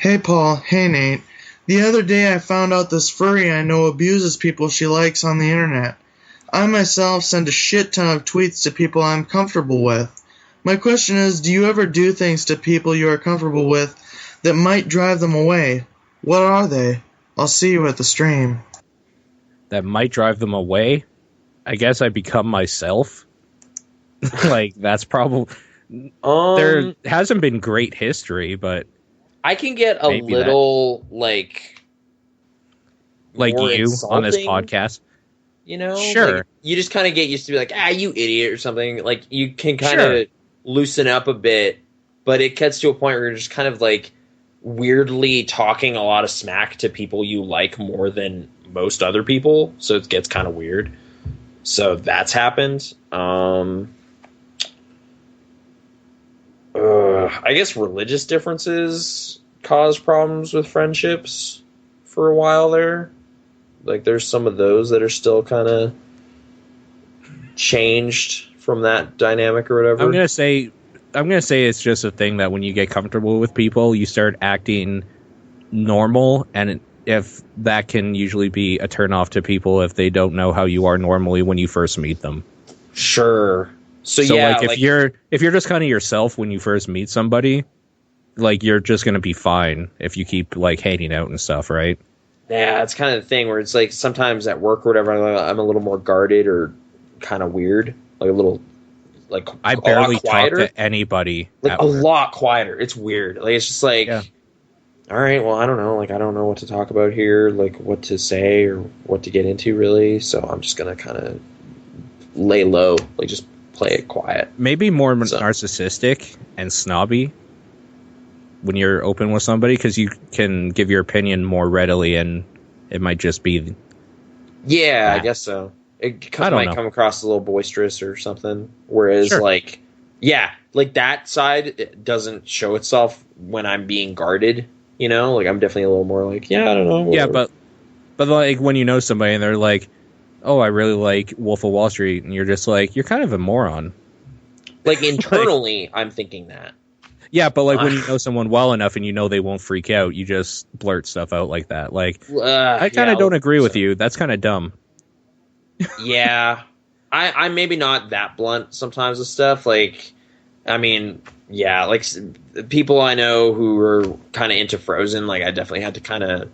[SPEAKER 4] Hey, Paul. Hey, Nate. The other day I found out this furry I know abuses people she likes on the internet. I myself send a shit ton of tweets to people I'm comfortable with. My question is, do you ever do things to people you are comfortable with that might drive them away? What are they? I'll see you at the stream.
[SPEAKER 1] That might drive them away? I guess I become myself. Like, that's probably... there hasn't been great history, but...
[SPEAKER 2] I can get a little, like
[SPEAKER 1] you
[SPEAKER 2] insulting,
[SPEAKER 1] on this podcast.
[SPEAKER 2] You know?
[SPEAKER 1] Sure.
[SPEAKER 2] Like, you just kind of get used to be like, you idiot, or something. Like, you can kind of loosen up a bit, but it gets to a point where you're just kind of, like, weirdly talking a lot of smack to people you like more than most other people, so it gets kind of weird. So that's happened. I guess religious differences cause problems with friendships for a while there. Like, there's some of those that are still kind of changed from that dynamic or whatever.
[SPEAKER 1] I'm gonna say it's just a thing that when you get comfortable with people, you start acting normal, and if that can usually be a turnoff to people if they don't know how you are normally when you first meet them.
[SPEAKER 2] Sure. So
[SPEAKER 1] yeah, like if you're just kind of yourself when you first meet somebody, like, you're just gonna be fine if you keep, like, hanging out and stuff, right?
[SPEAKER 2] Yeah, it's kind of the thing where it's like sometimes at work or whatever, I'm a little more guarded or kind of weird, like a little, like,
[SPEAKER 1] I barely talk to anybody,
[SPEAKER 2] like a lot quieter. It's weird. Like, it's just like, all right, well, I don't know, like, I don't know what to talk about here, like what to say or what to get into really. So I'm just gonna kind of lay low, like just play it quiet.
[SPEAKER 1] Maybe more narcissistic and snobby when you're open with somebody, because you can give your opinion more readily, and it might just be
[SPEAKER 2] I guess so. It might come across a little boisterous or something, whereas like that side, it doesn't show itself when I'm being guarded, you know, like I'm definitely a little more like, I don't know, whatever.
[SPEAKER 1] but like when you know somebody and they're like, oh, I really like Wolf of Wall Street, and you're just like, you're kind of a moron. Like,
[SPEAKER 2] internally, I'm thinking that.
[SPEAKER 1] Yeah, but like when you know someone well enough and you know they won't freak out, you just blurt stuff out like that. Like, I kind of don't agree with you. That's kind of dumb.
[SPEAKER 2] Yeah. I'm maybe not that blunt sometimes with stuff. Like, I mean, like people I know who are kind of into Frozen, like I definitely had to kind of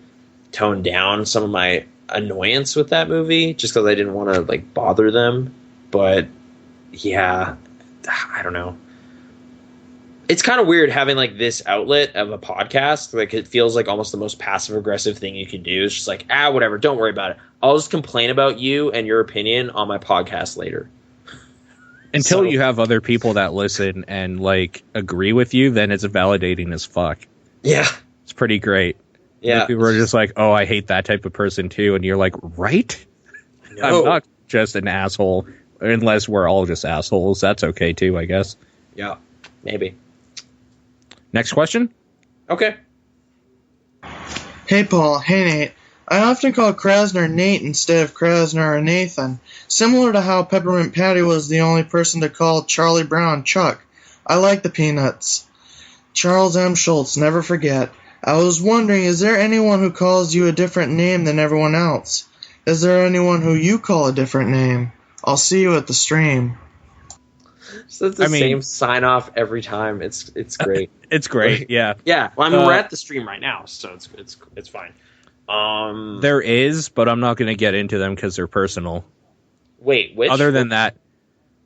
[SPEAKER 2] tone down some of my annoyance with that movie just because I didn't want to, like, bother them. But yeah, I don't know. It's kind of weird having, like, this outlet of a podcast. Like, it feels like almost the most passive-aggressive thing you can do. It's just like, whatever, don't worry about it. I'll just complain about you and your opinion on my podcast later.
[SPEAKER 1] Until you have other people that listen and, like, agree with you, then it's validating as fuck.
[SPEAKER 2] Yeah.
[SPEAKER 1] It's pretty great.
[SPEAKER 2] Yeah.
[SPEAKER 1] Like, people are just like, oh, I hate that type of person, too. And you're like, right? No. I'm not just an asshole. Unless we're all just assholes. That's okay, too, I guess.
[SPEAKER 2] Yeah, maybe.
[SPEAKER 1] Next question?
[SPEAKER 2] Okay.
[SPEAKER 4] Hey, Paul. Hey, Nate. I often call Krasner Nate instead of Krasner or Nathan, similar to how Peppermint Patty was the only person to call Charlie Brown Chuck. I like the Peanuts. Charles M. Schultz, never forget. I was wondering, is there anyone who calls you a different name than everyone else? Is there anyone who you call a different name? I'll see you at the stream.
[SPEAKER 2] So it's the same sign off every time. It's great.
[SPEAKER 1] It's great. Yeah.
[SPEAKER 2] Yeah. Well, I mean, we're at the stream right now, so it's fine.
[SPEAKER 1] There is, but I'm not going to get into them because they're personal.
[SPEAKER 2] Wait, which?
[SPEAKER 1] Other than that,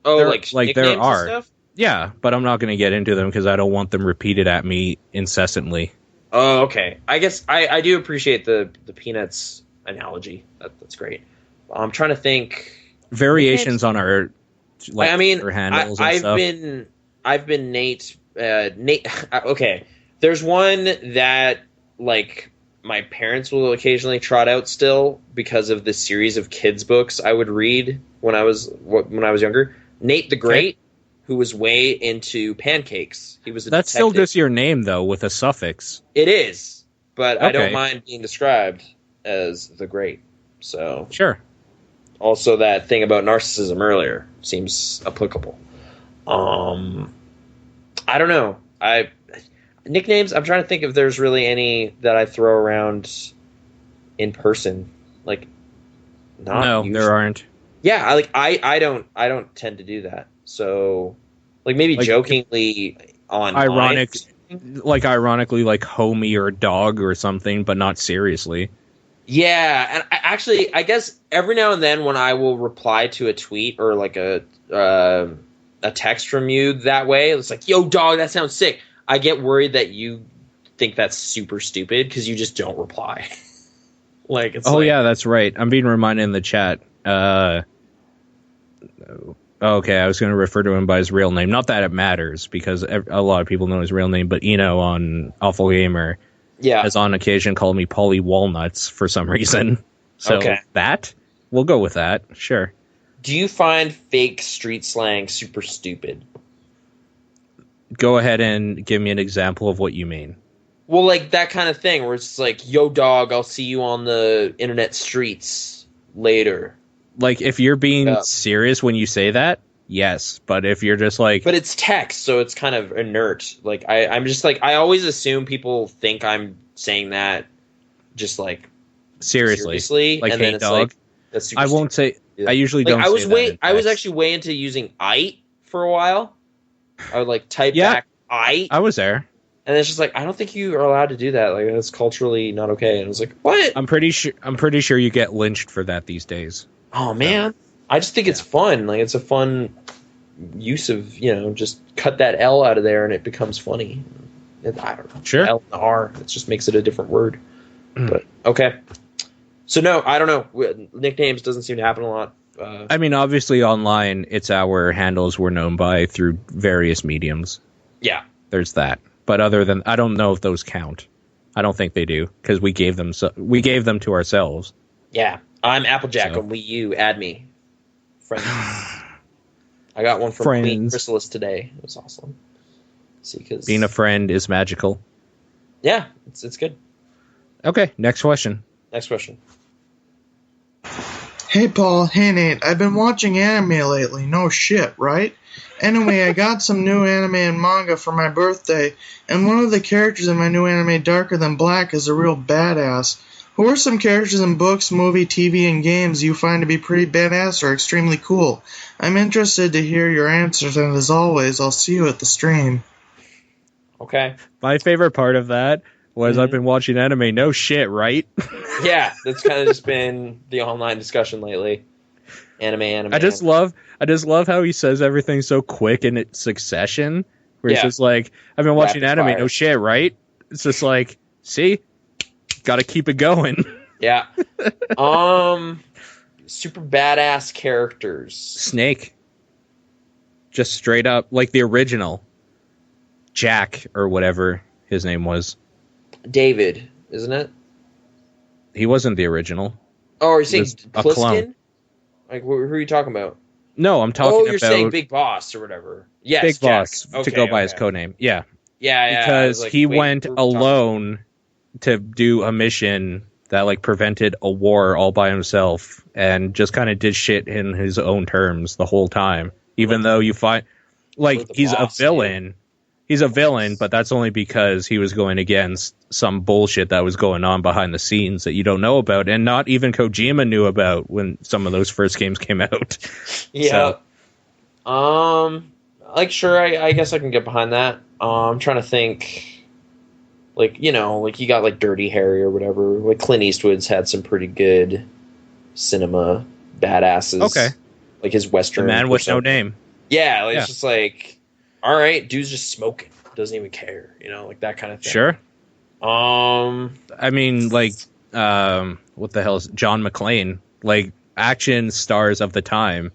[SPEAKER 2] like
[SPEAKER 1] there are.
[SPEAKER 2] Stuff?
[SPEAKER 1] Yeah, but I'm not going to get into them because I don't want them repeated at me incessantly.
[SPEAKER 2] Oh, okay. I guess I do appreciate the Peanuts analogy. That's great. I'm trying to think
[SPEAKER 1] variations on our. Like,
[SPEAKER 2] I mean,
[SPEAKER 1] handles and stuff.
[SPEAKER 2] I've been Nate. Nate. Okay, there's one that like my parents will occasionally trot out still because of the series of kids books I would read when I was younger. Nate the Great, who was way into pancakes. He was a
[SPEAKER 1] That's
[SPEAKER 2] detective.
[SPEAKER 1] still just your name though, with a suffix.
[SPEAKER 2] It is, but I don't mind being described as the Great. So
[SPEAKER 1] sure.
[SPEAKER 2] Also, that thing about narcissism earlier seems applicable. I don't know. I Nicknames, I'm trying to think if there's really any that I throw around in person. Like, not
[SPEAKER 1] No,
[SPEAKER 2] usually.
[SPEAKER 1] there aren't.
[SPEAKER 2] Yeah, I don't tend to do that. So, like, maybe
[SPEAKER 1] Like,
[SPEAKER 2] jokingly on
[SPEAKER 1] ironically, like homie or dog or something, but not seriously.
[SPEAKER 2] Yeah, and I guess every now and then when I will reply to a tweet or like a text from you that way, it's like, "Yo, dog, that sounds sick." I get worried that you think that's super stupid because you just don't reply. Like, it's
[SPEAKER 1] yeah, that's right. I'm being reminded in the chat. Okay, I was going to refer to him by his real name. Not that it matters, because a lot of people know his real name, but Eno on Awful Gamer has on occasion called me Polly Walnuts for some reason. So that, we'll go with that, sure.
[SPEAKER 2] Do you find fake street slang super stupid?
[SPEAKER 1] Go ahead and give me an example of what you mean.
[SPEAKER 2] Well, like that kind of thing where it's like, "Yo, dog, I'll see you on the internet streets later."
[SPEAKER 1] Like, if you're being serious when you say that, yes. But if you're just like...
[SPEAKER 2] But it's text, so it's kind of inert. Like, I'm just like... I always assume people think I'm saying that just, like... Seriously.
[SPEAKER 1] Like,
[SPEAKER 2] and
[SPEAKER 1] hey,
[SPEAKER 2] then it's
[SPEAKER 1] dog.
[SPEAKER 2] like... That's super
[SPEAKER 1] I won't say...
[SPEAKER 2] Yeah.
[SPEAKER 1] I usually
[SPEAKER 2] like,
[SPEAKER 1] don't
[SPEAKER 2] I was
[SPEAKER 1] say that
[SPEAKER 2] I was actually way into using "ite" for a while. I would, like, type back "ite."
[SPEAKER 1] I was there.
[SPEAKER 2] And it's just like, I don't think you are allowed to do that. Like, that's culturally not okay. And I was like, what?
[SPEAKER 1] I'm pretty sure you get lynched for that these days.
[SPEAKER 2] Oh, man. I just think it's fun. Like, it's a fun use of, just cut that L out of there and it becomes funny. I don't know.
[SPEAKER 1] Sure.
[SPEAKER 2] L and the R. It just makes it a different word. But, okay. So, no, I don't know. Nicknames doesn't seem to happen a lot.
[SPEAKER 1] I mean, obviously, online, it's our handles we're known by through various mediums.
[SPEAKER 2] Yeah.
[SPEAKER 1] There's that. But other than... I don't know if those count. I don't think they do, because we gave them to ourselves.
[SPEAKER 2] Yeah. I'm Applejack on Wii U. Add me. Friends. I got one from Queen Chrysalis today. It was awesome. See, because
[SPEAKER 1] being a friend is magical.
[SPEAKER 2] Yeah, it's good.
[SPEAKER 1] Okay, next question.
[SPEAKER 2] Next question.
[SPEAKER 4] Hey Paul, hey Nate, I've been watching anime lately. No shit, right? Anyway, I got some new anime and manga for my birthday, and one of the characters in my new anime, Darker Than Black, is a real badass. Who are some characters in books, movie, TV, and games you find to be pretty badass or extremely cool? I'm interested to hear your answers, and as always, I'll see you at the stream.
[SPEAKER 2] Okay.
[SPEAKER 1] My favorite part of that was I've been watching anime. No shit, right?
[SPEAKER 2] Yeah, that's kind of just been the online discussion lately. Anime.
[SPEAKER 1] I just love how he says everything so quick in its succession. Where it's just like, I've been watching anime. Fire. No shit, right? It's just like, see? Gotta keep it going.
[SPEAKER 2] Yeah. Super badass characters.
[SPEAKER 1] Snake. Just straight up, like the original. Jack, or whatever his name was.
[SPEAKER 2] David, isn't it?
[SPEAKER 1] He wasn't the original.
[SPEAKER 2] Oh, are you saying
[SPEAKER 1] a clone?
[SPEAKER 2] Like, who are you talking about?
[SPEAKER 1] No, I'm talking about...
[SPEAKER 2] Oh, you're saying Big Boss or whatever. Yes,
[SPEAKER 1] Big
[SPEAKER 2] Jack.
[SPEAKER 1] Boss, to go by his codename. Yeah.
[SPEAKER 2] Yeah.
[SPEAKER 1] Because he went alone to do a mission that like prevented a war all by himself and just kind of did shit in his own terms the whole time. Even though you find like he's a villain. Dude. He's a villain, but that's only because he was going against some bullshit that was going on behind the scenes that you don't know about, and not even Kojima knew about when some of those first games came out.
[SPEAKER 2] Yeah. So. Like, sure, I guess I can get behind that. I'm trying to think, like, you got, like, Dirty Harry or whatever. Like, Clint Eastwood's had some pretty good cinema badasses.
[SPEAKER 1] Okay.
[SPEAKER 2] Like, his Western...
[SPEAKER 1] The Man with No Name.
[SPEAKER 2] Yeah, like, it's just like... All right, dude's just smoking. Doesn't even care, like that kind of thing.
[SPEAKER 1] Sure.
[SPEAKER 2] I
[SPEAKER 1] mean, like, what the hell is John McClane? Like, action stars of the time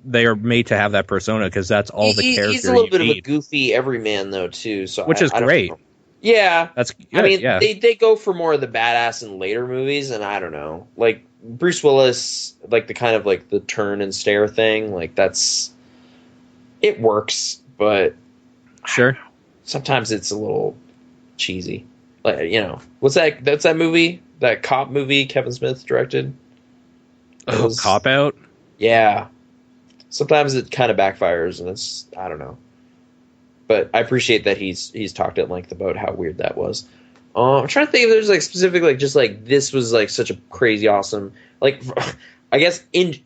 [SPEAKER 1] they are made to have that persona because that's all the character
[SPEAKER 2] he's a little bit
[SPEAKER 1] need.
[SPEAKER 2] of a goofy everyman though too. So
[SPEAKER 1] which is great.
[SPEAKER 2] Yeah,
[SPEAKER 1] that's.
[SPEAKER 2] Good, I mean, they go for more of the badass in later movies, and I don't know, like Bruce Willis, like the kind of like the turn and stare thing, like that's. It works, but
[SPEAKER 1] sure.
[SPEAKER 2] Sometimes it's a little cheesy. Like, what's that? That's that movie, that cop movie Kevin Smith directed.
[SPEAKER 1] Cop Out?
[SPEAKER 2] Yeah. Sometimes it kind of backfires, and it's, I don't know. But I appreciate that he's talked at length about how weird that was. I'm trying to think if there's like specific like just like this was like such a crazy awesome like I guess in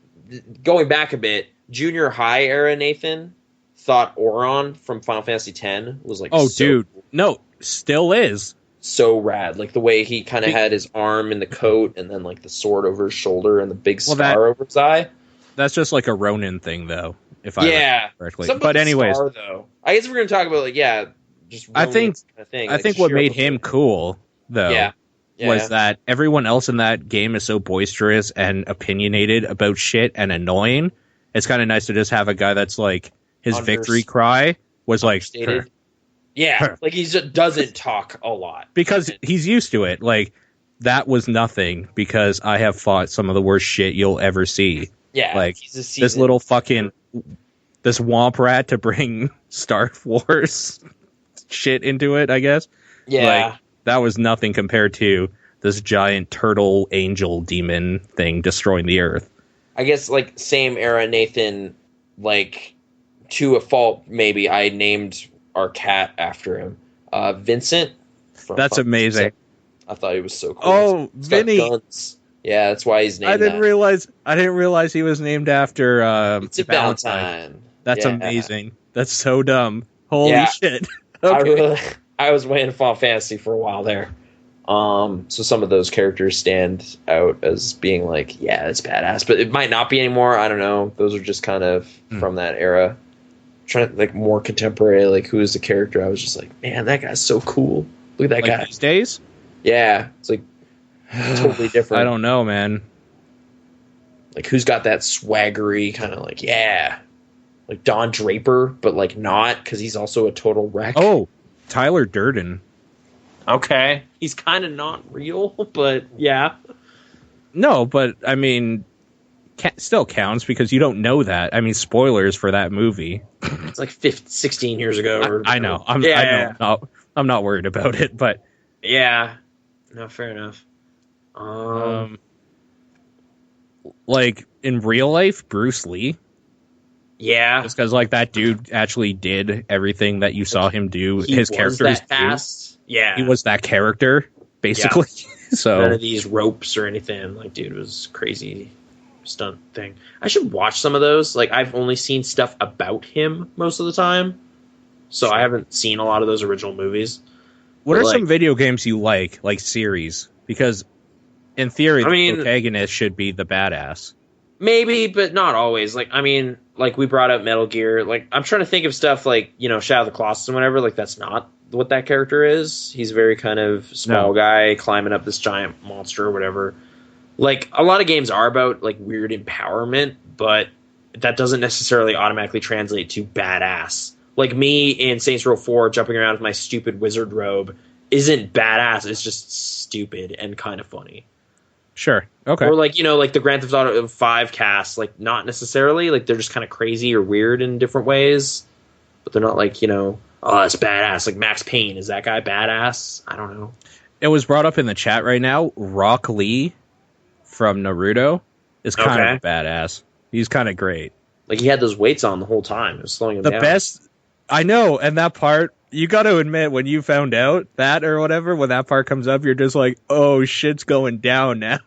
[SPEAKER 2] going back a bit, junior high era Nathan thought Auron from Final Fantasy X was like
[SPEAKER 1] dude, no, still is
[SPEAKER 2] so rad. Like the way he kind of had his arm in the coat and then like the sword over his shoulder and the big scar over his eye.
[SPEAKER 1] That's just like a Ronin thing, though. If I remember correctly.
[SPEAKER 2] Something
[SPEAKER 1] but anyways,
[SPEAKER 2] scar, though. I guess we're gonna talk about like just
[SPEAKER 1] I think
[SPEAKER 2] kind of thing.
[SPEAKER 1] I think what made him cool though
[SPEAKER 2] Yeah.
[SPEAKER 1] was that everyone else in that game is so boisterous and opinionated about shit and annoying. It's kind of nice to just have a guy that's like his victory cry was like
[SPEAKER 2] like he just doesn't talk a lot
[SPEAKER 1] because he's used to it. Like that was nothing because I have fought some of the worst shit you'll ever see.
[SPEAKER 2] Yeah,
[SPEAKER 1] like this little fucking this womp rat to bring Star Wars shit into it, I guess.
[SPEAKER 2] Yeah.
[SPEAKER 1] Like, that was nothing compared to this giant turtle angel demon thing destroying the earth.
[SPEAKER 2] I guess, like, same era Nathan, like, to a fault, maybe, I named our cat after him. Vincent.
[SPEAKER 1] That's amazing.
[SPEAKER 2] I thought he was so cool.
[SPEAKER 1] Oh,
[SPEAKER 2] he's
[SPEAKER 1] Vinny.
[SPEAKER 2] got guns. Yeah, that's why he's named
[SPEAKER 1] I didn't realize he was named after
[SPEAKER 2] Valentine.
[SPEAKER 1] That's amazing. That's so dumb. Holy shit. Okay.
[SPEAKER 2] I was way into Final Fantasy for a while there. So some of those characters stand out as being like, yeah, that's badass. But it might not be anymore. I don't know. Those are just kind of from that era. Trying to like more contemporary, like who is the character? I was just like, man, that guy's so cool. Look at that guy.
[SPEAKER 1] These days?
[SPEAKER 2] Yeah. It's like totally different.
[SPEAKER 1] I don't know, man.
[SPEAKER 2] Like who's got that swaggery kind of like, like Don Draper, but like not because he's also a total wreck.
[SPEAKER 1] Oh, Tyler Durden.
[SPEAKER 2] Okay. He's kind of not real, but yeah.
[SPEAKER 1] No, but I mean, still counts because you don't know that. I mean, spoilers for that movie.
[SPEAKER 2] It's like 16 years ago.
[SPEAKER 1] I know. I'm not worried about it, but
[SPEAKER 2] yeah. No, fair enough.
[SPEAKER 1] Like in real life, Bruce Lee.
[SPEAKER 2] Yeah,
[SPEAKER 1] just because like that dude actually did everything that you saw him do. His character is
[SPEAKER 2] fast. Yeah,
[SPEAKER 1] he was that character basically. Yeah. So
[SPEAKER 2] none of these ropes or anything. Like, dude, it was crazy stunt thing. I should watch some of those. Like, I've only seen stuff about him most of the time, so I haven't seen a lot of those original movies.
[SPEAKER 1] What are some video games you like series? Because in theory, the protagonist should be the badass.
[SPEAKER 2] Maybe, but not always. Like, I mean, like we brought up Metal Gear. Like, I'm trying to think of stuff like, Shadow of the Colossus and whatever. Like, that's not what that character is. He's very kind of small guy climbing up this giant monster or whatever. Like, a lot of games are about like weird empowerment, but that doesn't necessarily automatically translate to badass. Like me in Saints Row 4 jumping around with my stupid wizard robe isn't badass. It's just stupid and kind of funny.
[SPEAKER 1] Sure. Okay.
[SPEAKER 2] Or like, like the Grand Theft Auto 5 cast, like not necessarily, like they're just kind of crazy or weird in different ways, but they're not like, oh, it's badass. Like Max Payne, is that guy badass? I don't know.
[SPEAKER 1] It was brought up in the chat right now. Rock Lee from Naruto is kind of a badass. He's kind of great.
[SPEAKER 2] Like he had those weights on the whole time. It was slowing him down.
[SPEAKER 1] The best, I know, and that part, you got to admit, when you found out that or whatever, when that part comes up, you're just like, oh, shit's going down now.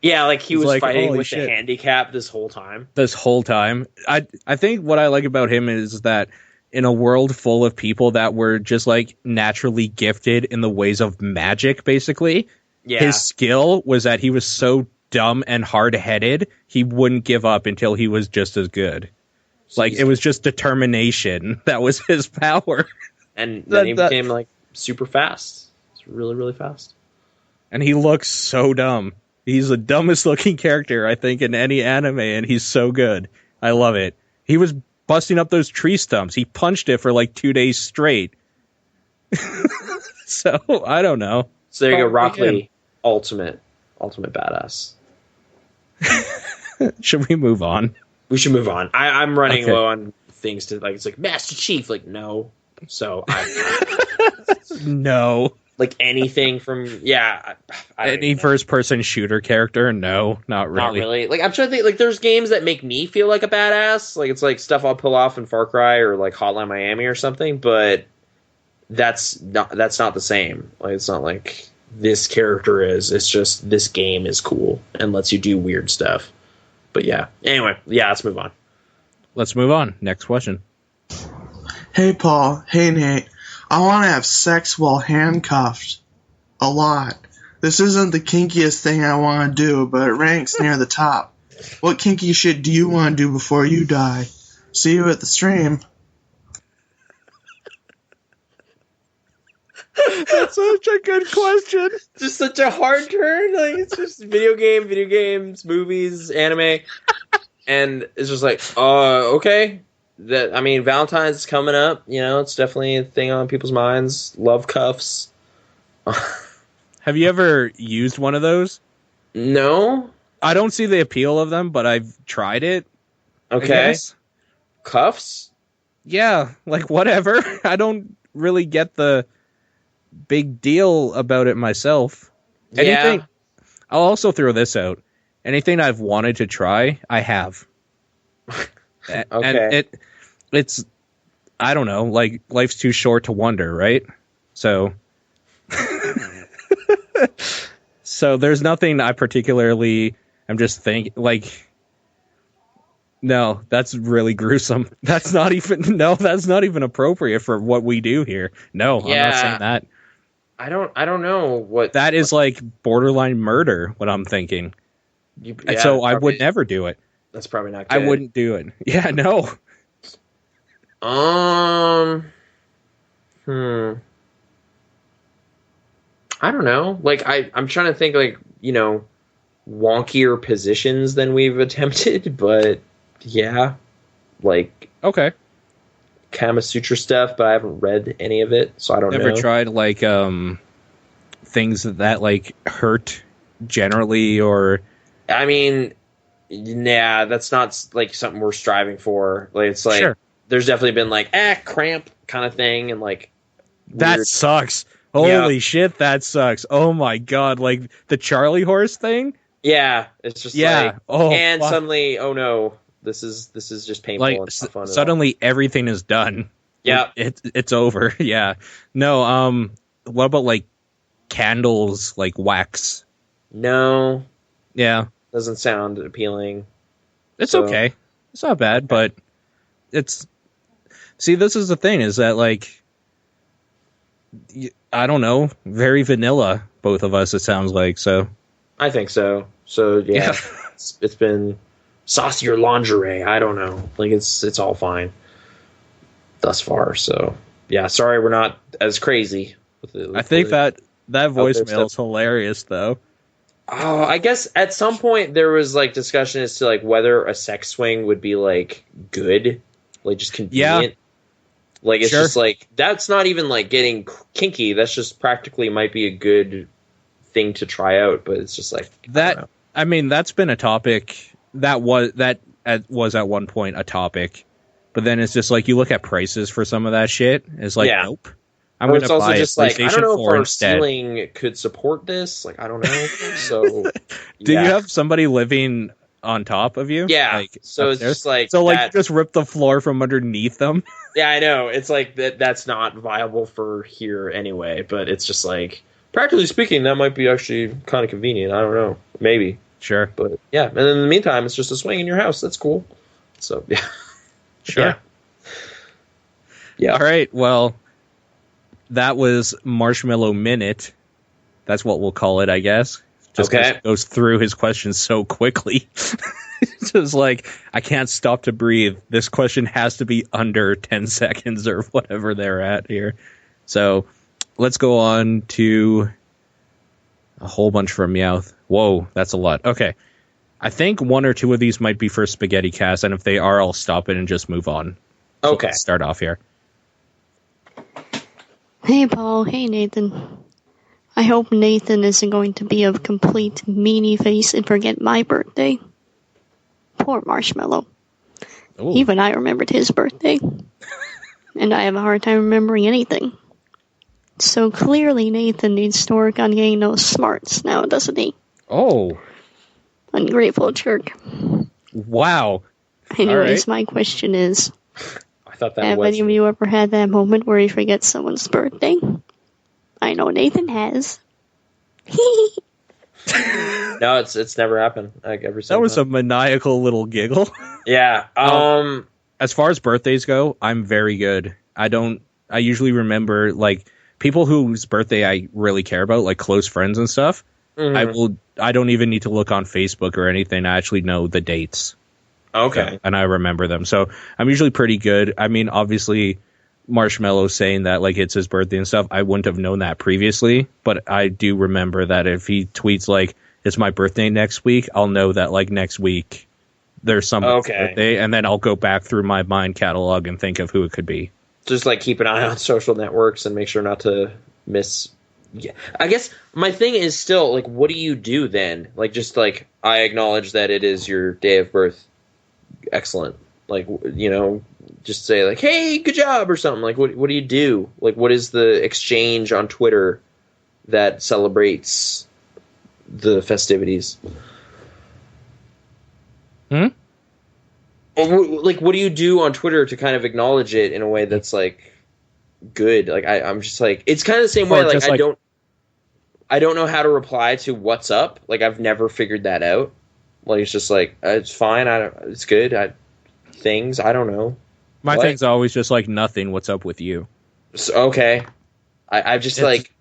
[SPEAKER 2] Yeah, like he was like, fighting with the handicap this whole time.
[SPEAKER 1] This whole time. I think what I like about him is that in a world full of people that were just like naturally gifted in the ways of magic, basically, his skill was that he was so dumb and hard-headed, he wouldn't give up until he was just as good. Like, it was just determination that was his power.
[SPEAKER 2] And then he became, like, super fast. It's really, really fast.
[SPEAKER 1] And he looks so dumb. He's the dumbest looking character, I think, in any anime, and he's so good. I love it. He was busting up those tree stumps. He punched it for, like, 2 days straight. So, I don't know.
[SPEAKER 2] So there you go, Rock Lee. Ultimate badass.
[SPEAKER 1] Should we move on?
[SPEAKER 2] We should move on. I'm running low on things to, like, it's like, Master Chief. Like, no. So,
[SPEAKER 1] No.
[SPEAKER 2] Like anything from I don't
[SPEAKER 1] Any first-person shooter character? No, not really.
[SPEAKER 2] Not really. Like I'm trying to think. Like there's games that make me feel like a badass. Like it's like stuff I'll pull off in Far Cry or like Hotline Miami or something. But that's not the same. Like it's not like this character is. It's just this game is cool and lets you do weird stuff. But yeah. Anyway, let's move on.
[SPEAKER 1] Let's move on. Next question.
[SPEAKER 4] Hey, Paul. Hey, Nate. I want to have sex while handcuffed. A lot. This isn't the kinkiest thing I want to do, but it ranks near the top. What kinky shit do you want to do before you die? See you at the stream.
[SPEAKER 1] That's such a good question.
[SPEAKER 2] Just such a hard turn. Like it's just video games, movies, anime, and it's just like, okay. Valentine's is coming up. You know, it's definitely a thing on people's minds. Love cuffs.
[SPEAKER 1] Have you ever used one of those?
[SPEAKER 2] No.
[SPEAKER 1] I don't see the appeal of them, but I've tried it.
[SPEAKER 2] Okay. Cuffs?
[SPEAKER 1] Yeah, like whatever. I don't really get the big deal about it myself. Anything. I'll also throw this out. Anything I've wanted to try, I have.
[SPEAKER 2] Okay.
[SPEAKER 1] And it's I don't know, like life's too short to wonder, right? So so there's nothing I particularly I'm just thinking like no, that's really gruesome. That's not even appropriate for what we do here. No, I'm not saying that.
[SPEAKER 2] I don't know what
[SPEAKER 1] that is like borderline murder, what I'm thinking. So I would never do it.
[SPEAKER 2] That's probably not good.
[SPEAKER 1] I wouldn't do it. Yeah, no.
[SPEAKER 2] I don't know. Like I'm trying to think like, you know, wonkier positions than we've attempted, but yeah. Like
[SPEAKER 1] okay.
[SPEAKER 2] Kama Sutra stuff, but I haven't read any of it, so I don't know.
[SPEAKER 1] Never tried like things that like hurt generally or
[SPEAKER 2] I mean, yeah, that's not like something we're striving for. Like it's like there's definitely been like cramp kind of thing and like
[SPEAKER 1] that sucks. Holy shit, that sucks. Oh my god, like the Charlie horse thing?
[SPEAKER 2] Yeah, it's just like
[SPEAKER 1] and
[SPEAKER 2] suddenly oh no, this is just painful
[SPEAKER 1] like,
[SPEAKER 2] and not fun
[SPEAKER 1] suddenly everything is done.
[SPEAKER 2] Yeah.
[SPEAKER 1] It's over. Yeah. No, what about like candles, like wax?
[SPEAKER 2] No.
[SPEAKER 1] Yeah.
[SPEAKER 2] Doesn't sound appealing.
[SPEAKER 1] It's okay. It's not bad, but it's... See, this is the thing, is that, like... I don't know. Very vanilla, both of us, it sounds like, so...
[SPEAKER 2] I think so. So, yeah. It's been saucier lingerie. I don't know. Like, it's all fine thus far, so... Yeah, sorry we're not as crazy.
[SPEAKER 1] I think that voicemail is hilarious, though.
[SPEAKER 2] Oh, I guess at some point there was like discussion as to like whether a sex swing would be like good, like just convenient. Yeah. Like it's just like that's not even like getting kinky. That's just practically might be a good thing to try out. But it's just like
[SPEAKER 1] that. I mean, that's been a topic that was at one point a topic, but then it's just like you look at prices for some of that shit. It's like nope. I'm going to buy just like I don't know if our
[SPEAKER 2] ceiling could support this. Like I don't know. So
[SPEAKER 1] do you have somebody living on top of you?
[SPEAKER 2] Yeah.
[SPEAKER 1] Like,
[SPEAKER 2] so it's just like
[SPEAKER 1] you just rip the floor from underneath them.
[SPEAKER 2] Yeah, I know. It's like that's not viable for here anyway. But it's just like practically speaking, that might be actually kind of convenient. I don't know. Maybe.
[SPEAKER 1] Sure.
[SPEAKER 2] But yeah, and in the meantime, it's just a swing in your house. That's cool. So yeah.
[SPEAKER 1] Sure. Yeah. All right. Well. That was Marshmallow Minute. That's what we'll call it, I guess. Just goes through his questions so quickly. It's just like, I can't stop to breathe. This question has to be under 10 seconds or whatever they're at here. So let's go on to a whole bunch from Meowth. Whoa, that's a lot. Okay. I think one or two of these might be for Spaghetti Cast, and if they are, I'll stop it and just move on. So
[SPEAKER 2] okay.
[SPEAKER 1] Let's start off here.
[SPEAKER 5] Hey, Paul. Hey, Nathan. I hope Nathan isn't going to be a complete meanie face and forget my birthday. Poor Marshmallow. Ooh. Even I remembered his birthday. And I have a hard time remembering anything. So clearly Nathan needs to work on getting those smarts now, doesn't he?
[SPEAKER 1] Oh.
[SPEAKER 5] Ungrateful jerk.
[SPEAKER 1] Wow.
[SPEAKER 5] Anyways, my question is,
[SPEAKER 2] I thought that
[SPEAKER 5] have
[SPEAKER 2] was.
[SPEAKER 5] any of you ever had that moment where you forget someone's birthday? I know Nathan has.
[SPEAKER 2] No, it's never happened. Like every
[SPEAKER 1] That was a maniacal little giggle.
[SPEAKER 2] Yeah.
[SPEAKER 1] As far as birthdays go, I'm very good. I usually remember, like, people whose birthday I really care about, like close friends and stuff.
[SPEAKER 2] Mm-hmm.
[SPEAKER 1] I don't even need to look on Facebook or anything. I actually know the dates.
[SPEAKER 2] Okay.
[SPEAKER 1] And I remember them. So I'm usually pretty good. I mean, obviously, Marshmallow saying that, like, it's his birthday and stuff, I wouldn't have known that previously. But I do remember that if he tweets, like, it's my birthday next week, I'll know that, like, next week there's someone's birthday. And then I'll go back through my mind catalog and think of who it could be.
[SPEAKER 2] Just, like, keep an eye on social networks and make sure not to miss. Yeah. I guess my thing is still, like, what do you do then? Like, just, like, I acknowledge that it is your day of birth. Excellent. Like, you know, just say, like, hey, good job or something. Like, what do you do? Like, what is the exchange on Twitter that celebrates the festivities? Like, what do you do on Twitter to kind of acknowledge it in a way that's, like, good? Like, I'm just, like, it's kind of the same way, like, I don't know how to reply to what's up. Like, I've never figured that out. Like, it's just, like, it's fine, it's good, I don't know.
[SPEAKER 1] My thing's always just, like, nothing, what's up with you?
[SPEAKER 2] So, okay. I've just, like,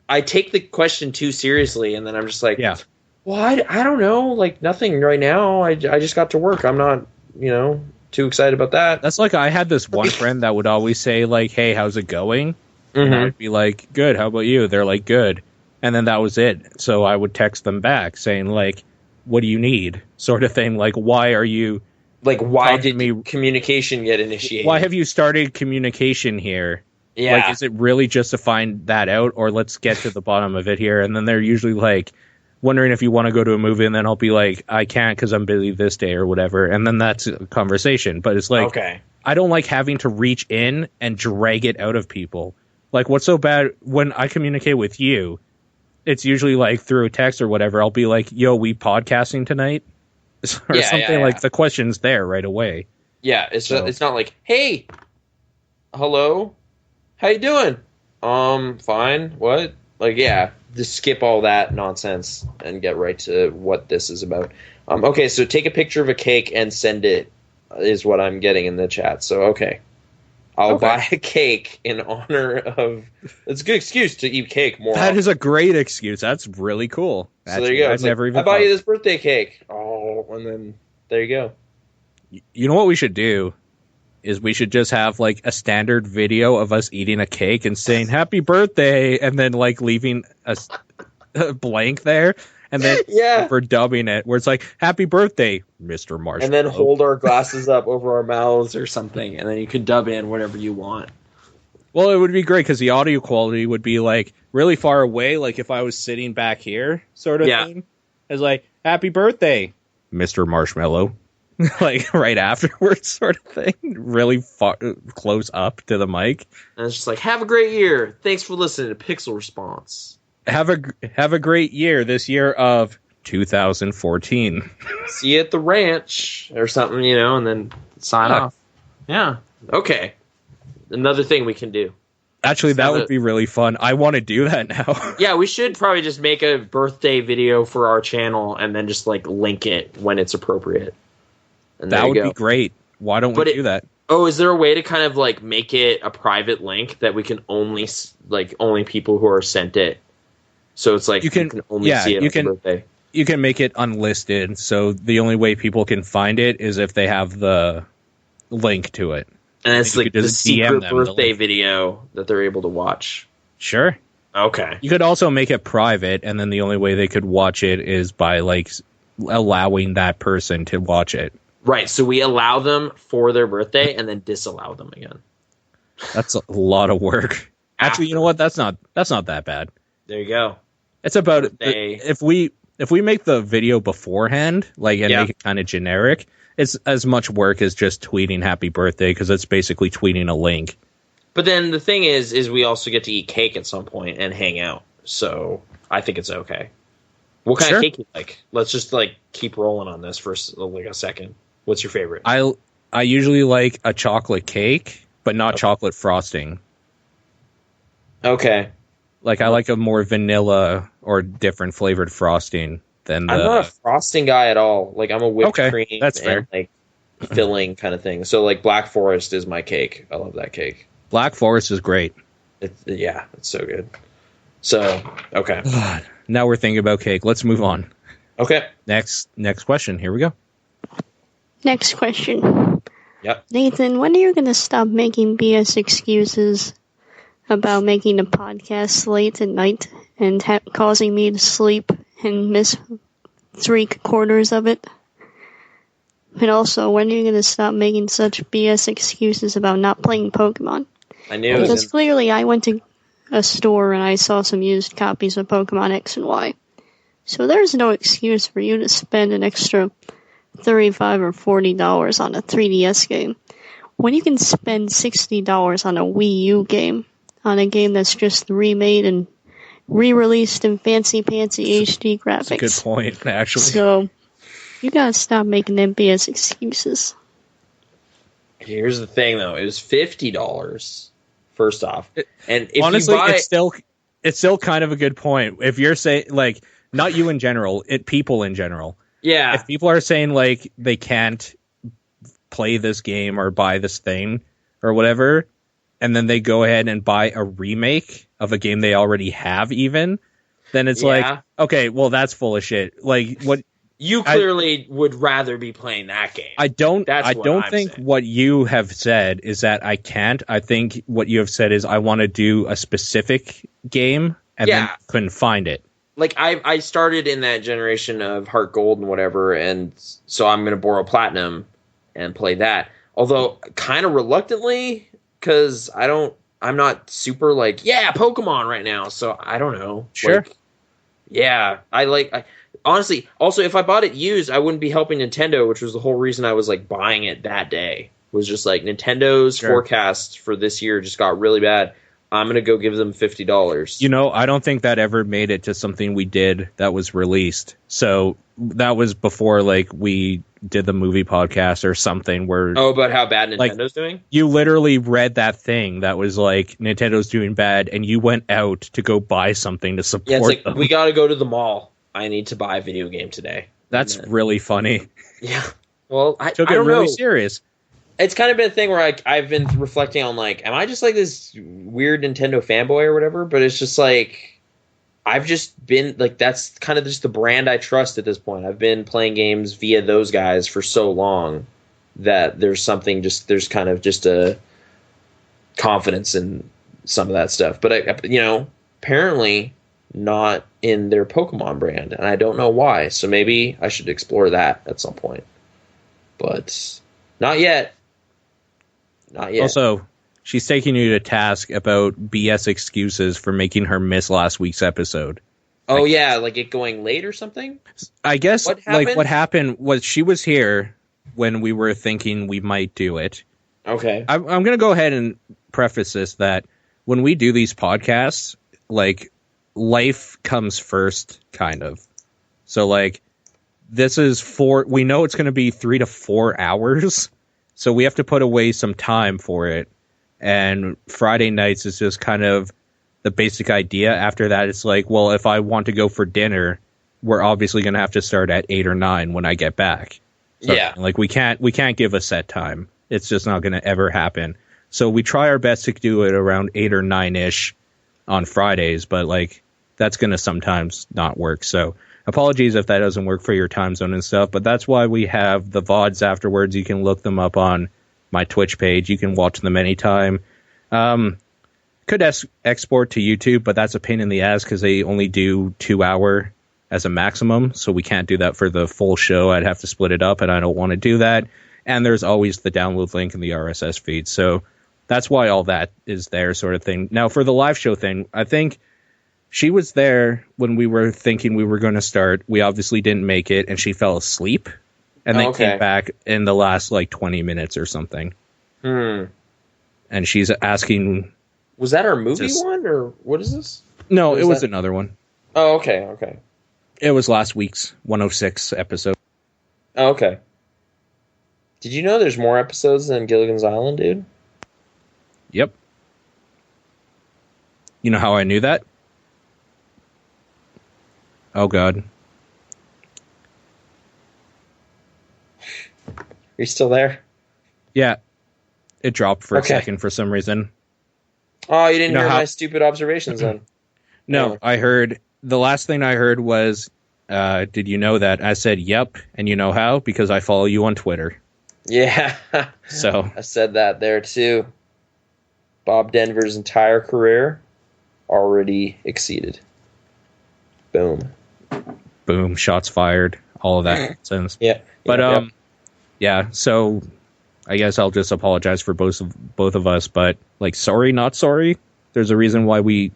[SPEAKER 2] I take the question too seriously, and then I'm just like,
[SPEAKER 1] yeah.
[SPEAKER 2] Well, I don't know, like, nothing right now, I just got to work, I'm not, you know, too excited about that.
[SPEAKER 1] That's like, I had this one friend that would always say, like, hey, how's it going?
[SPEAKER 2] Mm-hmm.
[SPEAKER 1] And I would be like, good, how about you? They're like, good. And then that was it. So I would text them back saying, like, what do you need? Sort of thing. Like, why are you...
[SPEAKER 2] Like, why did communication get initiated?
[SPEAKER 1] Why have you started communication here?
[SPEAKER 2] Yeah.
[SPEAKER 1] Like, is it really just to find that out? Or let's get to the bottom of it here. And then they're usually like, wondering if you want to go to a movie, and then I'll be like, I can't because I'm busy this day or whatever, and then that's a conversation. But it's like,
[SPEAKER 2] okay.
[SPEAKER 1] I don't like having to reach in and drag it out of people. Like, what's so bad when I communicate with you? It's usually like through a text or whatever. I'll be like, yo, we podcasting tonight? Or something like the question's there right away.
[SPEAKER 2] Yeah, it's not like, hey, hello, how you doing? Fine. What? Like, yeah, just skip all that nonsense and get right to what this is about. Okay, so take a picture of a cake and send it is what I'm getting in the chat. So, okay. I'll buy a cake in honor of... It's a good excuse to eat cake more
[SPEAKER 1] That is a great excuse. That's really cool.
[SPEAKER 2] So there you go. I bought you this birthday cake. Oh, and then there you go.
[SPEAKER 1] You know what we should do? Is we should just have, like, a standard video of us eating a cake and saying, happy birthday, and then, like, leaving a blank there. And then we're dubbing it, where it's like, happy birthday, Mr. Marshmallow.
[SPEAKER 2] And then hold our glasses up over our mouths or something, and then you could dub in whatever you want.
[SPEAKER 1] Well, it would be great, because the audio quality would be, like, really far away, like if I was sitting back here, sort of thing. It's like, happy birthday, Mr. Marshmallow. Like, right afterwards, sort of thing. Really far, close up to the mic.
[SPEAKER 2] And it's just like, have a great year. Thanks for listening to Pixel Response.
[SPEAKER 1] Have a great year, this year of 2014.
[SPEAKER 2] See you at the ranch or something, you know, and then sign off. Yeah. Okay. Another thing we can do.
[SPEAKER 1] Actually, that would be really fun. I want to do that now.
[SPEAKER 2] Yeah, we should probably just make a birthday video for our channel and then just, like, link it when it's appropriate. And
[SPEAKER 1] that would be great. Why don't we do that?
[SPEAKER 2] Oh, is there a way to kind of, like, make it a private link that we can only people who are sent it? So it's like you can only see it on your birthday.
[SPEAKER 1] You can make it unlisted, so the only way people can find it is if they have the link to it.
[SPEAKER 2] And it's like the secret birthday video that they're able to watch.
[SPEAKER 1] Sure.
[SPEAKER 2] Okay.
[SPEAKER 1] You could also make it private, and then the only way they could watch it is by, like, allowing that person to watch it.
[SPEAKER 2] Right, so we allow them for their birthday and then disallow them again.
[SPEAKER 1] That's a lot of work. Actually, you know what? That's not that bad.
[SPEAKER 2] There you go.
[SPEAKER 1] It's about if we make the video beforehand, like, and make it kind of generic, it's as much work as just tweeting happy birthday, because it's basically tweeting a link.
[SPEAKER 2] But then the thing is we also get to eat cake at some point and hang out. So I think it's okay. What kind of cake you like? Let's just like keep rolling on this for like a second. What's your favorite?
[SPEAKER 1] I usually like a chocolate cake, but not chocolate frosting.
[SPEAKER 2] Okay.
[SPEAKER 1] Like I like a more vanilla or different flavored frosting than
[SPEAKER 2] I'm not a frosting guy at all. Like I'm a whipped cream
[SPEAKER 1] that's fair.
[SPEAKER 2] and like filling kind of thing. So like Black Forest is my cake. I love that cake.
[SPEAKER 1] Black Forest is great.
[SPEAKER 2] It's so good. So, okay.
[SPEAKER 1] Now we're thinking about cake. Let's move on.
[SPEAKER 2] Okay.
[SPEAKER 1] Next question. Here we go.
[SPEAKER 5] Next question.
[SPEAKER 2] Yep.
[SPEAKER 5] Nathan, when are you going to stop making BS excuses about making the podcast late at night and causing me to sleep and miss 3/4 of it? And also, when are you going to stop making such BS excuses about not playing Pokemon?
[SPEAKER 2] I knew.
[SPEAKER 5] Because clearly I went to a store and I saw some used copies of Pokemon X and Y. So there's no excuse for you to spend an extra $35 or $40 on a 3DS game when you can spend $60 on a Wii U game, on a game that's just remade and re-released in fancy HD graphics.
[SPEAKER 1] That's a good point, actually.
[SPEAKER 5] So you gotta stop making them BS excuses.
[SPEAKER 2] Here's the thing, though. It was $50. First off, and if
[SPEAKER 1] honestly,
[SPEAKER 2] you buy
[SPEAKER 1] it's still kind of a good point. If you're saying like not you in general, people in general.
[SPEAKER 2] Yeah.
[SPEAKER 1] If people are saying like they can't play this game or buy this thing or whatever, and then they go ahead and buy a remake of a game they already have, even, then it's like, okay, well that's full of shit. Like what.
[SPEAKER 2] You clearly would rather be playing that game.
[SPEAKER 1] I don't think what you have said is that I can't. I think what you have said is I want to do a specific game and then couldn't find it.
[SPEAKER 2] Like I started in that generation of Heart Gold and whatever, and so I'm going to borrow Platinum and play that. Although kind of reluctantly, because I'm not super like, Pokemon right now. So I don't know.
[SPEAKER 1] Sure.
[SPEAKER 2] Like, honestly, also, if I bought it used, I wouldn't be helping Nintendo, which was the whole reason I was like buying it that day. Was just like Nintendo's forecast for this year just got really bad. I'm gonna go give them $50.
[SPEAKER 1] You know, I don't think that ever made it to something we did that was released. So that was before like we did the movie podcast or something. Where
[SPEAKER 2] about how bad Nintendo's doing?
[SPEAKER 1] You literally read that thing that was like Nintendo's doing bad, and you went out to go buy something to support.
[SPEAKER 2] Yeah, it's like
[SPEAKER 1] them.
[SPEAKER 2] We got to go to the mall. I need to buy a video game today.
[SPEAKER 1] That's really funny.
[SPEAKER 2] Yeah. Well, I
[SPEAKER 1] took it
[SPEAKER 2] don't
[SPEAKER 1] really
[SPEAKER 2] know.
[SPEAKER 1] serious.
[SPEAKER 2] It's kind of been a thing where I've been reflecting on like, am I just like this weird Nintendo fanboy or whatever? But it's just like, I've just been like, that's kind of just the brand I trust at this point. I've been playing games via those guys for so long that there's kind of just a confidence in some of that stuff. But apparently not in their Pokemon brand, and I don't know why. So maybe I should explore that at some point. But not yet. Not yet.
[SPEAKER 1] Also, she's taking you to task about BS excuses for making her miss last week's episode.
[SPEAKER 2] Oh, like it going late or something?
[SPEAKER 1] I guess what happened was she was here when we were thinking we might do it.
[SPEAKER 2] Okay.
[SPEAKER 1] I'm going to go ahead and preface this that when we do these podcasts, like, life comes first, kind of. So, like, this is we know it's going to be 3 to 4 hours, so we have to put away some time for it. And Friday nights is just kind of the basic idea. After that, it's like, well, if I want to go for dinner, we're obviously going to have to start at 8 or 9 when I get back. So, like, we can't give a set time. It's just not going to ever happen. So we try our best to do it around 8 or 9-ish on Fridays, but, like, that's going to sometimes not work. So apologies if that doesn't work for your time zone and stuff, but that's why we have the VODs afterwards. You can look them up on my Twitch page. You can watch them anytime. Could export to YouTube, but that's a pain in the ass because they only do 2 hour as a maximum. So we can't do that for the full show. I'd have to split it up, and I don't want to do that. And there's always the download link in the RSS feed. So that's why all that is there, sort of thing. Now, for the live show thing, I think she was there when we were thinking we were going to start. We obviously didn't make it, and she fell asleep. And then came back in the last, like, 20 minutes or something. and she's asking.
[SPEAKER 2] Was that our movie one, or what is this?
[SPEAKER 1] No, it was another one.
[SPEAKER 2] Oh, okay.
[SPEAKER 1] It was last week's 106 episode.
[SPEAKER 2] Oh, okay. Did you know there's more episodes than Gilligan's Island, dude?
[SPEAKER 1] Yep. You know how I knew that? Oh, God.
[SPEAKER 2] Are you still there?
[SPEAKER 1] Yeah. It dropped for a second for some reason.
[SPEAKER 2] Oh, you didn't hear my stupid observations then?
[SPEAKER 1] No, I heard... The last thing I heard was, did you know that? I said, yep, and you know how? Because I follow you on Twitter.
[SPEAKER 2] Yeah.
[SPEAKER 1] So
[SPEAKER 2] I said that there, too. Bob Denver's entire career already exceeded. Boom.
[SPEAKER 1] Boom, shots fired, all of that nonsense.
[SPEAKER 2] Yeah.
[SPEAKER 1] But, yeah, so I guess I'll just apologize for both of us, but, like, sorry, not sorry. There's a reason why we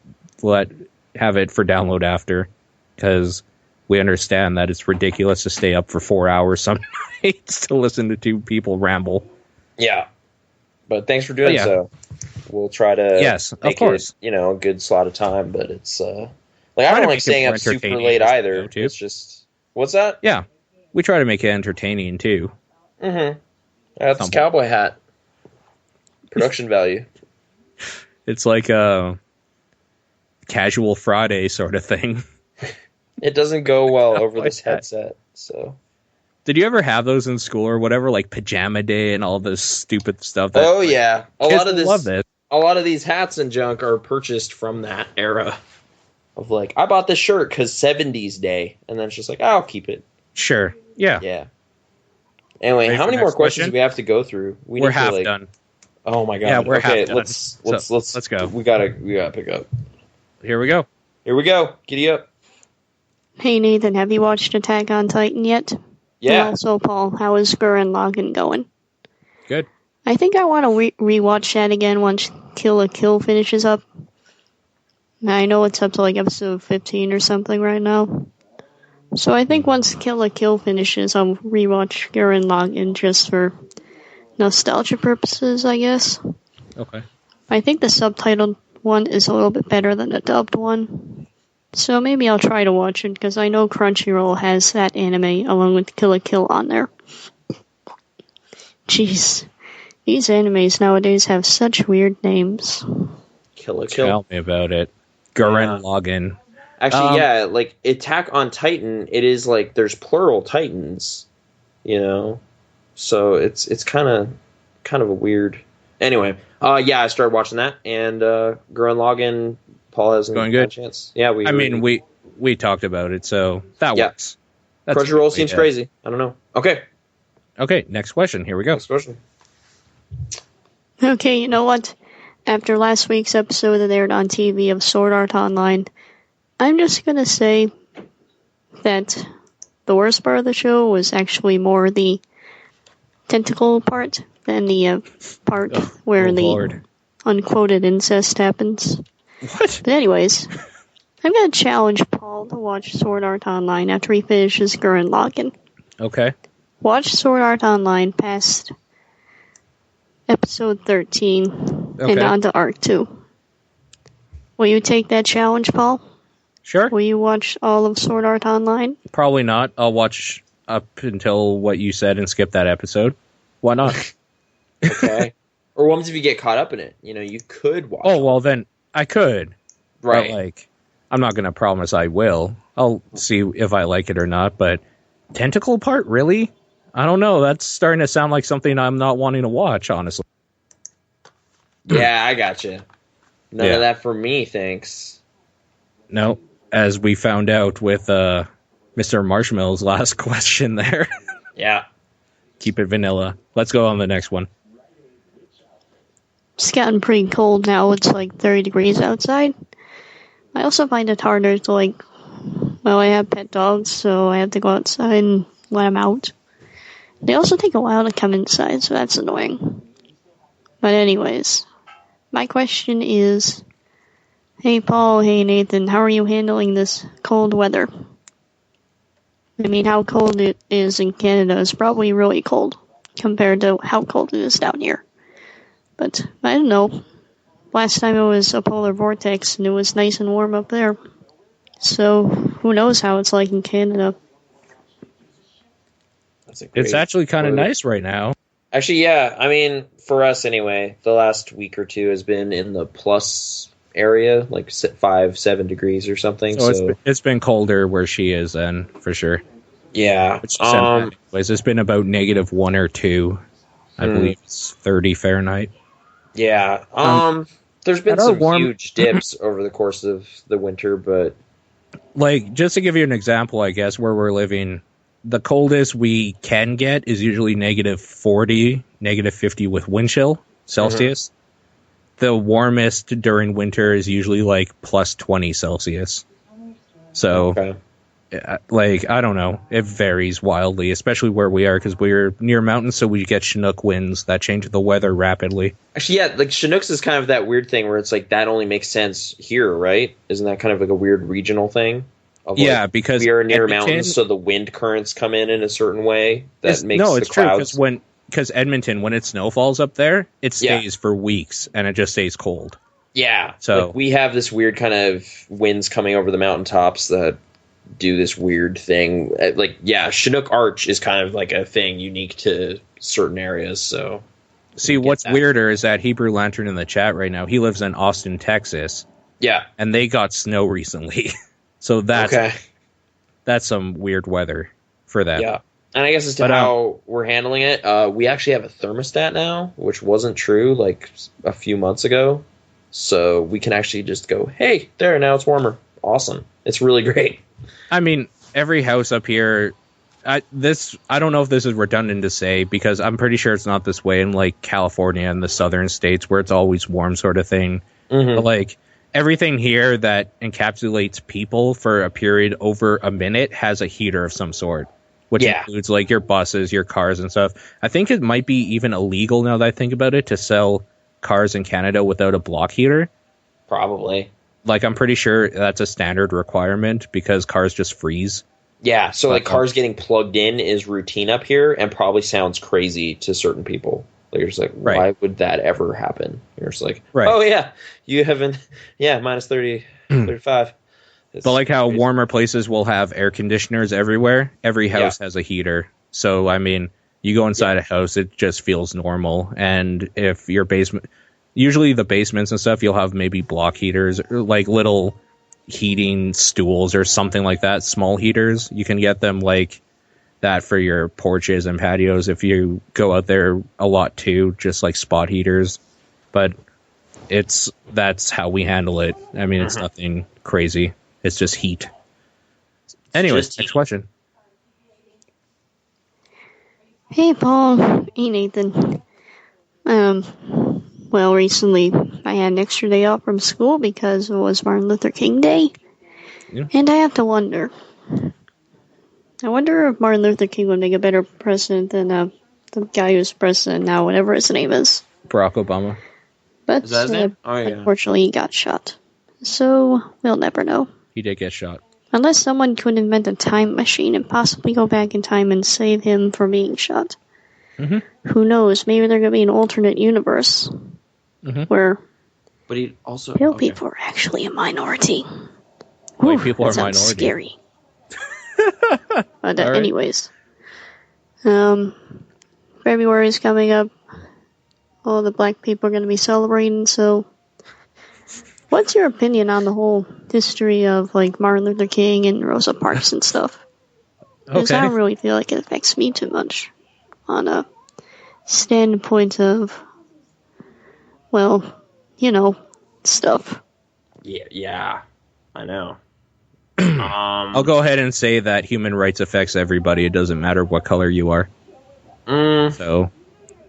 [SPEAKER 1] have it for download after, because we understand that it's ridiculous to stay up for 4 hours some nights to listen to two people ramble.
[SPEAKER 2] Yeah. But thanks for doing so. We'll try to
[SPEAKER 1] of course.
[SPEAKER 2] It, a good slot of time, but it's I don't like staying up super late either. It's just what's that?
[SPEAKER 1] Yeah. We try to make it entertaining too.
[SPEAKER 2] Mm-hmm. That's cowboy hat. Production value.
[SPEAKER 1] It's like a casual Friday sort of thing.
[SPEAKER 2] It doesn't go well over this headset, so.
[SPEAKER 1] Did you ever have those in school or whatever, like pajama day and all this stupid stuff?
[SPEAKER 2] Yeah, a lot of this.
[SPEAKER 1] Love this.
[SPEAKER 2] A lot of these hats and junk are purchased from that era of like, I bought this shirt because 70s day, and then it's just like, I'll keep it.
[SPEAKER 1] Sure. Yeah.
[SPEAKER 2] Yeah. Anyway, how many more questions do we have to go through?
[SPEAKER 1] We're half done.
[SPEAKER 2] Oh my god.
[SPEAKER 1] Yeah, we're half done.
[SPEAKER 2] Let's
[SPEAKER 1] go.
[SPEAKER 2] We gotta pick up.
[SPEAKER 1] Here we go.
[SPEAKER 2] Giddy up.
[SPEAKER 5] Hey Nathan, have you watched Attack on Titan yet?
[SPEAKER 2] Yeah.
[SPEAKER 5] And also, Paul, how is Gurren Lagann going?
[SPEAKER 1] Good.
[SPEAKER 5] I think I want to rewatch that again once Kill la Kill finishes up. I know it's up to like episode 15 or something right now. So I think once Kill la Kill finishes, I'll rewatch Gurren Lagann just for nostalgia purposes, I guess.
[SPEAKER 1] Okay.
[SPEAKER 5] I think the subtitled one is a little bit better than the dubbed one. So maybe I'll try to watch it, because I know Crunchyroll has that anime along with Kill la Kill on there. Jeez. These animes nowadays have such weird names.
[SPEAKER 2] Kill la Kill.
[SPEAKER 1] Tell me about it. Gurren Lagann.
[SPEAKER 2] Actually, like Attack on Titan, it is like there's plural Titans, so it's kind of a weird. Anyway, I started watching that, and Gurren Lagann, Paul hasn't
[SPEAKER 1] going good.
[SPEAKER 2] Had a chance. Yeah,
[SPEAKER 1] we talked about it, so that works.
[SPEAKER 2] Crunchyroll seems crazy. I don't know. Okay,
[SPEAKER 1] next question. Here we go.
[SPEAKER 2] Next question.
[SPEAKER 5] Okay, you know what? After last week's episode that aired on TV of Sword Art Online, I'm just gonna say that the worst part of the show was actually more the tentacle part than the part where the unquoted incest happens.
[SPEAKER 1] What?
[SPEAKER 5] But anyways, I'm gonna challenge Paul to watch Sword Art Online after he finishes Gurren Lagann.
[SPEAKER 1] Okay.
[SPEAKER 5] Watch Sword Art Online past episode 13 and on to Arc 2. Will you take that challenge, Paul?
[SPEAKER 1] Sure.
[SPEAKER 5] Will you watch all of Sword Art Online?
[SPEAKER 1] Probably not. I'll watch up until what you said and skip that episode. Why not?
[SPEAKER 2] Okay. Or what if you get caught up in it? You could watch.
[SPEAKER 1] Oh, well, then I could.
[SPEAKER 2] Right.
[SPEAKER 1] But, I'm not going to promise I will. I'll see if I like it or not, but tentacle part, really? I don't know. That's starting to sound like something I'm not wanting to watch, honestly.
[SPEAKER 2] Yeah, I gotcha. None of that for me, thanks.
[SPEAKER 1] No, as we found out with Mr. Marshmallow's last question there.
[SPEAKER 2] Yeah.
[SPEAKER 1] Keep it vanilla. Let's go on the next one.
[SPEAKER 5] It's gotten pretty cold now. It's like 30 degrees outside. I also find it harder to I have pet dogs, so I have to go outside and let them out. They also take a while to come inside, so that's annoying. But anyways, my question is, hey Paul, hey Nathan, how are you handling this cold weather? I mean, how cold it is in Canada is probably really cold compared to how cold it is down here. But I don't know. Last time it was a polar vortex and it was nice and warm up there. So who knows how it's like in Canada.
[SPEAKER 1] It's actually kind of nice right now.
[SPEAKER 2] Actually, yeah. I mean, for us anyway, the last week or two has been in the plus area, like 5-7 degrees or something. So
[SPEAKER 1] it's been colder where she is, then for sure.
[SPEAKER 2] Yeah.
[SPEAKER 1] It's been about -1 or 2. I believe it's 30 Fahrenheit.
[SPEAKER 2] Yeah. There's been some huge dips over the course of the winter, but
[SPEAKER 1] like, just to give you an example, I guess, where we're living, the coldest we can get is usually -40, -50 with wind chill Celsius. The warmest during winter is usually like +20 Celsius. So, like, I don't know. It varies wildly, especially where we are, because we're near mountains, so we get Chinook winds that change the weather rapidly.
[SPEAKER 2] Actually, yeah, like Chinooks is kind of that weird thing where it's like that only makes sense here, right? Isn't that kind of like a weird regional thing?
[SPEAKER 1] Yeah, because
[SPEAKER 2] we are near mountains, so the wind currents come in a certain way that makes the clouds.
[SPEAKER 1] True, because Edmonton, when it snowfalls up there, it stays for weeks, and it just stays cold.
[SPEAKER 2] Yeah,
[SPEAKER 1] so
[SPEAKER 2] like we have this weird kind of winds coming over the mountaintops that do this weird thing. Like, yeah, Chinook Arch is kind of like a thing unique to certain areas. So,
[SPEAKER 1] see, what's weirder is that Hebrew Lantern in the chat right now, he lives in Austin, Texas.
[SPEAKER 2] Yeah,
[SPEAKER 1] and they got snow recently. So that's some weird weather for them.
[SPEAKER 2] Yeah. And I guess as to how we're handling it, we actually have a thermostat now, which wasn't true like a few months ago. So we can actually just go, hey, there, now it's warmer. Awesome. It's really great.
[SPEAKER 1] I mean, every house up here, I don't know if this is redundant to say, because I'm pretty sure it's not this way in like California and the southern states where it's always warm sort of thing. But like, everything here that encapsulates people for a period over a minute has a heater of some sort, which includes like your buses, your cars and stuff. I think it might be even illegal, now that I think about it, to sell cars in Canada without a block heater.
[SPEAKER 2] Probably.
[SPEAKER 1] Like, I'm pretty sure that's a standard requirement because cars just freeze.
[SPEAKER 2] Yeah, so like cars getting plugged in is routine up here and probably sounds crazy to certain people. Like, you're just like, why would that ever happen? You're just like, oh yeah, you haven't, -30, 35.
[SPEAKER 1] But like how warmer places will have air conditioners everywhere, every house has a heater. So, I mean, you go inside a house, it just feels normal. And if your basement, usually the basements and stuff, you'll have maybe block heaters, or like little heating stools or something like that, small heaters. You can get them like that for your porches and patios if you go out there a lot too, just like spot heaters. But that's how we handle it. I mean, it's nothing crazy. It's just heat. Anyways, next question.
[SPEAKER 5] Hey, Paul. Hey, Nathan. Well, recently I had an extra day off from school because it was Martin Luther King Day. Yeah. And I have to wonder. I wonder if Martin Luther King would make a better president than the guy who's president now, whatever his name is.
[SPEAKER 1] Barack Obama.
[SPEAKER 5] But is that his name? Unfortunately, he got shot. So, we'll never know.
[SPEAKER 1] He did get shot.
[SPEAKER 5] Unless someone could invent a time machine and possibly go back in time and save him from being shot. Who knows? Maybe there's going to be an alternate universe where pale people are actually a minority.
[SPEAKER 1] White people are
[SPEAKER 5] minority. Scary. But
[SPEAKER 1] right.
[SPEAKER 5] Anyways, February is coming up. All the black people are going to be celebrating. So, what's your opinion on the whole history of like Martin Luther King and Rosa Parks and stuff? Because I don't really feel like it affects me too much on a standpoint of, well, stuff.
[SPEAKER 2] Yeah, I know.
[SPEAKER 1] I'll go ahead and say that human rights affects everybody. It doesn't matter what color you are. So,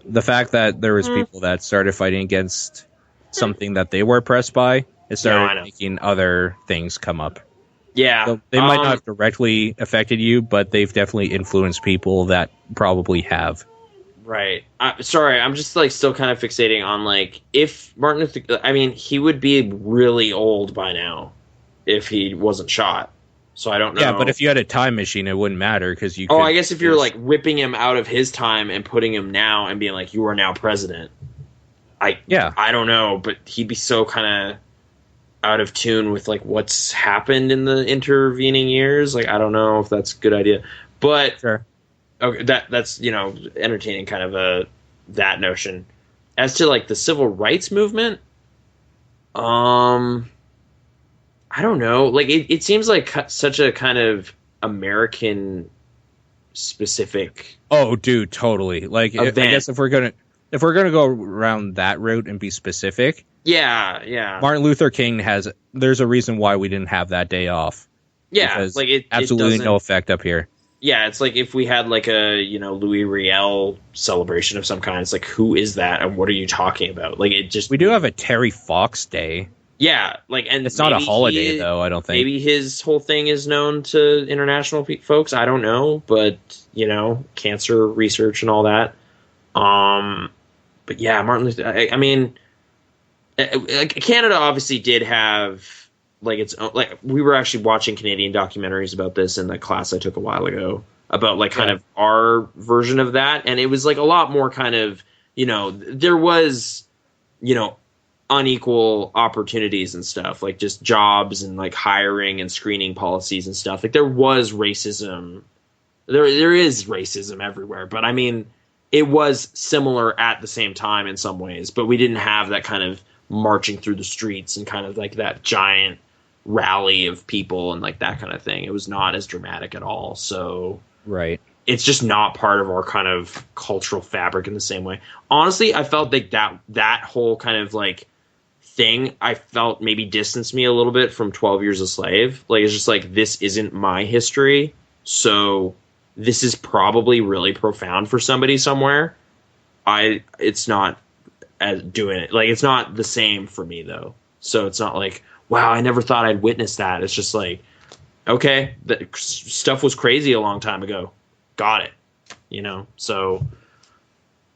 [SPEAKER 1] the fact that there was people that started fighting against something that they were oppressed by, it started making other things come up.
[SPEAKER 2] Yeah.
[SPEAKER 1] So they might not have directly affected you, but they've definitely influenced people that probably have.
[SPEAKER 2] Right. Sorry, I'm just like still kind of fixating on like if Martin Luther. I mean, he would be really old by now if he wasn't shot. So I don't know.
[SPEAKER 1] Yeah, but if you had a time machine, it wouldn't matter because you.
[SPEAKER 2] I guess if you're like whipping him out of his time and putting him now and being like, you are now president. I don't know, but he'd be so kind of out of tune with like what's happened in the intervening years. Like, I don't know if that's a good idea, but
[SPEAKER 1] Sure.
[SPEAKER 2] Okay, that's entertaining kind of that notion. As to like the civil rights movement, I don't know. Like it seems like such a kind of American specific.
[SPEAKER 1] Oh, dude, totally. Like I guess if we're gonna go around that route and be specific,
[SPEAKER 2] yeah.
[SPEAKER 1] Martin Luther King there's a reason why we didn't have that day off.
[SPEAKER 2] Yeah, like
[SPEAKER 1] absolutely no effect up here.
[SPEAKER 2] Yeah, it's like if we had like a Louis Riel celebration of some kind. It's like, who is that and what are you talking about? Like
[SPEAKER 1] we do have a Terry Fox Day.
[SPEAKER 2] Yeah, like, and
[SPEAKER 1] it's not a holiday though. I don't think.
[SPEAKER 2] Maybe his whole thing is known to international folks. I don't know, but cancer research and all that. But yeah, Martin Luther. I mean, Canada obviously did have like its own. Like, we were actually watching Canadian documentaries about this in the class I took a while ago about like kind of our version of that, and it was like a lot more kind of there was unequal opportunities and stuff, like just jobs and like hiring and screening policies and stuff. Like there was racism. There is racism everywhere, but I mean, it was similar at the same time in some ways, but we didn't have that kind of marching through the streets and kind of like that giant rally of people and like that kind of thing. It was not as dramatic at all. So
[SPEAKER 1] right.
[SPEAKER 2] It's just not part of our kind of cultural fabric in the same way. Honestly, I felt like that whole kind of like thing, I felt maybe distanced me a little bit from 12 Years a Slave. Like, it's just like, this isn't my history, so this is probably really profound for somebody somewhere. It's not as doing it. Like, it's not the same for me though. So it's not like, wow, I never thought I'd witness that. It's just like, okay, the stuff was crazy a long time ago. Got it. So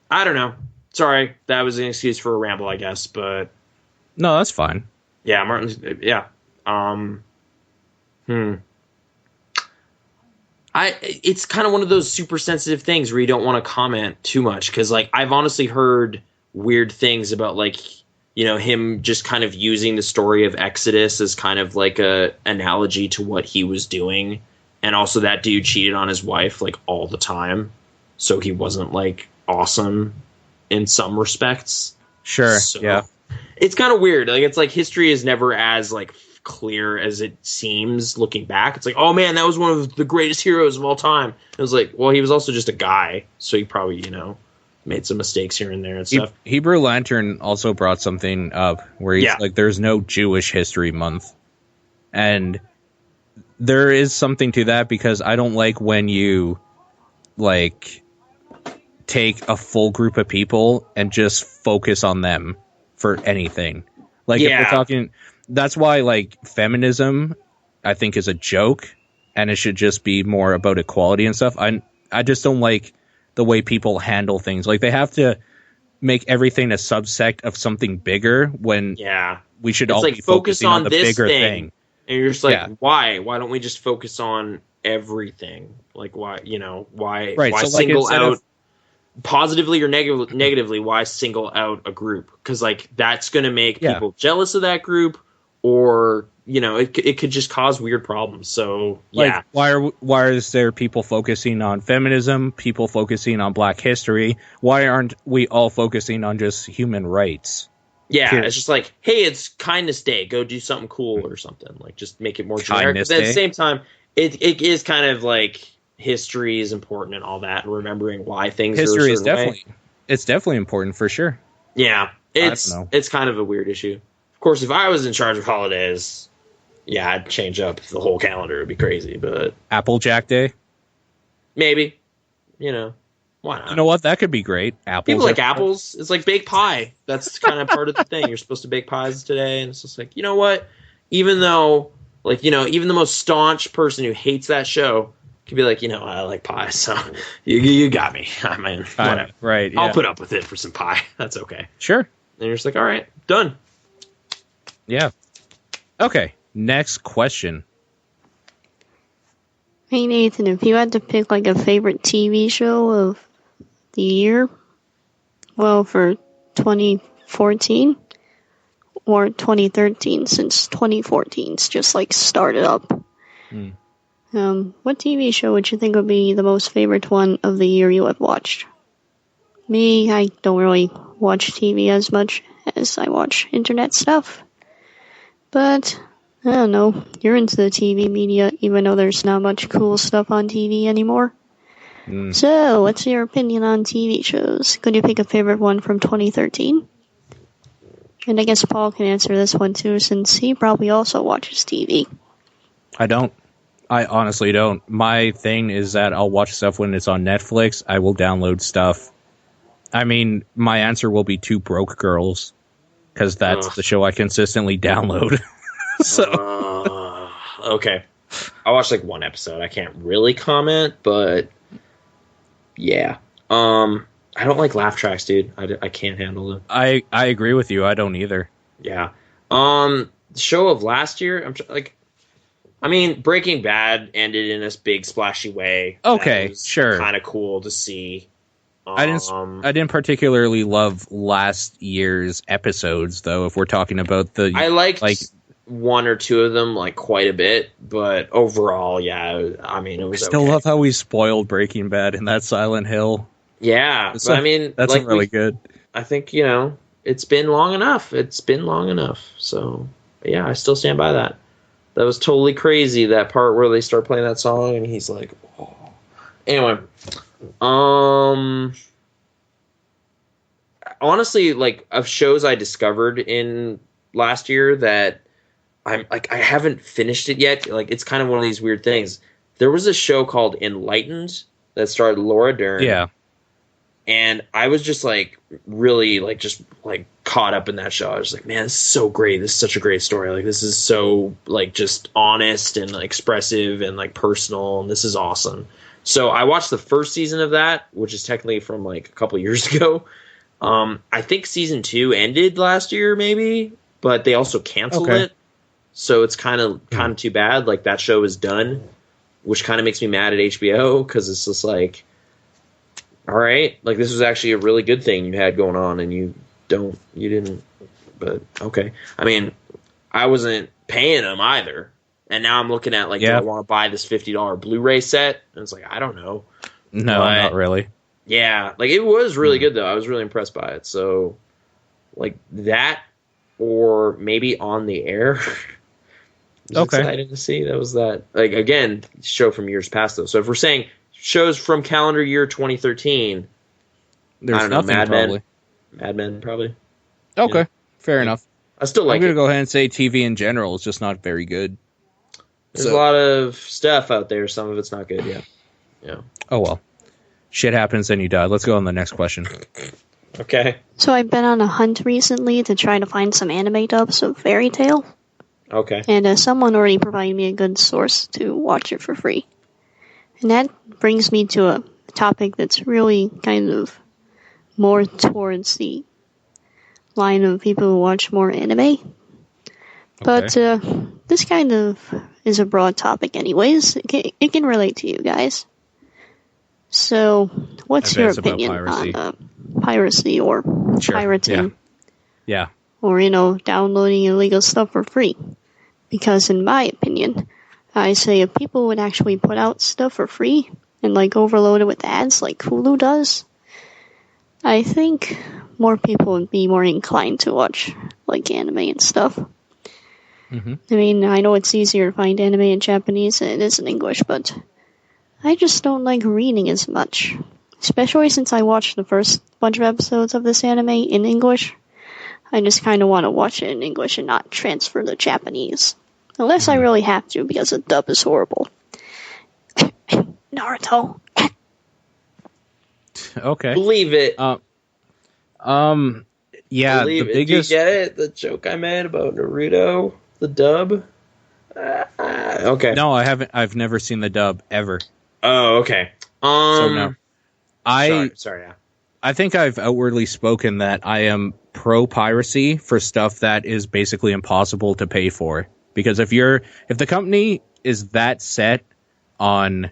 [SPEAKER 2] I don't know. Sorry, that was an excuse for a ramble, I guess, but
[SPEAKER 1] no, that's fine.
[SPEAKER 2] Yeah, Martin. Yeah. It's kind of one of those super sensitive things where you don't want to comment too much, because like I've honestly heard weird things about like him just kind of using the story of Exodus as kind of like a analogy to what he was doing, and also that dude cheated on his wife like all the time, so he wasn't like awesome in some respects.
[SPEAKER 1] Sure.
[SPEAKER 2] So,
[SPEAKER 1] yeah.
[SPEAKER 2] It's kind of weird. Like, it's like history is never as like clear as it seems looking back. It's like, oh man, that was one of the greatest heroes of all time. It was like, well, he was also just a guy, so he probably made some mistakes here and there and stuff.
[SPEAKER 1] Hebrew Lantern also brought something up where he's like, there's no Jewish History Month, and there is something to that, because I don't like when you like take a full group of people and just focus on them for anything. Like, if we're talking, that's why like feminism I think is a joke, and it should just be more about equality and stuff. I just don't like the way people handle things. Like, they have to make everything a subsect of something bigger when we should all be focusing on the bigger thing.
[SPEAKER 2] And you're just like, why don't we just focus on everything? Like, why why so single out positively or negatively, why single out a group? Because like that's going to make people jealous of that group, or it could just cause weird problems. So
[SPEAKER 1] like, why is there people focusing on feminism, people focusing on Black history? Why aren't we all focusing on just human rights?
[SPEAKER 2] It's just like, hey, it's Kindness Day, go do something cool or something. Like, just make it more generic. But at the same time, it is kind of like, history is important and all that, and remembering why things
[SPEAKER 1] history
[SPEAKER 2] are
[SPEAKER 1] is definitely important for sure.
[SPEAKER 2] Yeah, it's kind of a weird issue. Of course, if I was in charge of holidays, I'd change up the whole calendar. It'd be crazy, but
[SPEAKER 1] Applejack Day,
[SPEAKER 2] maybe. Why not?
[SPEAKER 1] You know what? That could be great.
[SPEAKER 2] People like apples. It's like baked pie. That's kind of part of the thing. You're supposed to bake pies today, and it's just like, you know what? Even though, like, even the most staunch person who hates that show could be like, I like pie, so you got me. I mean, whatever.
[SPEAKER 1] Right. Yeah.
[SPEAKER 2] I'll put up with it for some pie. That's okay.
[SPEAKER 1] Sure.
[SPEAKER 2] And you're just like, all right, done.
[SPEAKER 1] Yeah. Okay. Next question.
[SPEAKER 5] Hey, Nathan, if you had to pick like a favorite TV show of the year, well, for 2020 2014 or 2013, since 2014's just like started up. What TV show would you think would be the most favorite one of the year you have watched? Me, I don't really watch TV as much as I watch internet stuff. But, I don't know, you're into the TV media even though there's not much cool stuff on TV anymore. So, what's your opinion on TV shows? Could you pick a favorite one from 2013? And I guess Paul can answer this one too, since he probably also watches TV.
[SPEAKER 1] I don't. I honestly don't. My thing is that I'll watch stuff when it's on Netflix. I will download stuff. I mean, my answer will be Two Broke Girls, because that's the show I consistently download.
[SPEAKER 2] Okay. I watched like one episode. I can't really comment, but yeah. I don't like laugh tracks, dude. I can't handle them.
[SPEAKER 1] I agree with you. I don't either.
[SPEAKER 2] Yeah. The show of last year, Breaking Bad ended in this big splashy way.
[SPEAKER 1] Okay, sure.
[SPEAKER 2] Kind of cool to see.
[SPEAKER 1] I didn't particularly love last year's episodes, though. If we're talking about
[SPEAKER 2] I liked one or two of them like quite a bit, but overall, yeah. It was.
[SPEAKER 1] I still love how we spoiled Breaking Bad in that Silent Hill.
[SPEAKER 2] Yeah,
[SPEAKER 1] that's really good.
[SPEAKER 2] I think it's been long enough. So yeah, I still stand by that. That was totally crazy, that part where they start playing that song and he's like, oh. Anyway, honestly, like, of shows I discovered in last year that I haven't finished it yet. Like, it's kind of one of these weird things. There was a show called Enlightened that starred Laura Dern.
[SPEAKER 1] Yeah.
[SPEAKER 2] And I was just like really just caught up in that show. I was like, man, this is so great. This is such a great story. Like, this is so just honest and expressive and personal. And this is awesome. So I watched the first season of that, which is technically from a couple of years ago. I think season 2 ended last year, maybe, but they also canceled it. So it's kind of too bad. Like, that show is done, which kind of makes me mad at HBO, because it's just like, all right, this was actually a really good thing you had going on, and you didn't, but okay. I wasn't paying them either, and now I'm looking at do I want to buy this $50 Blu-ray set? And it's like, I don't know.
[SPEAKER 1] No, not really.
[SPEAKER 2] Yeah, it was really good though. I was really impressed by it. So, that, or maybe On the Air. Excited to see. That was that. Again, show from years past though. So if we're saying shows from calendar year 2013.
[SPEAKER 1] There's nothing, probably.
[SPEAKER 2] Mad Men, probably.
[SPEAKER 1] Okay, fair enough.
[SPEAKER 2] I still like it.
[SPEAKER 1] I'm going to go ahead and say TV in general is just not very good.
[SPEAKER 2] There's a lot of stuff out there. Some of it's not good, yeah.
[SPEAKER 1] Oh, well. Shit happens and you die. Let's go on the next question.
[SPEAKER 2] Okay.
[SPEAKER 5] So I've been on a hunt recently to try to find some anime dubs of Fairy Tail.
[SPEAKER 2] Okay.
[SPEAKER 5] And someone already provided me a good source to watch it for free. And that brings me to a topic that's really kind of more towards the line of people who watch more anime. But this kind of is a broad topic anyways. It can relate to you guys. So, what's your opinion on piracy or pirating?
[SPEAKER 1] Yeah.
[SPEAKER 5] Or, downloading illegal stuff for free? Because in my opinion, I say if people would actually put out stuff for free and overload it with ads like Hulu does, I think more people would be more inclined to watch anime and stuff. Mm-hmm. I know it's easier to find anime in Japanese than it is in English, but I just don't like reading as much. Especially since I watched the first bunch of episodes of this anime in English. I just kind of want to watch it in English and not transfer to Japanese. Unless I really have to, because the dub is horrible. Naruto.
[SPEAKER 1] Okay.
[SPEAKER 2] Believe it.
[SPEAKER 1] Yeah,
[SPEAKER 2] Believe
[SPEAKER 1] the
[SPEAKER 2] it.
[SPEAKER 1] biggest...
[SPEAKER 2] Do you get it? The joke I made about Naruto? The dub? Okay.
[SPEAKER 1] No, I haven't. I've never seen the dub, ever.
[SPEAKER 2] Oh, okay.
[SPEAKER 1] So no.
[SPEAKER 2] Sorry, yeah.
[SPEAKER 1] I think I've outwardly spoken that I am pro-piracy for stuff that is basically impossible to pay for. Because if the company is that set on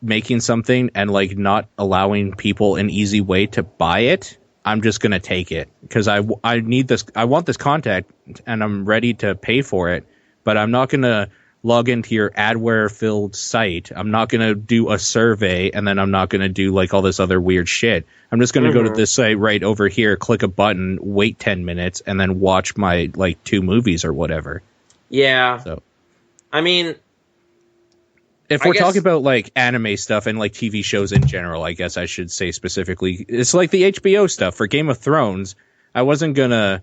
[SPEAKER 1] making something and not allowing people an easy way to buy it, I'm just going to take it because I need this. I want this content and I'm ready to pay for it, but I'm not going to log into your adware filled site. I'm not going to do a survey, and then I'm not going to do like all this other weird shit. I'm just going to go to this site right over here, click a button, wait 10 minutes, and then watch my like 2 movies or whatever.
[SPEAKER 2] Yeah.
[SPEAKER 1] So,
[SPEAKER 2] I mean,
[SPEAKER 1] if we're talking about like anime stuff and like TV shows in general, I guess I should say specifically, it's like the HBO stuff for Game of Thrones. I wasn't going to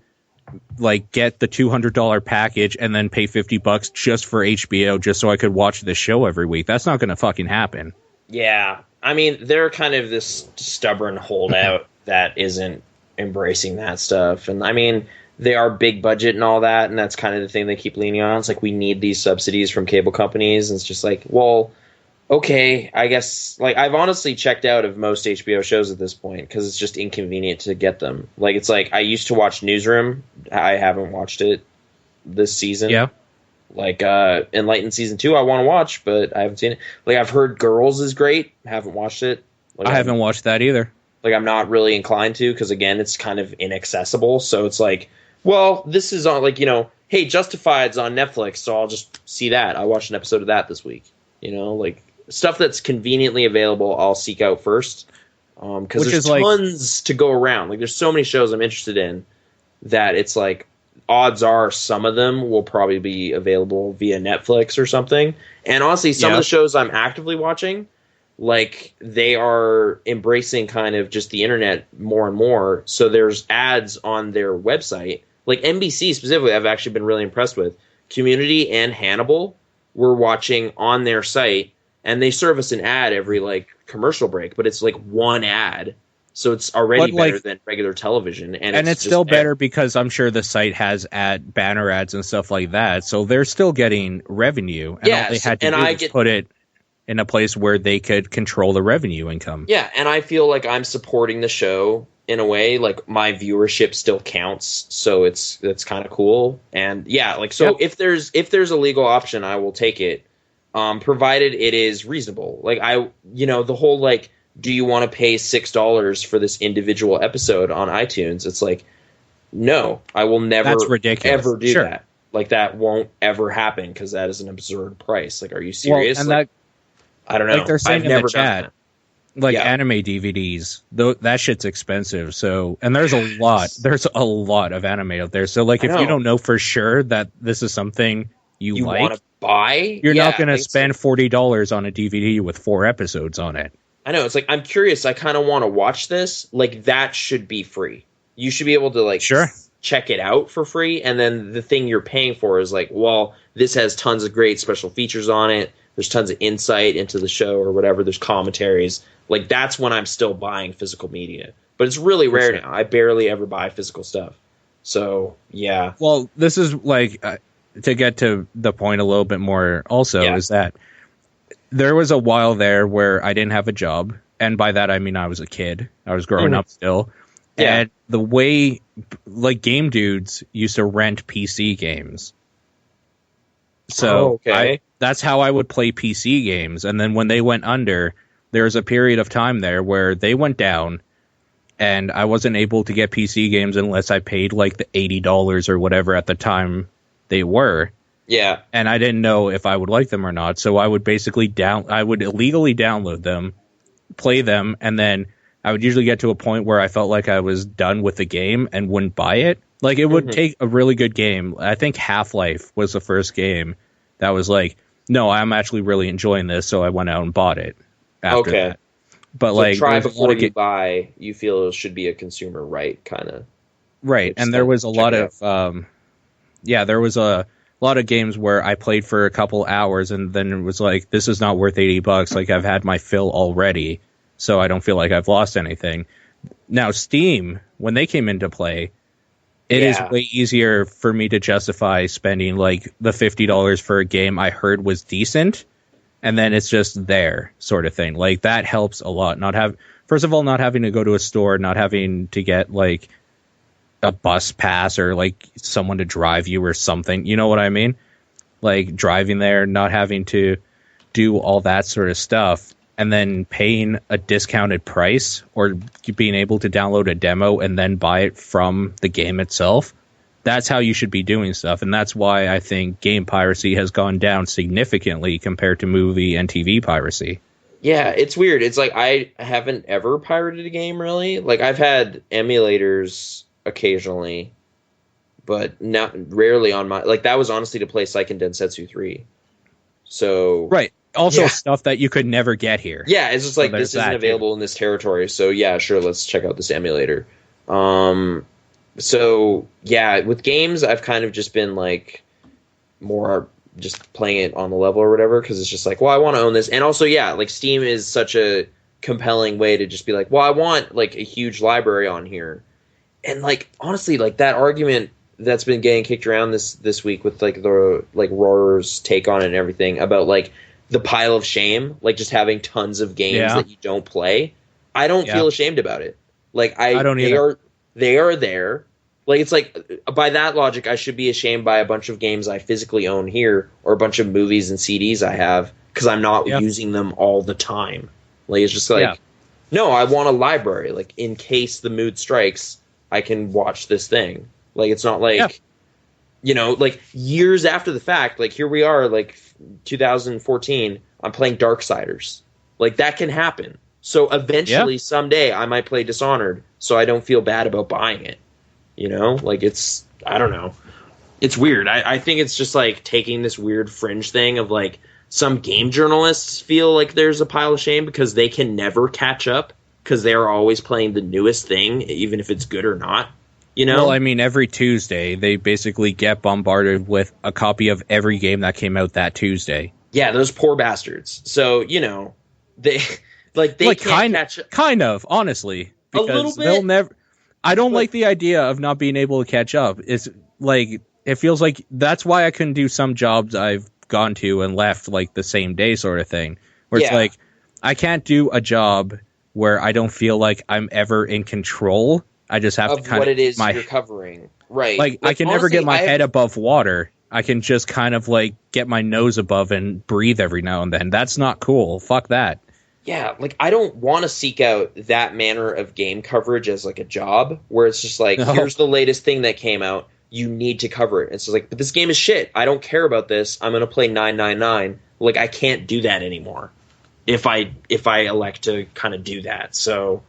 [SPEAKER 1] like get the $200 package and then pay $50 just for HBO just so I could watch the show every week. That's not going to fucking happen.
[SPEAKER 2] Yeah. I mean, they're kind of this stubborn holdout that isn't embracing that stuff. And I mean, they are big budget and all that, and that's kind of the thing they keep leaning on. It's like, we need these subsidies from cable companies, and it's just like, well, okay, I guess, like, I've honestly checked out of most HBO shows at this point because it's just inconvenient to get them. Like, it's like, I used to watch Newsroom. I haven't watched it this season.
[SPEAKER 1] Yeah.
[SPEAKER 2] Like, Enlightened Season 2, I want to watch, but I haven't seen it. Like, I've heard Girls is great. Haven't watched it. Like,
[SPEAKER 1] I haven't watched that either.
[SPEAKER 2] Like, I'm not really inclined to because, again, it's kind of inaccessible. So it's like, well, this is on, like, you know, hey, Justified's on Netflix, so I'll just see that. I watched an episode of that this week. You know, like, stuff that's conveniently available, I'll seek out first. Because there's tons to go around. Like, there's so many shows I'm interested in that it's like, odds are some of them will probably be available via Netflix or something. And honestly, some of the shows I'm actively watching, like, they are embracing kind of just the internet more and more. So there's ads on their website. Like, NBC specifically, I've actually been really impressed with. Community and Hannibal we're watching on their site, and they serve us an ad every, like, commercial break, but it's like one ad. So it's already better than regular television. And
[SPEAKER 1] it's still better because I'm sure the site has banner ads and stuff like that. So they're still getting revenue. And all they had to do was put it in a place where they could control the revenue income.
[SPEAKER 2] Yeah, and I feel like I'm supporting the show in a way. Like, my viewership still counts, so it's kind of cool. And yeah, like, so if there's a legal option, I will take it, provided it is reasonable. Like, the whole, like, do you want to pay $6 for this individual episode on iTunes? It's like, no, I will never ever do that. Like, that won't ever happen because that is an absurd price. Like, are you serious?
[SPEAKER 1] Well, and
[SPEAKER 2] I don't know.
[SPEAKER 1] Like they're saying in the chat, like anime DVDs, that shit's expensive. So, and there's a lot of anime out there. So, like, if you don't know for sure that this is something you like,
[SPEAKER 2] want to buy,
[SPEAKER 1] you're not going to spend $40 on a DVD with 4 episodes on it.
[SPEAKER 2] I know. It's like, I'm curious. I kind of want to watch this. Like, that should be free. You should be able to, like, check it out for free. And then the thing you're paying for is like, well, this has tons of great special features on it. There's tons of insight into the show or whatever. There's commentaries. Like, that's when I'm still buying physical media. But it's really rare now. I barely ever buy physical stuff. So, yeah.
[SPEAKER 1] Well, this is like, to get to the point a little bit more also, is that there was a while there where I didn't have a job. And by that, I mean I was a kid. I was growing up still. Yeah. And the way, like, game dudes used to rent PC games. So that's how I would play PC games. And then when they went under, there was a period of time there where they went down and I wasn't able to get PC games unless I paid like the $80 or whatever at the time they were.
[SPEAKER 2] Yeah.
[SPEAKER 1] And I didn't know if I would like them or not. So I would basically I would illegally download them, play them, and then I would usually get to a point where I felt like I was done with the game and wouldn't buy it. Like, it would take a really good game. I think Half-Life was the first game that was like, no, I'm actually really enjoying this, so I went out and bought it after that. But so, like,
[SPEAKER 2] try before you buy, you feel it should be a consumer right, kind of.
[SPEAKER 1] Right, and there was a lot of, there was a lot of games where I played for a couple hours and then it was like, this is not worth $80. Like, I've had my fill already, so I don't feel like I've lost anything. Now, Steam, when they came into play, it is way easier for me to justify spending like the $50 for a game I heard was decent, and then it's just there, sort of thing. Like, that helps a lot. First of all, not having to go to a store, not having to get like a bus pass or like someone to drive you or something. You know what I mean? Like, driving there, not having to do all that sort of stuff. and then paying a discounted price, or being able to download a demo and then buy it from the game itself. That's how you should be doing stuff. And that's why I think game piracy has gone down significantly compared to movie and TV piracy.
[SPEAKER 2] Yeah, it's weird. It's like I haven't ever pirated a game, really. Like, I've had emulators occasionally, but not rarely on my... Like, that was honestly to play Seiken Densetsu 3. So...
[SPEAKER 1] Right. Also stuff that you could never get here.
[SPEAKER 2] Yeah, it's just like, so this isn't available in this territory, so yeah, sure, let's check out this emulator. So, yeah, with games, I've kind of just been, like, more just playing it on the level or whatever, because it's just like, well, I want to own this. And also, yeah, like, Steam is such a compelling way to just be like, well, I want, like, a huge library on here. And, like, honestly, like, that argument that's been getting kicked around this week with, like, the, like, Roar's take on it and everything about, like, the pile of shame, like just having tons of games that you don't play. I don't feel ashamed about it. Like I don't either. They are there. Like, it's like, by that logic, I should be ashamed by a bunch of games I physically own here, or a bunch of movies and CDs I have, because I'm not using them all the time. Like, it's just like, no, I want a library. Like, in case the mood strikes, I can watch this thing. Like, it's not like, you know, like, years after the fact, like, here we are, like, 2014, I'm playing Darksiders. Like, that can happen. So eventually, someday, I might play Dishonored, so I don't feel bad about buying it. You know? Like, it's... I don't know. It's weird. I think it's just, like, taking this weird fringe thing of, like, some game journalists feel like there's a pile of shame because they can never catch up because they're always playing the newest thing, even if it's good or not. You know?
[SPEAKER 1] Well, I mean, every Tuesday, they basically get bombarded with a copy of every game that came out that Tuesday.
[SPEAKER 2] Yeah, those poor bastards. So, you know, they can't catch up.
[SPEAKER 1] Kind of, honestly. Because
[SPEAKER 2] a little bit.
[SPEAKER 1] They'll never... I don't like the idea of not being able to catch up. It's like, it feels like that's why I couldn't do some jobs I've gone to and left, like, the same day sort of thing. Where it's like, I can't do a job where I don't feel like I'm ever in control. I just have to kind
[SPEAKER 2] what it is you're covering. Right.
[SPEAKER 1] Like I can never get my head above water. I can just kind of like get my nose above and breathe every now and then. That's not cool. Fuck that.
[SPEAKER 2] Yeah, like I don't want to seek out that manner of game coverage as like a job where it's just like, here's the latest thing that came out. You need to cover it. It's just like, but this game is shit. I don't care about this. I'm going to play 999. Like, I can't do that anymore if I elect to kind of do that. So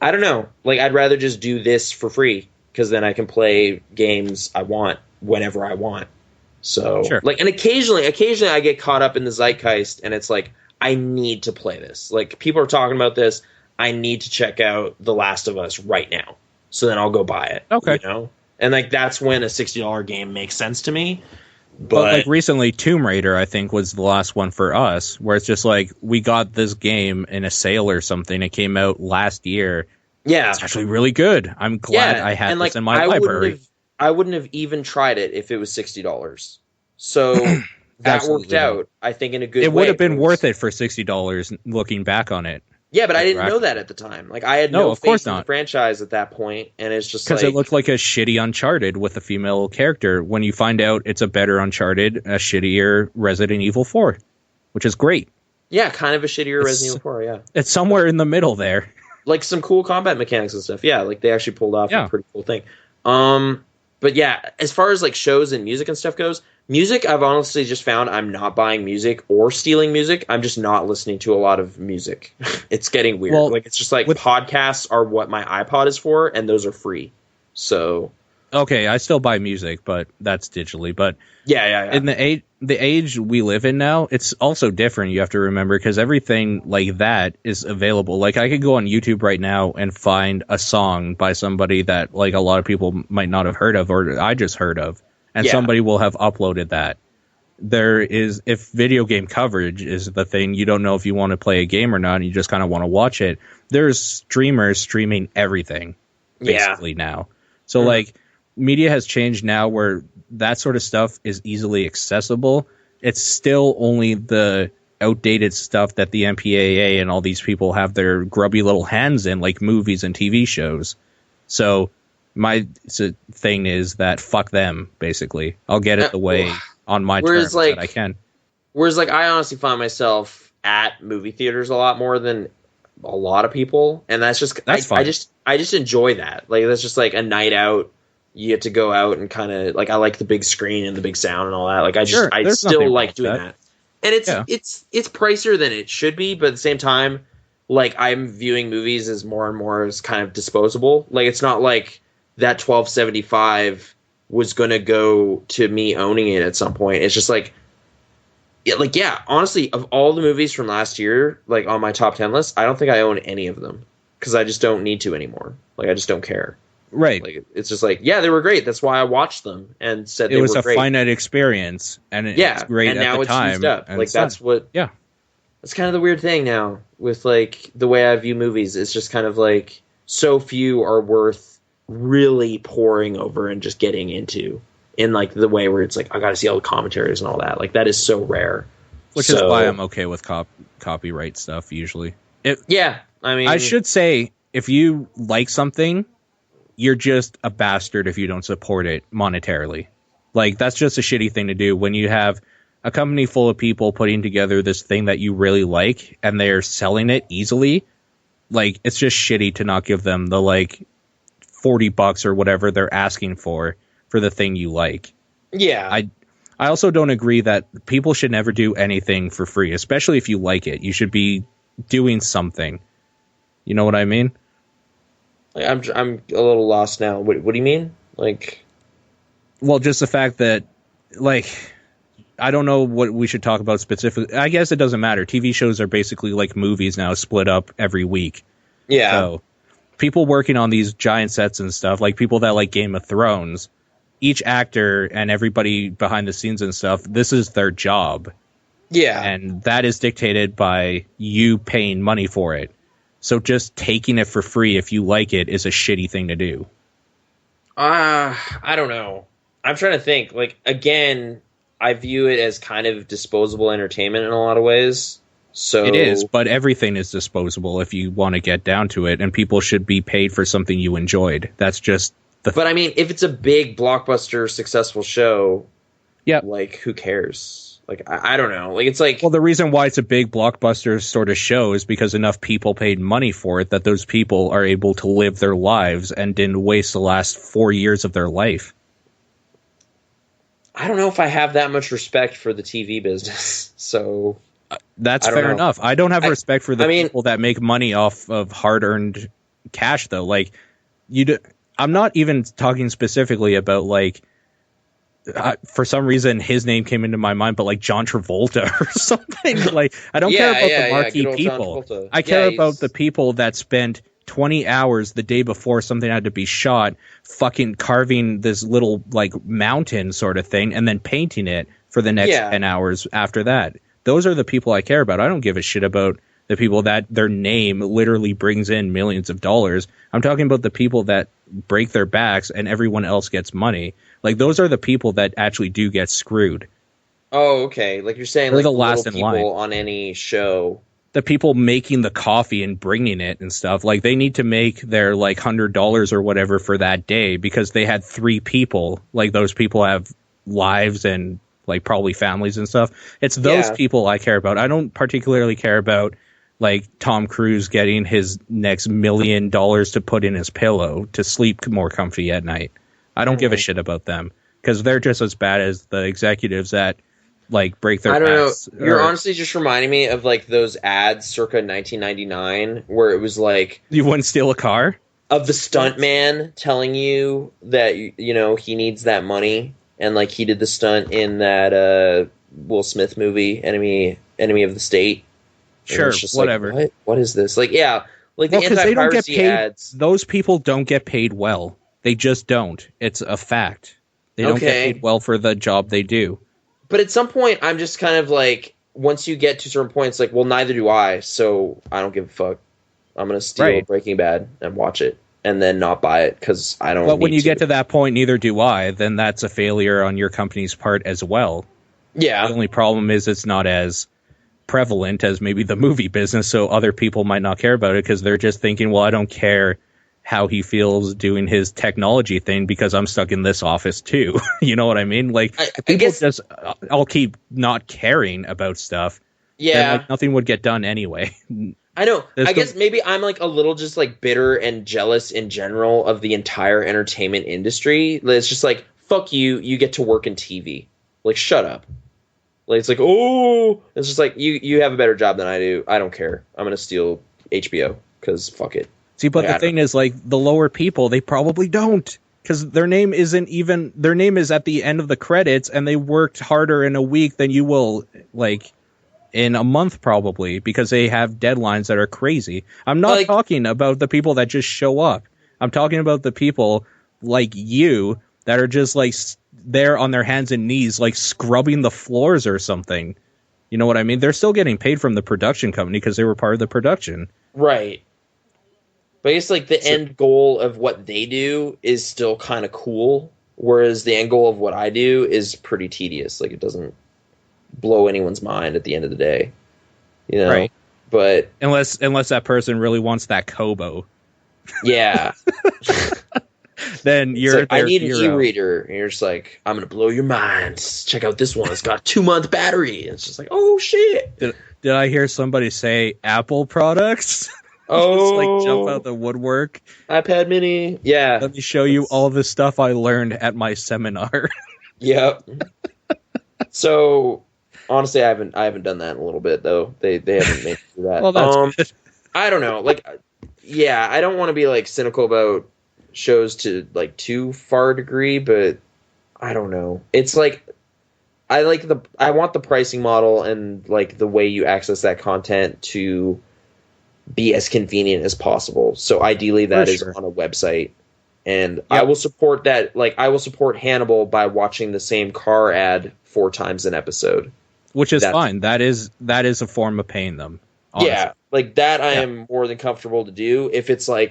[SPEAKER 2] I don't know. Like, I'd rather just do this for free because then I can play games I want whenever I want. So, like, and occasionally I get caught up in the zeitgeist and it's like, I need to play this. Like, people are talking about this. I need to check out The Last of Us right now. So then I'll go buy it.
[SPEAKER 1] Okay.
[SPEAKER 2] You know? And, like, that's when a $60 game makes sense to me.
[SPEAKER 1] But like, recently, Tomb Raider, I think, was the last one for us, where it's just like, we got this game in a sale or something. It came out last year.
[SPEAKER 2] Yeah.
[SPEAKER 1] It's actually really good. I'm glad I had this in my library.
[SPEAKER 2] I wouldn't have even tried it if it was $60. So that worked out, I think, in a good way.
[SPEAKER 1] It would have been worth it for $60 looking back on it.
[SPEAKER 2] Yeah, but I didn't know that at the time. Like, I had no faith in the franchise at that point, and it's just
[SPEAKER 1] because it looked like a shitty Uncharted with a female character. When you find out it's a better Uncharted, a shittier Resident Evil 4, which is great.
[SPEAKER 2] Yeah, kind of a shittier Resident Evil 4, yeah.
[SPEAKER 1] It's somewhere in the middle there.
[SPEAKER 2] Like, some cool combat mechanics and stuff. Yeah, like, they actually pulled off a pretty cool thing. But yeah, as far as, like, shows and music and stuff goes, music, I've honestly just found I'm not buying music or stealing music. I'm just not listening to a lot of music. It's getting weird. Well, like, it's just like podcasts are what my iPod is for, and those are free. So,
[SPEAKER 1] okay, I still buy music, but that's digitally. But
[SPEAKER 2] yeah.
[SPEAKER 1] In the age we live in now, it's also different. You have to remember, because everything like that is available. Like, I could go on YouTube right now and find a song by somebody that, like, a lot of people might not have heard of, or I just heard of. And somebody will have uploaded that. There is, if video game coverage is the thing, you don't know if you want to play a game or not, and you just kind of want to watch it. There's streamers streaming everything, basically, now. So, like, media has changed now where that sort of stuff is easily accessible. It's still only the outdated stuff that the MPAA and all these people have their grubby little hands in, like movies and TV shows. So my thing is that fuck them, basically. I'll get it the way on my terms that I can.
[SPEAKER 2] Whereas, like, I honestly find myself at movie theaters a lot more than a lot of people, and that's
[SPEAKER 1] fine.
[SPEAKER 2] I just enjoy that. Like, that's just like a night out. You get to go out and kind of like, I like the big screen and the big sound and all that. Like, I still like doing that. And it's pricier than it should be, but at the same time, like, I'm viewing movies as more and more as kind of disposable. Like, it's not like that $12.75 was going to go to me owning it at some point. It's just like, honestly, of all the movies from last year, like, on my top 10 list, I don't think I own any of them because I just don't need to anymore. Like, I just don't care.
[SPEAKER 1] Right.
[SPEAKER 2] Like, it's just like, yeah, they were great. That's why I watched them and said they were great. It was
[SPEAKER 1] a finite experience, and it's great
[SPEAKER 2] and
[SPEAKER 1] at
[SPEAKER 2] now
[SPEAKER 1] the
[SPEAKER 2] it's
[SPEAKER 1] time.
[SPEAKER 2] Used up. Like, that's what...
[SPEAKER 1] Yeah.
[SPEAKER 2] That's kind of the weird thing now with, like, the way I view movies. It's just kind of like, so few are worth really pouring over and just getting into in, like, the way where it's like, I gotta see all the commentaries and all that. Like, that is so rare.
[SPEAKER 1] Which is why I'm okay with copyright stuff, usually.
[SPEAKER 2] I
[SPEAKER 1] should say, if you like something, you're just a bastard if you don't support it monetarily. Like, that's just a shitty thing to do when you have a company full of people putting together this thing that you really like and they're selling it easily. Like, it's just shitty to not give them the, like, $40 or whatever they're asking for the thing you like.
[SPEAKER 2] Yeah.
[SPEAKER 1] I also don't agree that people should never do anything for free, especially if you like it. You should be doing something. You know what I mean?
[SPEAKER 2] Like, I'm a little lost now. What do you mean? Like,
[SPEAKER 1] well, just the fact that, like, I don't know what we should talk about specifically. I guess it doesn't matter. TV shows are basically like movies now, split up every week.
[SPEAKER 2] Yeah.
[SPEAKER 1] So people working on these giant sets and stuff, like people that like Game of Thrones, each actor and everybody behind the scenes and stuff, this is their job.
[SPEAKER 2] Yeah.
[SPEAKER 1] And that is dictated by you paying money for it. So just taking it for free if you like it is a shitty thing to do.
[SPEAKER 2] I don't know. I'm trying to think. Like, again, I view it as kind of disposable entertainment in a lot of ways. So
[SPEAKER 1] it is, but everything is disposable if you want to get down to it, and people should be paid for something you enjoyed. That's just the...
[SPEAKER 2] But I mean, if it's a big blockbuster successful show,
[SPEAKER 1] yeah,
[SPEAKER 2] like, who cares? Like, I don't know. Like, it's like...
[SPEAKER 1] Well, the reason why it's a big blockbuster sort of show is because enough people paid money for it that those people are able to live their lives and didn't waste the last 4 years of their life.
[SPEAKER 2] I don't know if I have that much respect for the TV business, so...
[SPEAKER 1] That's fair enough. I don't have respect for the people that make money off of hard-earned cash, though. Like, I'm not even talking specifically about, like... for some reason, his name came into my mind, but like John Travolta or something. Like, I don't care about the marquee people. I care about the people that spent 20 hours the day before something had to be shot, fucking carving this little like mountain sort of thing, and then painting it for the next 10 hours after that. Those are the people I care about. I don't give a shit about the people that their name literally brings in millions of dollars. I'm talking about the people that break their backs and everyone else gets money. Like, those are the people that actually do get screwed.
[SPEAKER 2] Oh, okay. Like, you're saying, like, the last in line on any show.
[SPEAKER 1] The people making the coffee and bringing it and stuff, like, they need to make their, like, $100 or whatever for that day because they had 3 people. Like, those people have lives and, like, probably families and stuff. It's those people I care about. I don't particularly care about, like, Tom Cruise getting his next $1 million to put in his pillow to sleep more comfy at night. I don't give a shit about them because they're just as bad as the executives that like break their backs.
[SPEAKER 2] I don't know. You're honestly just reminding me of like those ads circa 1999 where it was like,
[SPEAKER 1] you wouldn't steal a car,
[SPEAKER 2] of the stuntman telling you that, you know, he needs that money, and like he did the stunt in that Will Smith movie, Enemy of the State.
[SPEAKER 1] Sure, whatever.
[SPEAKER 2] Like, what is this? Like, yeah, like the anti-piracy ads.
[SPEAKER 1] Those people don't get paid well. They just don't. It's a fact. They don't get paid well for the job they do.
[SPEAKER 2] But at some point, I'm just kind of like, once you get to certain points, like, well, neither do I, so I don't give a fuck. I'm going to steal Breaking Bad and watch it, and then not buy it, because I don't
[SPEAKER 1] But when you get to that point, neither do I, then that's a failure on your company's part as well.
[SPEAKER 2] Yeah.
[SPEAKER 1] The only problem is it's not as prevalent as maybe the movie business, so other people might not care about it, because they're just thinking, well, I don't care how he feels doing his technology thing because I'm stuck in this office too. You know what I mean? Like, I guess I'll keep not caring about stuff
[SPEAKER 2] Yeah.
[SPEAKER 1] Then, nothing would get done anyway.
[SPEAKER 2] I know. I guess maybe I'm a little just bitter and jealous in general of the entire entertainment industry. It's just fuck you. You get to work in TV. Shut up. It's it's just you have a better job than I do. I don't care. I'm gonna steal HBO because fuck it.
[SPEAKER 1] See, but the thing is, the lower people, they probably don't, because their name is at the end of the credits, and they worked harder in a week than you will in a month probably, because they have deadlines that are crazy. I'm not talking about the people that just show up. I'm talking about the people like you that are just there on their hands and knees, scrubbing the floors or something. You know what I mean? They're still getting paid from the production company because they were part of the production.
[SPEAKER 2] Right. But it's the end goal of what they do is still kind of cool, whereas the end goal of what I do is pretty tedious. It doesn't blow anyone's mind at the end of the day, Right. But
[SPEAKER 1] unless that person really wants that Kobo,
[SPEAKER 2] yeah.
[SPEAKER 1] Then you're.
[SPEAKER 2] I need an e-reader, and you're just I'm gonna blow your mind. Check out this one. It's got 2-month battery. It's just oh shit.
[SPEAKER 1] Did I hear somebody say Apple products?
[SPEAKER 2] Oh,
[SPEAKER 1] just jump out the woodwork.
[SPEAKER 2] iPad Mini. Yeah.
[SPEAKER 1] Let me show you all the stuff I learned at my seminar.
[SPEAKER 2] Yep. So honestly, I haven't done that in a little bit though. They haven't made me do that.
[SPEAKER 1] Well, that's good.
[SPEAKER 2] I don't know. Yeah, I don't want to be cynical about shows to too far a degree, but I don't know. It's I want the pricing model and the way you access that content to be as convenient as possible. So ideally that is on a website. And yep. I will support that. I will support Hannibal by watching the same car ad 4 times an episode.
[SPEAKER 1] Which is fine. That is a form of paying them. Honestly.
[SPEAKER 2] Yeah. That I am more than comfortable to do. If it's oh,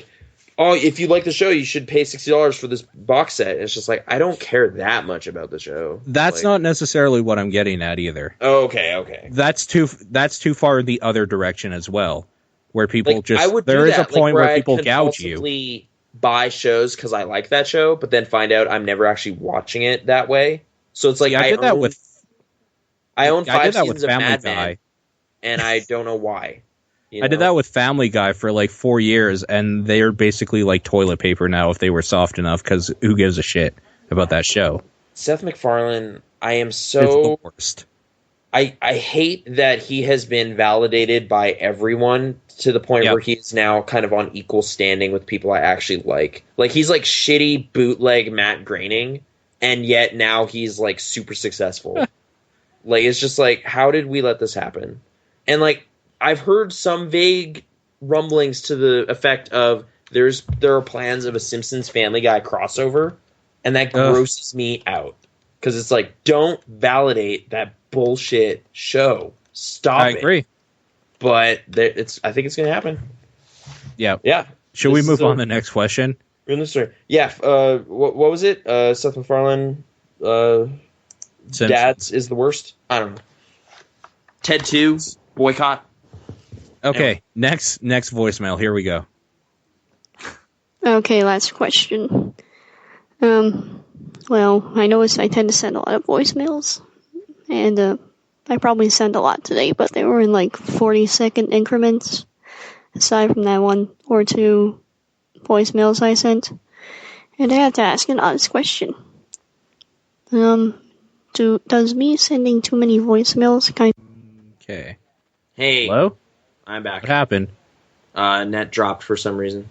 [SPEAKER 2] if you like the show, you should pay $60 for this box set. It's just I don't care that much about the show.
[SPEAKER 1] That's not necessarily what I'm getting at either.
[SPEAKER 2] Oh, okay.
[SPEAKER 1] That's too far the other direction as well. Where people just,
[SPEAKER 2] I would
[SPEAKER 1] there is a point where people
[SPEAKER 2] I'd
[SPEAKER 1] gouge you.
[SPEAKER 2] Buy shows because I like that show, but then find out I'm never actually watching it that way. So it's I own 5 seasons of Mad Men, and I don't know why.
[SPEAKER 1] I did that with Family Guy for 4 years, and they're basically toilet paper now if they were soft enough, because who gives a shit about that show?
[SPEAKER 2] Seth MacFarlane, I am so...
[SPEAKER 1] It's the worst.
[SPEAKER 2] I hate that he has been validated by everyone to the point where he's now kind of on equal standing with people I actually like. He's shitty bootleg Matt Groening, and yet now he's super successful. It's just how did we let this happen? And I've heard some vague rumblings to the effect of there are plans of a Simpsons Family Guy crossover, and that grosses me out. Because it's don't validate that bullshit show. Stop it.
[SPEAKER 1] I agree.
[SPEAKER 2] But I think it's going to happen.
[SPEAKER 1] Yeah.
[SPEAKER 2] Yeah.
[SPEAKER 1] Should we move on to the next question?
[SPEAKER 2] In the story. Yeah. What was it? Seth MacFarlane, Dads is the worst? I don't know. Ted 2, boycott.
[SPEAKER 1] Okay. Next voicemail. Here we go.
[SPEAKER 5] Okay, last question. Well, I noticed I tend to send a lot of voicemails, and I probably sent a lot today, but they were in 40-second increments, aside from that 1 or 2 voicemails I sent. And I have to ask an honest question. Does me sending too many voicemails kind of...
[SPEAKER 1] Okay.
[SPEAKER 2] Hey.
[SPEAKER 1] Hello?
[SPEAKER 2] I'm back.
[SPEAKER 1] What happened?
[SPEAKER 2] Net dropped for some reason.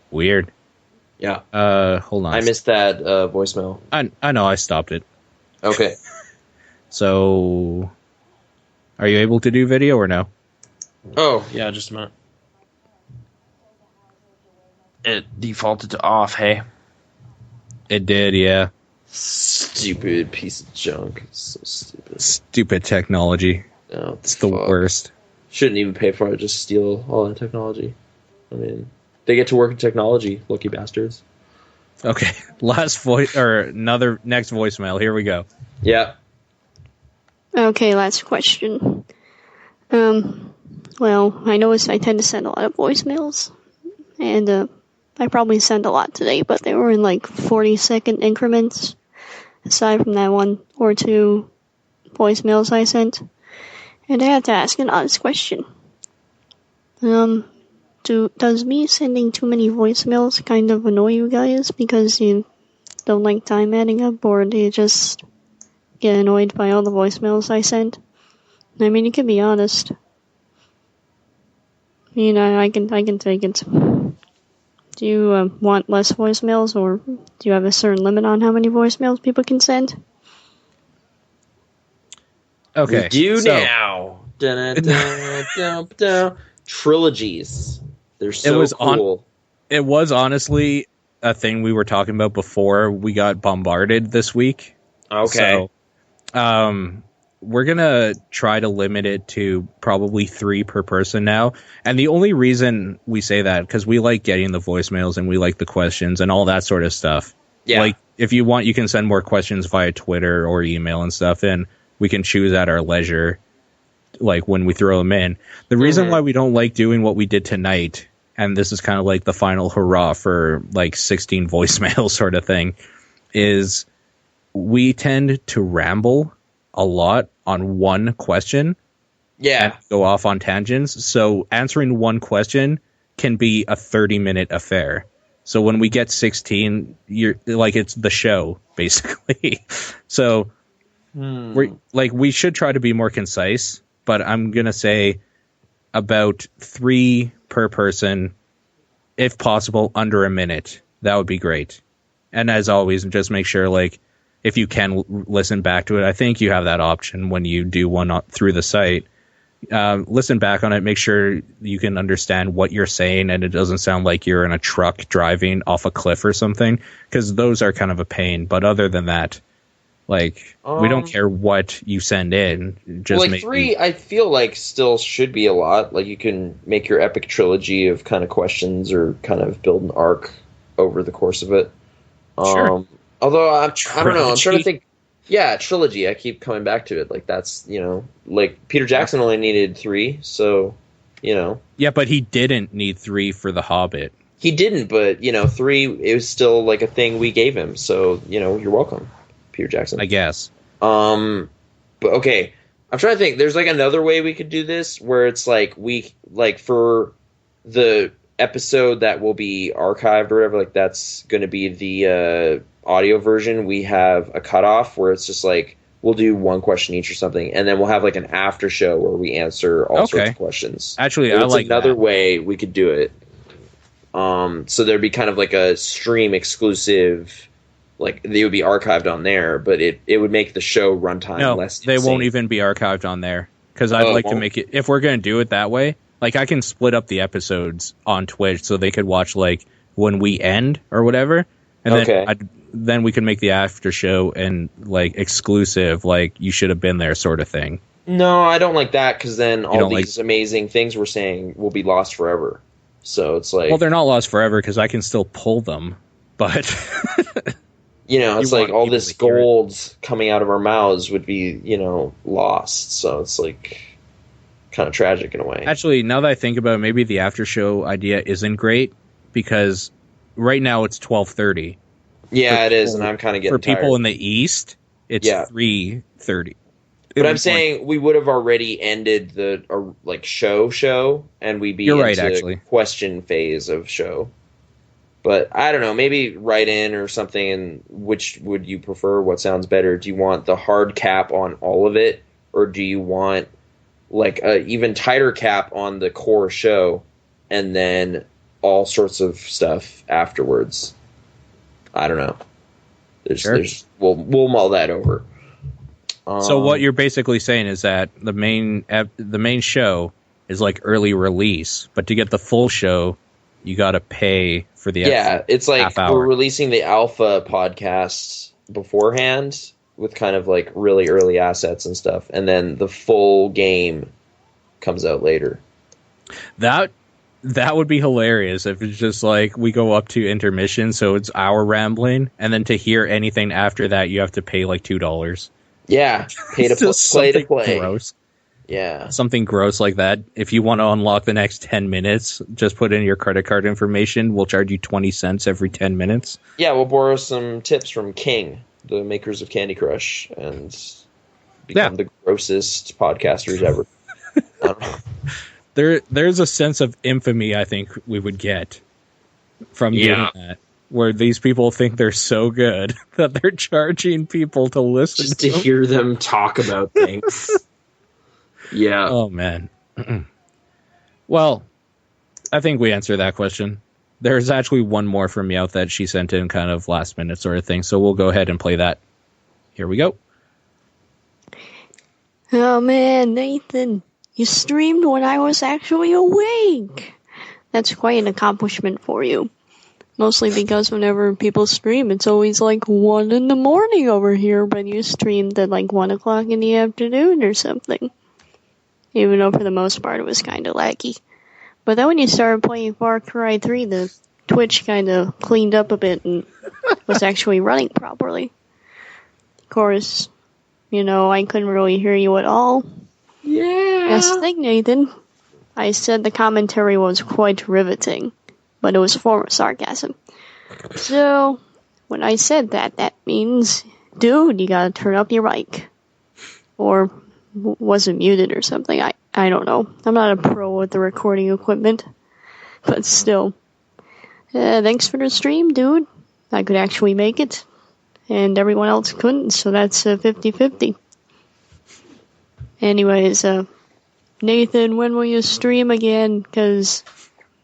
[SPEAKER 1] Weird.
[SPEAKER 2] Yeah.
[SPEAKER 1] Hold on.
[SPEAKER 2] I missed that voicemail.
[SPEAKER 1] I know, I stopped it.
[SPEAKER 2] Okay.
[SPEAKER 1] So, are you able to do video or no?
[SPEAKER 2] Oh, yeah, just a minute. It defaulted to off, hey?
[SPEAKER 1] It did, yeah.
[SPEAKER 2] Stupid piece of junk. It's so stupid.
[SPEAKER 1] Stupid technology.
[SPEAKER 2] Oh,
[SPEAKER 1] it's the worst.
[SPEAKER 2] Shouldn't even pay for it, just steal all that technology. I mean, they get to work in technology, lucky bastards.
[SPEAKER 1] Okay, next voicemail. Here we go.
[SPEAKER 2] Yeah.
[SPEAKER 5] Okay, last question. Well, I noticed I tend to send a lot of voicemails, and I probably sent a lot today, but they were in 40-second increments, aside from that 1 or 2 voicemails I sent. And I had to ask an honest question. Does me sending too many voicemails kind of annoy you guys because you don't like time adding up, or do you just get annoyed by all the voicemails I send? I mean, you can be honest. You know, I can take it. Do you want less voicemails, or do you have a certain limit on how many voicemails people can send?
[SPEAKER 2] Okay, we do so, now. Trilogies. They're so cool.
[SPEAKER 1] It was honestly a thing we were talking about before we got bombarded this week.
[SPEAKER 2] Okay.
[SPEAKER 1] So, we're going to try to limit it to probably 3 per person now. And the only reason we say that, because we like getting the voicemails and we like the questions and all that sort of stuff.
[SPEAKER 2] Yeah.
[SPEAKER 1] Like, if you want, you can send more questions via Twitter or email and stuff, and we can choose at our leisure, like, when we throw them in. The reason why we don't like doing what we did tonight, and this is kind of like the final hurrah for, like, 16 voicemails sort of thing, is we tend to ramble a lot on one question.
[SPEAKER 2] Yeah.
[SPEAKER 1] And go off on tangents. So answering one question can be a 30-minute affair. So when we get 16, you're like, it's the show, basically. So we should try to be more concise, but I'm going to say about 3 per person, if possible, under a minute. That would be great. And as always, just make sure, like, if you can listen back to it, I think you have that option when you do one through the site. Listen back on it, make sure you can understand what you're saying and it doesn't sound like you're in a truck driving off a cliff or something, because those are kind of a pain. But other than that, like, we don't care what you send in. Just
[SPEAKER 2] like 3, I feel like still should be a lot. Like, you can make your epic trilogy of kind of questions or kind of build an arc over the course of it.
[SPEAKER 1] Sure.
[SPEAKER 2] Although I don't know, I'm trying to think. Yeah, trilogy. I keep coming back to it. Like, that's, you know, like Peter Jackson only needed 3, so, you know.
[SPEAKER 1] Yeah, but he didn't need 3 for The Hobbit.
[SPEAKER 2] He didn't, but, you know, 3 is still like a thing we gave him. So, you know, you're welcome, Peter Jackson.
[SPEAKER 1] I guess.
[SPEAKER 2] But okay, I'm trying to think. There's like another way we could do this where it's like for the episode that will be archived or whatever, like that's going to be the audio version. We have a cutoff where it's just like we'll do one question each or something, and then we'll have like an after show where we answer all sorts of questions.
[SPEAKER 1] Actually, I like
[SPEAKER 2] another way we could do it. So there'd be kind of like a stream exclusive, like they would be archived on there, but it would make the show runtime less insane.
[SPEAKER 1] They won't even be archived on there, because I'd like to make it, if we're going to do it that way, like I can split up the episodes on Twitch so they could watch like when we end or whatever, and then we can make the after show and like exclusive, like you should have been there sort of thing.
[SPEAKER 2] No, I don't like that, because then all these amazing things we're saying will be lost forever. So it's like,
[SPEAKER 1] well, they're not lost forever because I can still pull them, but
[SPEAKER 2] you know, it's like all this gold coming out of our mouths would be, you know, lost. So it's like kind of tragic in a way.
[SPEAKER 1] Actually, now that I think about it, maybe the after show idea isn't great, because right now it's 12:30.
[SPEAKER 2] Yeah, it is, and I'm kind of getting
[SPEAKER 1] tired. For people in the East, it's 3:30.
[SPEAKER 2] But I'm saying we would have already ended the like show, and we'd be into question phase of show. But I don't know, maybe write in or something. And which would you prefer? What sounds better? Do you want the hard cap on all of it, or do you want like a even tighter cap on the core show, and then all sorts of stuff afterwards? I don't know. We'll mull that over.
[SPEAKER 1] So what you're basically saying is that the main show is like early release, but to get the full show, you got to pay for the
[SPEAKER 2] it's like we're releasing the alpha podcast beforehand with kind of like really early assets and stuff, and then the full game comes out later. That
[SPEAKER 1] would be hilarious if it's just like we go up to intermission, so it's our rambling, and then to hear anything after that, you have to pay like $2.
[SPEAKER 2] Yeah, pay to play.
[SPEAKER 1] Gross.
[SPEAKER 2] Yeah,
[SPEAKER 1] something gross like that. If you want to unlock the next 10 minutes, just put in your credit card information. We'll charge you 20 cents every 10 minutes.
[SPEAKER 2] Yeah, we'll borrow some tips from King, the makers of Candy Crush, and become the grossest podcasters ever. I don't know.
[SPEAKER 1] There's a sense of infamy I think we would get from doing that, where these people think they're so good that they're charging people to listen
[SPEAKER 2] just to hear them talk about things. Yeah.
[SPEAKER 1] Oh man. Well, I think we answered that question. There's actually one more from Meowth that she sent in kind of last minute sort of thing, so we'll go ahead and play that. Here we go.
[SPEAKER 5] Oh man, Nathan, you streamed when I was actually awake. That's quite an accomplishment for you. Mostly because whenever people stream, it's always like 1 in the morning over here, but you streamed at like 1 o'clock in the afternoon or something. Even though for the most part it was kind of laggy. But then when you started playing Far Cry 3, the Twitch kind of cleaned up a bit and was actually running properly. Of course, I couldn't really hear you at all.
[SPEAKER 2] Yeah.
[SPEAKER 5] That's the thing, Nathan. I said the commentary was quite riveting, but it was form of sarcasm. So, when I said that, that means, dude, you gotta turn up your mic. Or was it muted or something? I don't know. I'm not a pro with the recording equipment. But still. Thanks for the stream, dude. I could actually make it. And everyone else couldn't, so that's 50-50. Anyways, Nathan, when will you stream again? Because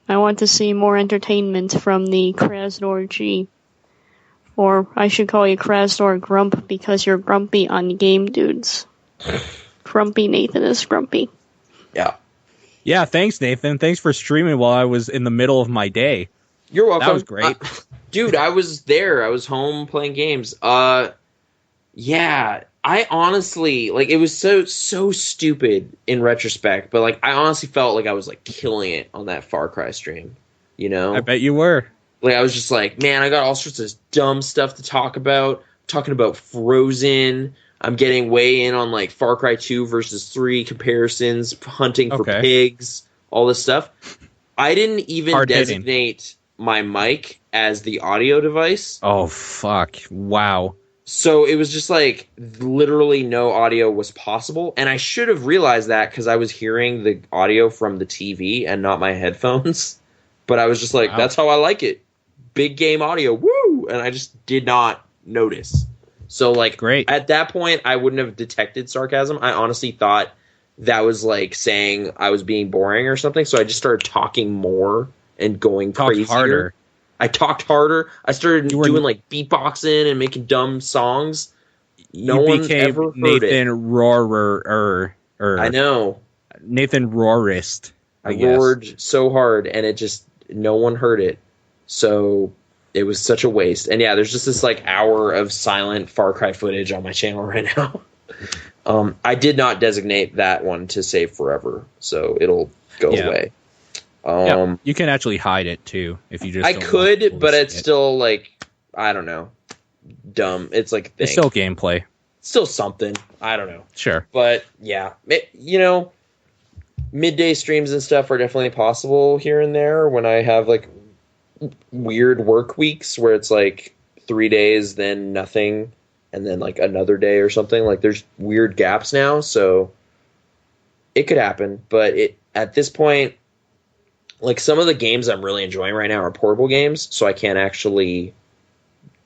[SPEAKER 5] I want to see more entertainment from the Krasnor G. Or I should call you Krasnor Grump because you're grumpy on Game Dudes. Grumpy Nathan is grumpy.
[SPEAKER 2] Yeah.
[SPEAKER 1] Yeah, thanks, Nathan. Thanks for streaming while I was in the middle of my day.
[SPEAKER 2] You're welcome.
[SPEAKER 1] That was great.
[SPEAKER 2] Dude, I was there. I was home playing games. Yeah, I honestly, it was so stupid in retrospect, but, I honestly felt like I was, killing it on that Far Cry stream,
[SPEAKER 1] I bet you were.
[SPEAKER 2] I was just like, man, I got all sorts of dumb stuff to talk about. Talking about Frozen. I'm getting way in on, Far Cry 2 versus 3 comparisons, hunting for pigs, all this stuff. I didn't even designate my mic as the audio device.
[SPEAKER 1] Oh, fuck. Wow.
[SPEAKER 2] So it was just literally no audio was possible. And I should have realized that because I was hearing the audio from the TV and not my headphones. But I was just like, That's how I like it. Big game audio. Woo! And I just did not notice. So
[SPEAKER 1] Great.
[SPEAKER 2] At that point, I wouldn't have detected sarcasm. I honestly thought that was saying I was being boring or something. So I just started talking more and going crazier.
[SPEAKER 1] Harder.
[SPEAKER 2] I talked harder. I started doing beatboxing and making dumb songs. No one ever heard
[SPEAKER 1] Nathan
[SPEAKER 2] it.
[SPEAKER 1] Roarer.
[SPEAKER 2] I know.
[SPEAKER 1] Nathan Roarist.
[SPEAKER 2] I roared so hard, and no one heard it. So it was such a waste. And yeah, there's just this hour of silent Far Cry footage on my channel right now. I did not designate that one to save forever, so it'll go away.
[SPEAKER 1] You can actually hide it too if you just.
[SPEAKER 2] I could, but it's still I don't know, dumb. It's
[SPEAKER 1] it's still gameplay.
[SPEAKER 2] Still something. I don't know.
[SPEAKER 1] Sure,
[SPEAKER 2] but yeah, midday streams and stuff are definitely possible here and there when I have weird work weeks where it's 3 days, then nothing, and then another day or something. There's weird gaps now, so it could happen. But at this point. Some of the games I'm really enjoying right now are portable games, so I can't actually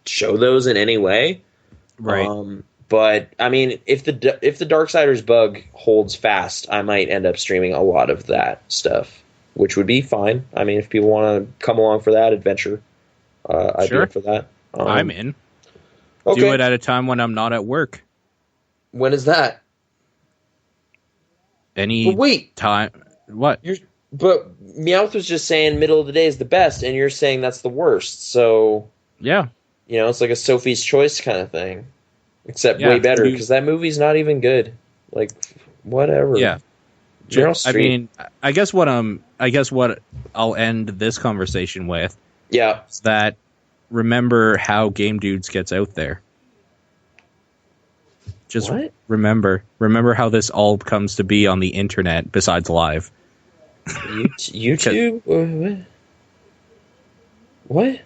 [SPEAKER 2] show those in any way.
[SPEAKER 1] Right.
[SPEAKER 2] But I mean, if the Darksiders bug holds fast, I might end up streaming a lot of that stuff, which would be fine. I mean, if people want to come along for that adventure, I'd be up for that.
[SPEAKER 1] I'm in.
[SPEAKER 2] Okay.
[SPEAKER 1] Do it at a time when I'm not at work.
[SPEAKER 2] When is that?
[SPEAKER 1] Any time. What?
[SPEAKER 2] But Meowth was just saying middle of the day is the best, and you're saying that's the worst. So
[SPEAKER 1] yeah,
[SPEAKER 2] it's like a Sophie's Choice kind of thing, except way better because that movie's not even good. Whatever.
[SPEAKER 1] Yeah. I mean, I guess what I'll end this conversation with.
[SPEAKER 2] Yeah.
[SPEAKER 1] Is that remember how Game Dudes gets out there. Just remember how this all comes to be on the internet besides live.
[SPEAKER 2] YouTube? What?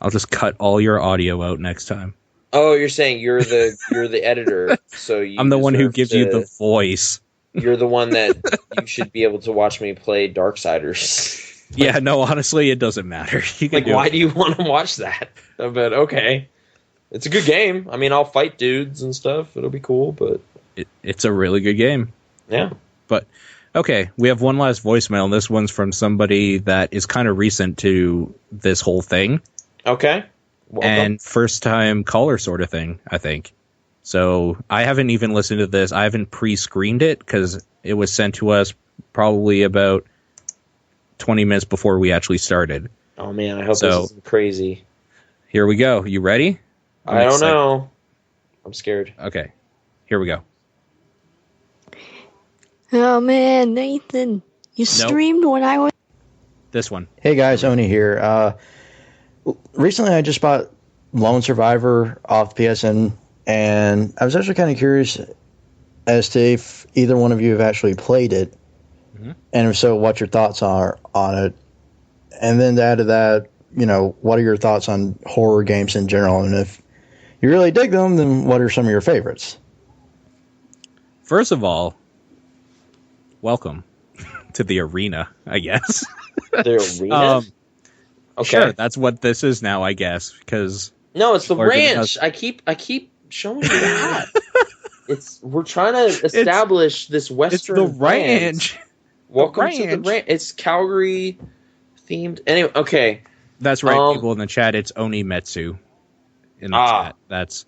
[SPEAKER 1] I'll just cut all your audio out next time.
[SPEAKER 2] Oh, you're saying you're the editor, so
[SPEAKER 1] I'm the one who gives you the voice.
[SPEAKER 2] you're the one that you should be able to watch me play Darksiders.
[SPEAKER 1] Yeah, no, honestly, it doesn't matter.
[SPEAKER 2] Why do you want to watch that? But okay, it's a good game. I mean, I'll fight dudes and stuff. It'll be cool, but
[SPEAKER 1] it's a really good game.
[SPEAKER 2] Yeah.
[SPEAKER 1] But okay, we have one last voicemail, and this one's from somebody that is kind of recent to this whole thing.
[SPEAKER 2] Okay.
[SPEAKER 1] Welcome. And first time caller sort of thing, I think. So I haven't even listened to this. I haven't pre-screened it because it was sent to us probably about 20 minutes before we actually started.
[SPEAKER 2] Oh man, I hope this isn't crazy.
[SPEAKER 1] Here we go. You ready?
[SPEAKER 2] I don't know. I'm scared.
[SPEAKER 1] Okay. Here we go.
[SPEAKER 5] Oh man, Nathan, you streamed when I was...
[SPEAKER 1] This one.
[SPEAKER 6] Hey guys, Oni here. Recently I just bought Lone Survivor off PSN, and I was actually kind of curious as to if either one of you have actually played it, and if so, what your thoughts are on it. And then to add to that, what are your thoughts on horror games in general? And if you really dig them, then what are some of your favorites?
[SPEAKER 1] First of all, welcome to the arena, I guess.
[SPEAKER 2] The arena?
[SPEAKER 1] Okay. Sure, that's what this is now, I guess, because...
[SPEAKER 2] No, it's the ranch. I keep showing you that. We're trying to establish this Western
[SPEAKER 1] It's the ranch.
[SPEAKER 2] Welcome to the ranch. It's Calgary themed. Anyway, okay.
[SPEAKER 1] That's right, people in the chat. It's Oni Metsu in the chat. That's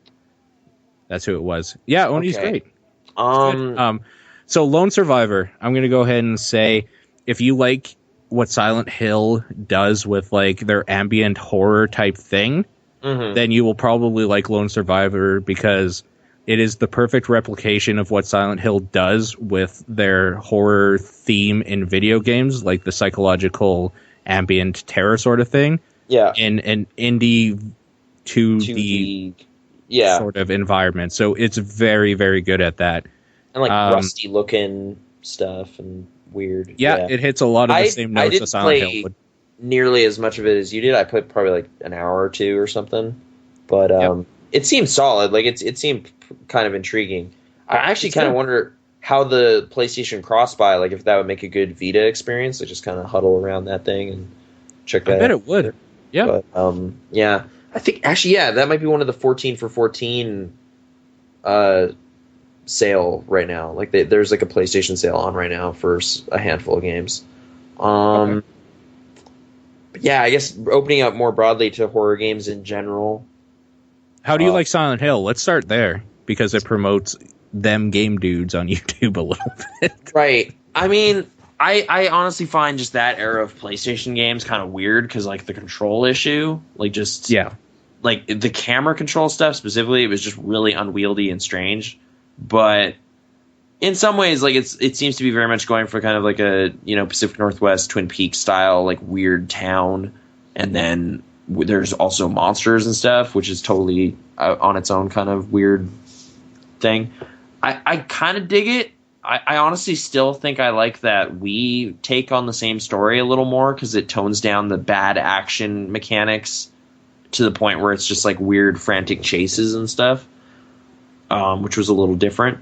[SPEAKER 1] who it was. Yeah, Oni's great. So Lone Survivor, I'm going to go ahead and say, if you like what Silent Hill does with like their ambient horror type thing, then you will probably like Lone Survivor because it is the perfect replication of what Silent Hill does with their horror theme in video games, like the psychological ambient terror sort of thing.
[SPEAKER 2] Yeah.
[SPEAKER 1] In an indie 2D sort of environment. So it's very, very good at that.
[SPEAKER 2] And like rusty looking stuff and weird.
[SPEAKER 1] Yeah, it hits a lot of the same notes as Silent Hill would.
[SPEAKER 2] Nearly as much of it as you did. I put probably like an hour or two or something. But it seemed solid. Like it seemed kind of intriguing. I actually kind of wonder how the PlayStation Cross-Buy, like if that would make a good Vita experience. Like just kind of huddle around that thing and check that out.
[SPEAKER 1] I bet it would. Yeah.
[SPEAKER 2] But, yeah. I think actually, that might be one of the 14 for 14 sale right now. Like there's like a PlayStation sale on right now for a handful of games. But yeah, I guess opening up more broadly to horror games in general.
[SPEAKER 1] How do you like Silent Hill? Let's start there because it promotes them game dudes on YouTube a little bit.
[SPEAKER 2] Right. I mean, I honestly find just that era of PlayStation games kind of weird because like the control issue, like just like the camera control stuff specifically, it was just really unwieldy and strange. But in some ways, like it seems to be very much going for kind of like a Pacific Northwest Twin Peaks style like weird town, and then there's also monsters and stuff, which is totally on its own kind of weird thing. I kind of dig it. I honestly still think I like that we take on the same story a little more because it tones down the bad action mechanics to the point where it's just like weird frantic chases and stuff, which was a little different.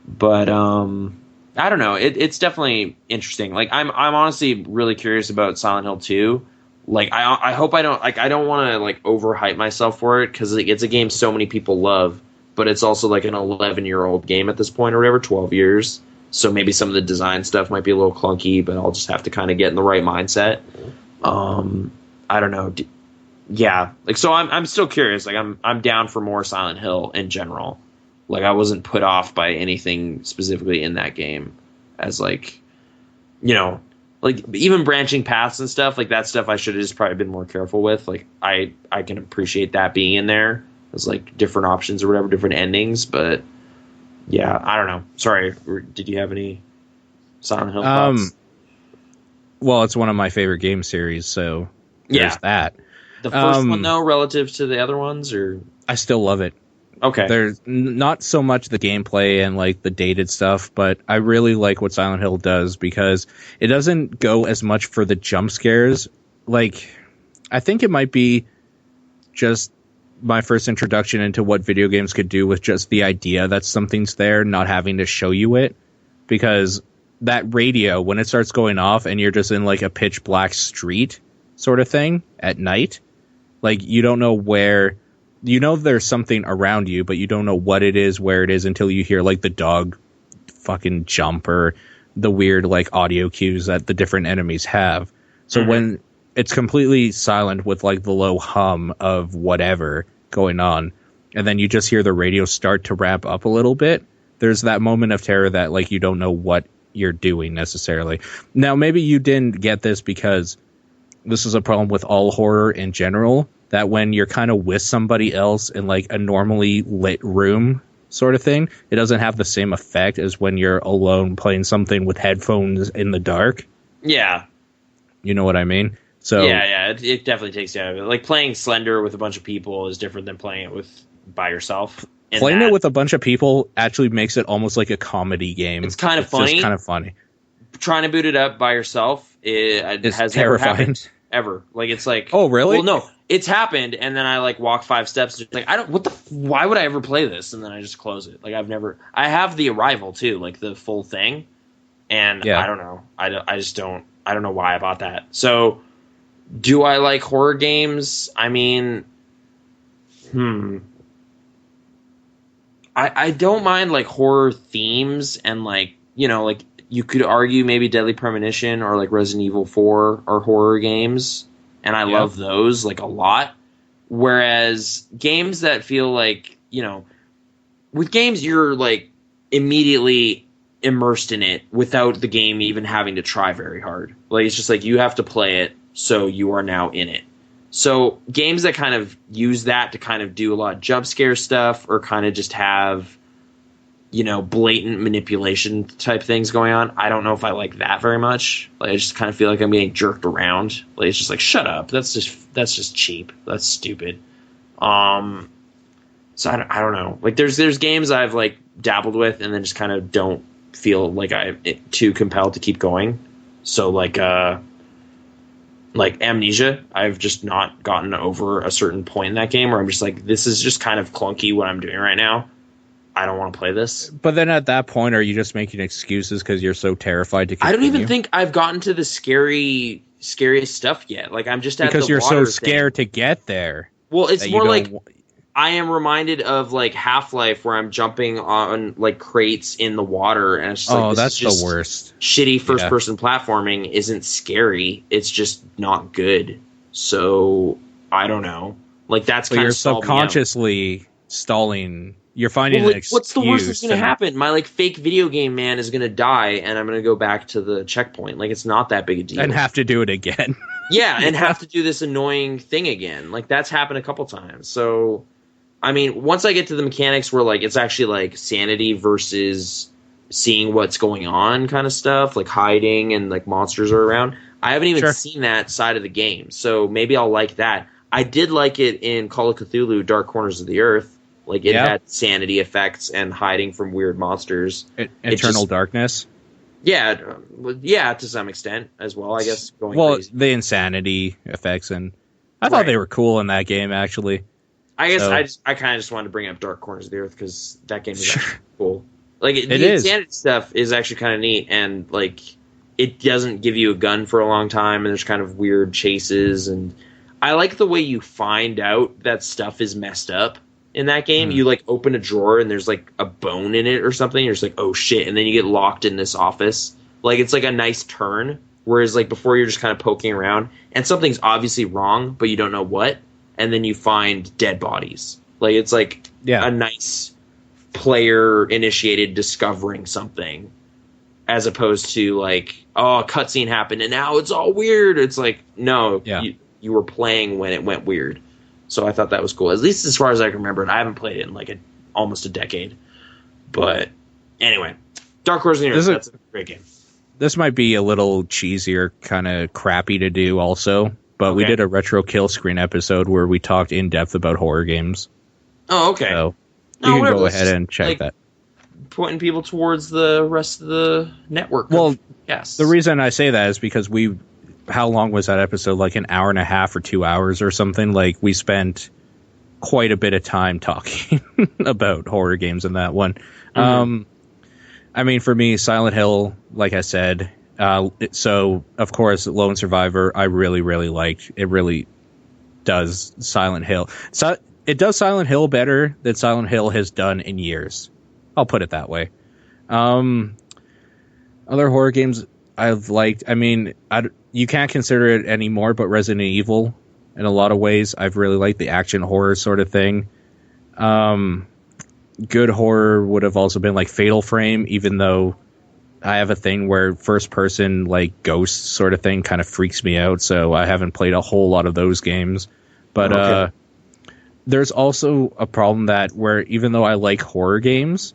[SPEAKER 2] But I don't know. It's definitely interesting. Like I'm honestly really curious about Silent Hill 2. Like I hope I don't want to like overhype myself for it because it's a game so many people love, but it's also like an 11-year-old game at this point or whatever, 12 years. So maybe some of the design stuff might be a little clunky, but I'll just have to kind of get in the right mindset. I don't know. Yeah, like so I'm still curious. Like I'm down for more Silent Hill in general. Like I wasn't put off by anything specifically in that game as like, like even branching paths and stuff like that stuff I should have just probably been more careful with. Like I can appreciate that being in there as like different options or whatever, different endings. But yeah, I don't know. Sorry, did you have any Silent Hill thoughts?
[SPEAKER 1] Well, it's one of my favorite game series, so there's that.
[SPEAKER 2] The first one though, relative to the other ones, or
[SPEAKER 1] I still love it.
[SPEAKER 2] Okay.
[SPEAKER 1] There's not so much the gameplay and like the dated stuff, but I really like what Silent Hill does because it doesn't go as much for the jump scares. Like, I think it might be just my first introduction into what video games could do with just the idea that something's there, not having to show you it. because that radio, when it starts going off and you're just in like a pitch black street sort of thing at night, like you don't know where, you know there's something around you, but you don't know what it is, where it is, until you hear like the dog fucking jump or the weird like audio cues that the different enemies have. So when it's completely silent with like the low hum of whatever going on, and then you just hear the radio start to ramp up a little bit, there's that moment of terror that like you don't know what you're doing necessarily. Now, maybe you didn't get this because this is a problem with all horror in general, that when you're kind of with somebody else in like a normally lit room sort of thing, it doesn't have the same effect as when you're alone playing something with headphones in the dark.
[SPEAKER 2] Yeah.
[SPEAKER 1] You know what I mean? So
[SPEAKER 2] yeah, it definitely takes you out of it. Like playing Slender with a bunch of people is different than playing it by yourself.
[SPEAKER 1] Playing it with a bunch of people actually makes it almost like a comedy game.
[SPEAKER 2] It's kind of funny.
[SPEAKER 1] Just kind of funny.
[SPEAKER 2] Trying to boot it up by yourself has never happened ever. Like it's like,
[SPEAKER 1] oh really?
[SPEAKER 2] Well, no, it's happened, and then I like walk 5 steps. Just like why would I ever play this? And then I just close it. Like I have the Arrival too, like the full thing, and I don't know. I don't know why I bought that. So, do I like horror games? I mean, I don't mind like horror themes, and like, you know, like you could argue maybe Deadly Premonition or like Resident Evil 4 are horror games, and I love those like a lot. Whereas games that feel like, you know, with games you're like immediately immersed in it without the game even having to try very hard. Like it's just like you have to play it, so you are now in it. So games that kind of use that to kind of do a lot of jump scare stuff, or kind of just have, you know, blatant manipulation type things going on, I don't know if I like that very much. Like I just kind of feel like I'm getting jerked around. Like it's just like, shut up. That's just cheap. That's stupid. So I don't know. Like there's games I've like dabbled with and then just kind of don't feel like I'm too compelled to keep going. So like Amnesia, I've just not gotten over a certain point in that game where I'm just like, this is just kind of clunky what I'm doing right now. I don't want to play this.
[SPEAKER 1] But then at that point, are you just making excuses because you're so terrified to continue?
[SPEAKER 2] I don't even think I've gotten to the scariest stuff yet. Like I'm just at
[SPEAKER 1] because
[SPEAKER 2] the
[SPEAKER 1] you're
[SPEAKER 2] water
[SPEAKER 1] so scared to get there.
[SPEAKER 2] Well, it's more like I am reminded of like Half-Life, where I'm jumping on like crates in the water, and it's just like,
[SPEAKER 1] that's the worst.
[SPEAKER 2] Shitty first-person platforming isn't scary. It's just not good. So I don't know. Like that's kind of
[SPEAKER 1] you're subconsciously stalling. You're finding an excuse.
[SPEAKER 2] What's the worst that's going to happen? My like fake video game man is going to die, and I'm going to go back to the checkpoint. Like it's not that big a deal.
[SPEAKER 1] And have to do it again.
[SPEAKER 2] Yeah, and have to do this annoying thing again. Like that's happened a couple times. So, I mean, once I get to the mechanics where like it's actually like sanity versus seeing what's going on kind of stuff, like hiding and like monsters are around, I haven't even seen that side of the game. So maybe I'll like that. I did like it in Call of Cthulhu: Dark Corners of the Earth. Like it had sanity effects and hiding from weird monsters.
[SPEAKER 1] Eternal Darkness.
[SPEAKER 2] Yeah, to some extent as well. I guess crazy.
[SPEAKER 1] The insanity effects, and I thought they were cool in that game actually.
[SPEAKER 2] I guess I kind of just wanted to bring up Dark Corners of the Earth because that game is actually cool. Like the insanity stuff is actually kind of neat, and like it doesn't give you a gun for a long time, and there's kind of weird chases, and I like the way you find out that stuff is messed up. In that game, you like open a drawer and there's like a bone in it or something. You're just like, oh shit. And then you get locked in this office. Like it's like a nice turn. Whereas like before you're just kind of poking around and something's obviously wrong, but you don't know what. And then you find dead bodies. Like it's like a nice player initiated discovering something, as opposed to like, oh, a cutscene happened and now it's all weird. It's like, no, you were playing when it went weird. So I thought that was cool. At least as far as I can remember it. I haven't played it in like almost a decade. But anyway, Dark Corners of the Earth, that's a great game.
[SPEAKER 1] This might be a little cheesier, kind of crappy to do also. But we did a Retro Kill Screen episode where we talked in depth about horror games.
[SPEAKER 2] Oh, okay.
[SPEAKER 1] So you can go ahead and check that.
[SPEAKER 2] Pointing people towards the rest of the network.
[SPEAKER 1] Well, yes. The reason I say that is because how long was that episode? Like an hour and a half or 2 hours or something? Like we spent quite a bit of time talking about horror games in that one. I mean, for me, Silent Hill, like I said, so of course, Lone Survivor, I really, really liked. It really does Silent Hill. So it does Silent Hill better than Silent Hill has done in years. I'll put it that way. Other horror games I've liked, I mean, you can't consider it anymore, but Resident Evil, in a lot of ways, I've really liked the action horror sort of thing. Good horror would have also been like Fatal Frame, even though I have a thing where first person like ghost sort of thing kind of freaks me out, so I haven't played a whole lot of those games. But there's also a problem that where even though I like horror games,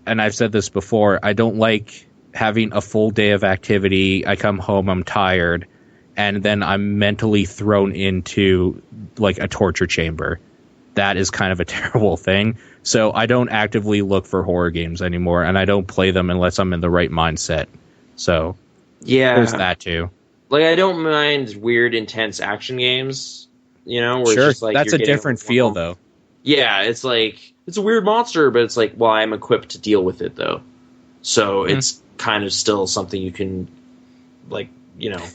[SPEAKER 1] and I've said this before, I don't like having a full day of activity. I come home, I'm tired, and then I'm mentally thrown into like a torture chamber. That is kind of a terrible thing. So I don't actively look for horror games anymore, and I don't play them unless I'm in the right mindset. So
[SPEAKER 2] yeah,
[SPEAKER 1] there's that too.
[SPEAKER 2] Like, I don't mind weird, intense action games, you know? Where
[SPEAKER 1] Sure,
[SPEAKER 2] it's just like
[SPEAKER 1] that's a different feel, though.
[SPEAKER 2] Yeah, it's like, it's a weird monster, but it's like, well, I'm equipped to deal with it, though. So it's kind of still something you can, like, you know,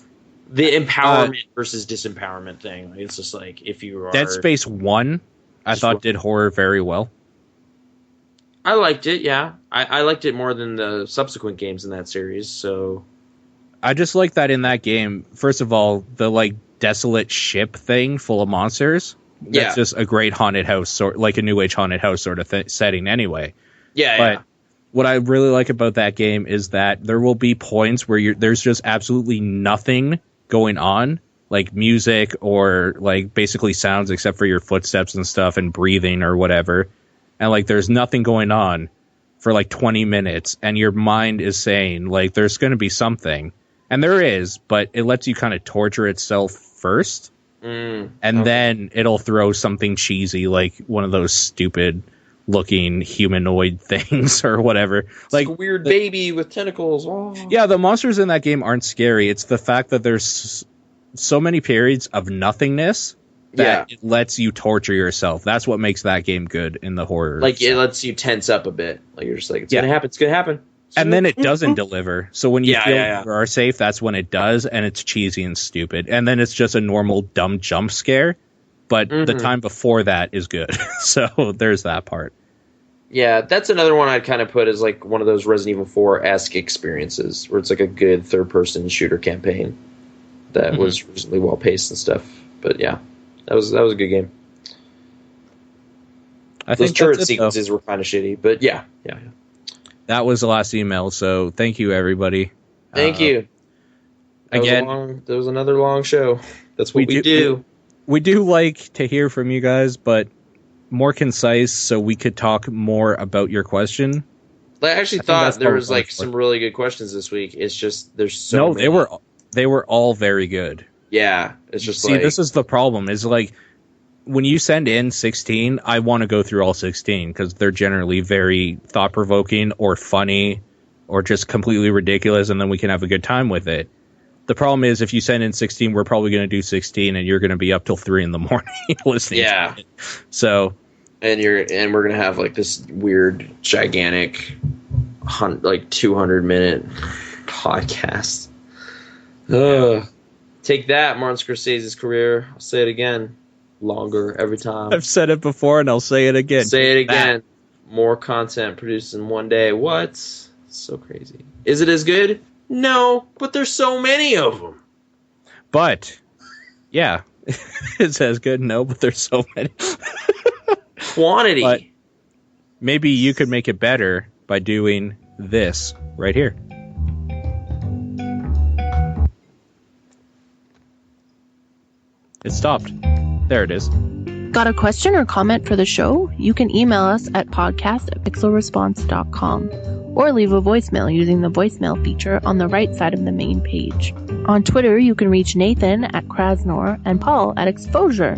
[SPEAKER 2] the empowerment versus disempowerment thing. Like, it's just like, if you are...
[SPEAKER 1] Dead Space 1, I thought did horror very well.
[SPEAKER 2] I liked it, yeah. I liked it more than the subsequent games in that series, so...
[SPEAKER 1] I just like that in that game, first of all, the, like, desolate ship thing full of monsters. That's just a great haunted house, like a New Age haunted house sort of setting anyway. But what I really like about that game is that there will be points where there's just absolutely nothing going on, like music or like basically sounds except for your footsteps and stuff and breathing or whatever. And like there's nothing going on for like 20 minutes and your mind is saying like there's going to be something. And there is, but it lets you kind of torture itself first. And then it'll throw something cheesy like one of those stupid looking humanoid things or whatever. Like
[SPEAKER 2] a weird baby with tentacles. Oh.
[SPEAKER 1] Yeah, the monsters in that game aren't scary. It's the fact that there's so many periods of nothingness that it lets you torture yourself. That's what makes that game good in the horror.
[SPEAKER 2] Like it lets you tense up a bit. Like you're just like, it's gonna happen, it's gonna happen.
[SPEAKER 1] And then it doesn't deliver. So when you feel you are safe, that's when it does, and it's cheesy and stupid. And then it's just a normal dumb jump scare. But the time before that is good. So there's that part.
[SPEAKER 2] Yeah, that's another one I'd kind of put as like one of those Resident Evil 4-esque experiences, where it's like a good third-person shooter campaign that was reasonably well-paced and stuff. But yeah, that was a good game.
[SPEAKER 1] I
[SPEAKER 2] Those
[SPEAKER 1] think
[SPEAKER 2] turret sequences were kind of shitty, but yeah.
[SPEAKER 1] That was the last email, so thank you, everybody.
[SPEAKER 2] Thank you. That was another long show. That's what we do.
[SPEAKER 1] We do like to hear from you guys, but more concise so we could talk more about your question.
[SPEAKER 2] I actually thought there was like some really good questions this week. It's just there's so many.
[SPEAKER 1] they were all very good.
[SPEAKER 2] Yeah, it's just
[SPEAKER 1] this is the problem. Is like when you send in 16, I want to go through all 16 because they're generally very thought-provoking or funny or just completely ridiculous, and then we can have a good time with it. The problem is if you send in 16, we're probably going to do 16, and you're going to be up till 3 in the morning listening to it. So,
[SPEAKER 2] and we're going to have like this weird, gigantic, like 200-minute podcast. Take that, Martin Scorsese's career. I'll say it again. Longer every time.
[SPEAKER 1] I've said it before and I'll say it again.
[SPEAKER 2] Say it again. More content produced in one day. What? So crazy. Is it as good? No, but there's so many of them.
[SPEAKER 1] But, yeah. It's as good? No, but there's so many.
[SPEAKER 2] Quantity.
[SPEAKER 1] But maybe you could make it better by doing this right here. It stopped. There it is.
[SPEAKER 7] Got a question or comment for the show? You can email us at podcast@pixelresponse.com or leave a voicemail using the voicemail feature on the right side of the main page. On Twitter, you can reach Nathan at Krasnor and Paul at Exposure.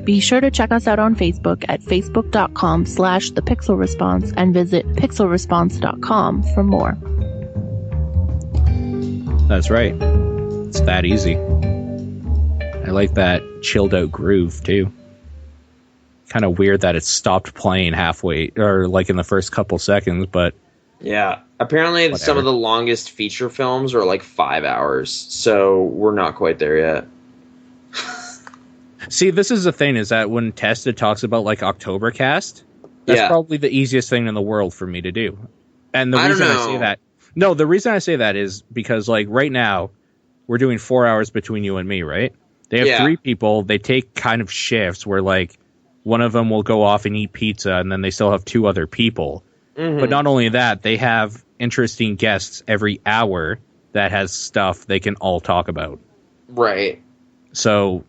[SPEAKER 7] Be sure to check us out on Facebook at facebook.com/thepixelresponse and visit pixelresponse.com for more.
[SPEAKER 1] That's right. It's that easy. I like that chilled out groove too. Kind of weird that it stopped playing halfway or like in the first couple seconds, but
[SPEAKER 2] Yeah. Apparently, some of the longest feature films are like 5 hours, so we're not quite there yet.
[SPEAKER 1] See, this is the thing, is that when Tested talks about like Oktobercast, that's probably the easiest thing in the world for me to do. And the reason I say that, the reason I say that is because like right now we're doing 4 hours between you and me, right? They have 3 people. They take kind of shifts where like one of them will go off and eat pizza, and then they still have 2 other people. Mm-hmm. But not only that, they have interesting guests every hour that has stuff they can all talk about.
[SPEAKER 2] Right.
[SPEAKER 1] So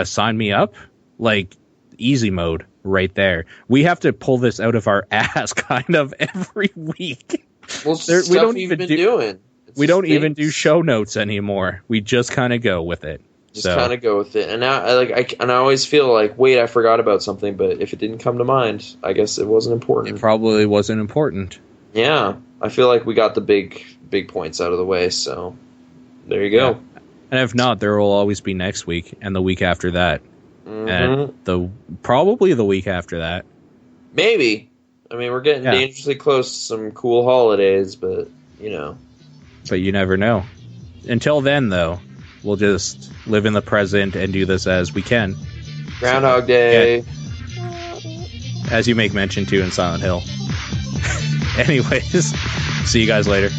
[SPEAKER 1] sign me up. Like easy mode right there. We have to pull this out of our ass kind of every week.
[SPEAKER 2] Well, we don't even do
[SPEAKER 1] we don't even do show notes anymore. We just kind of go with it.
[SPEAKER 2] Just kind of go with it. And now I always feel like, wait, I forgot about something, but if it didn't come to mind, I guess it wasn't important.
[SPEAKER 1] It probably wasn't important.
[SPEAKER 2] Yeah. I feel like we got the big points out of the way, so there you go. Yeah.
[SPEAKER 1] And if not, there will always be next week and the week after that. And probably the week after that.
[SPEAKER 2] Maybe. I mean, we're getting dangerously close to some cool holidays, but, you know.
[SPEAKER 1] But you never know. Until then, though, we'll just live in the present and do this as we can.
[SPEAKER 2] Groundhog Day.
[SPEAKER 1] Yeah. As you make mention to in Silent Hill. Anyways, see you guys later.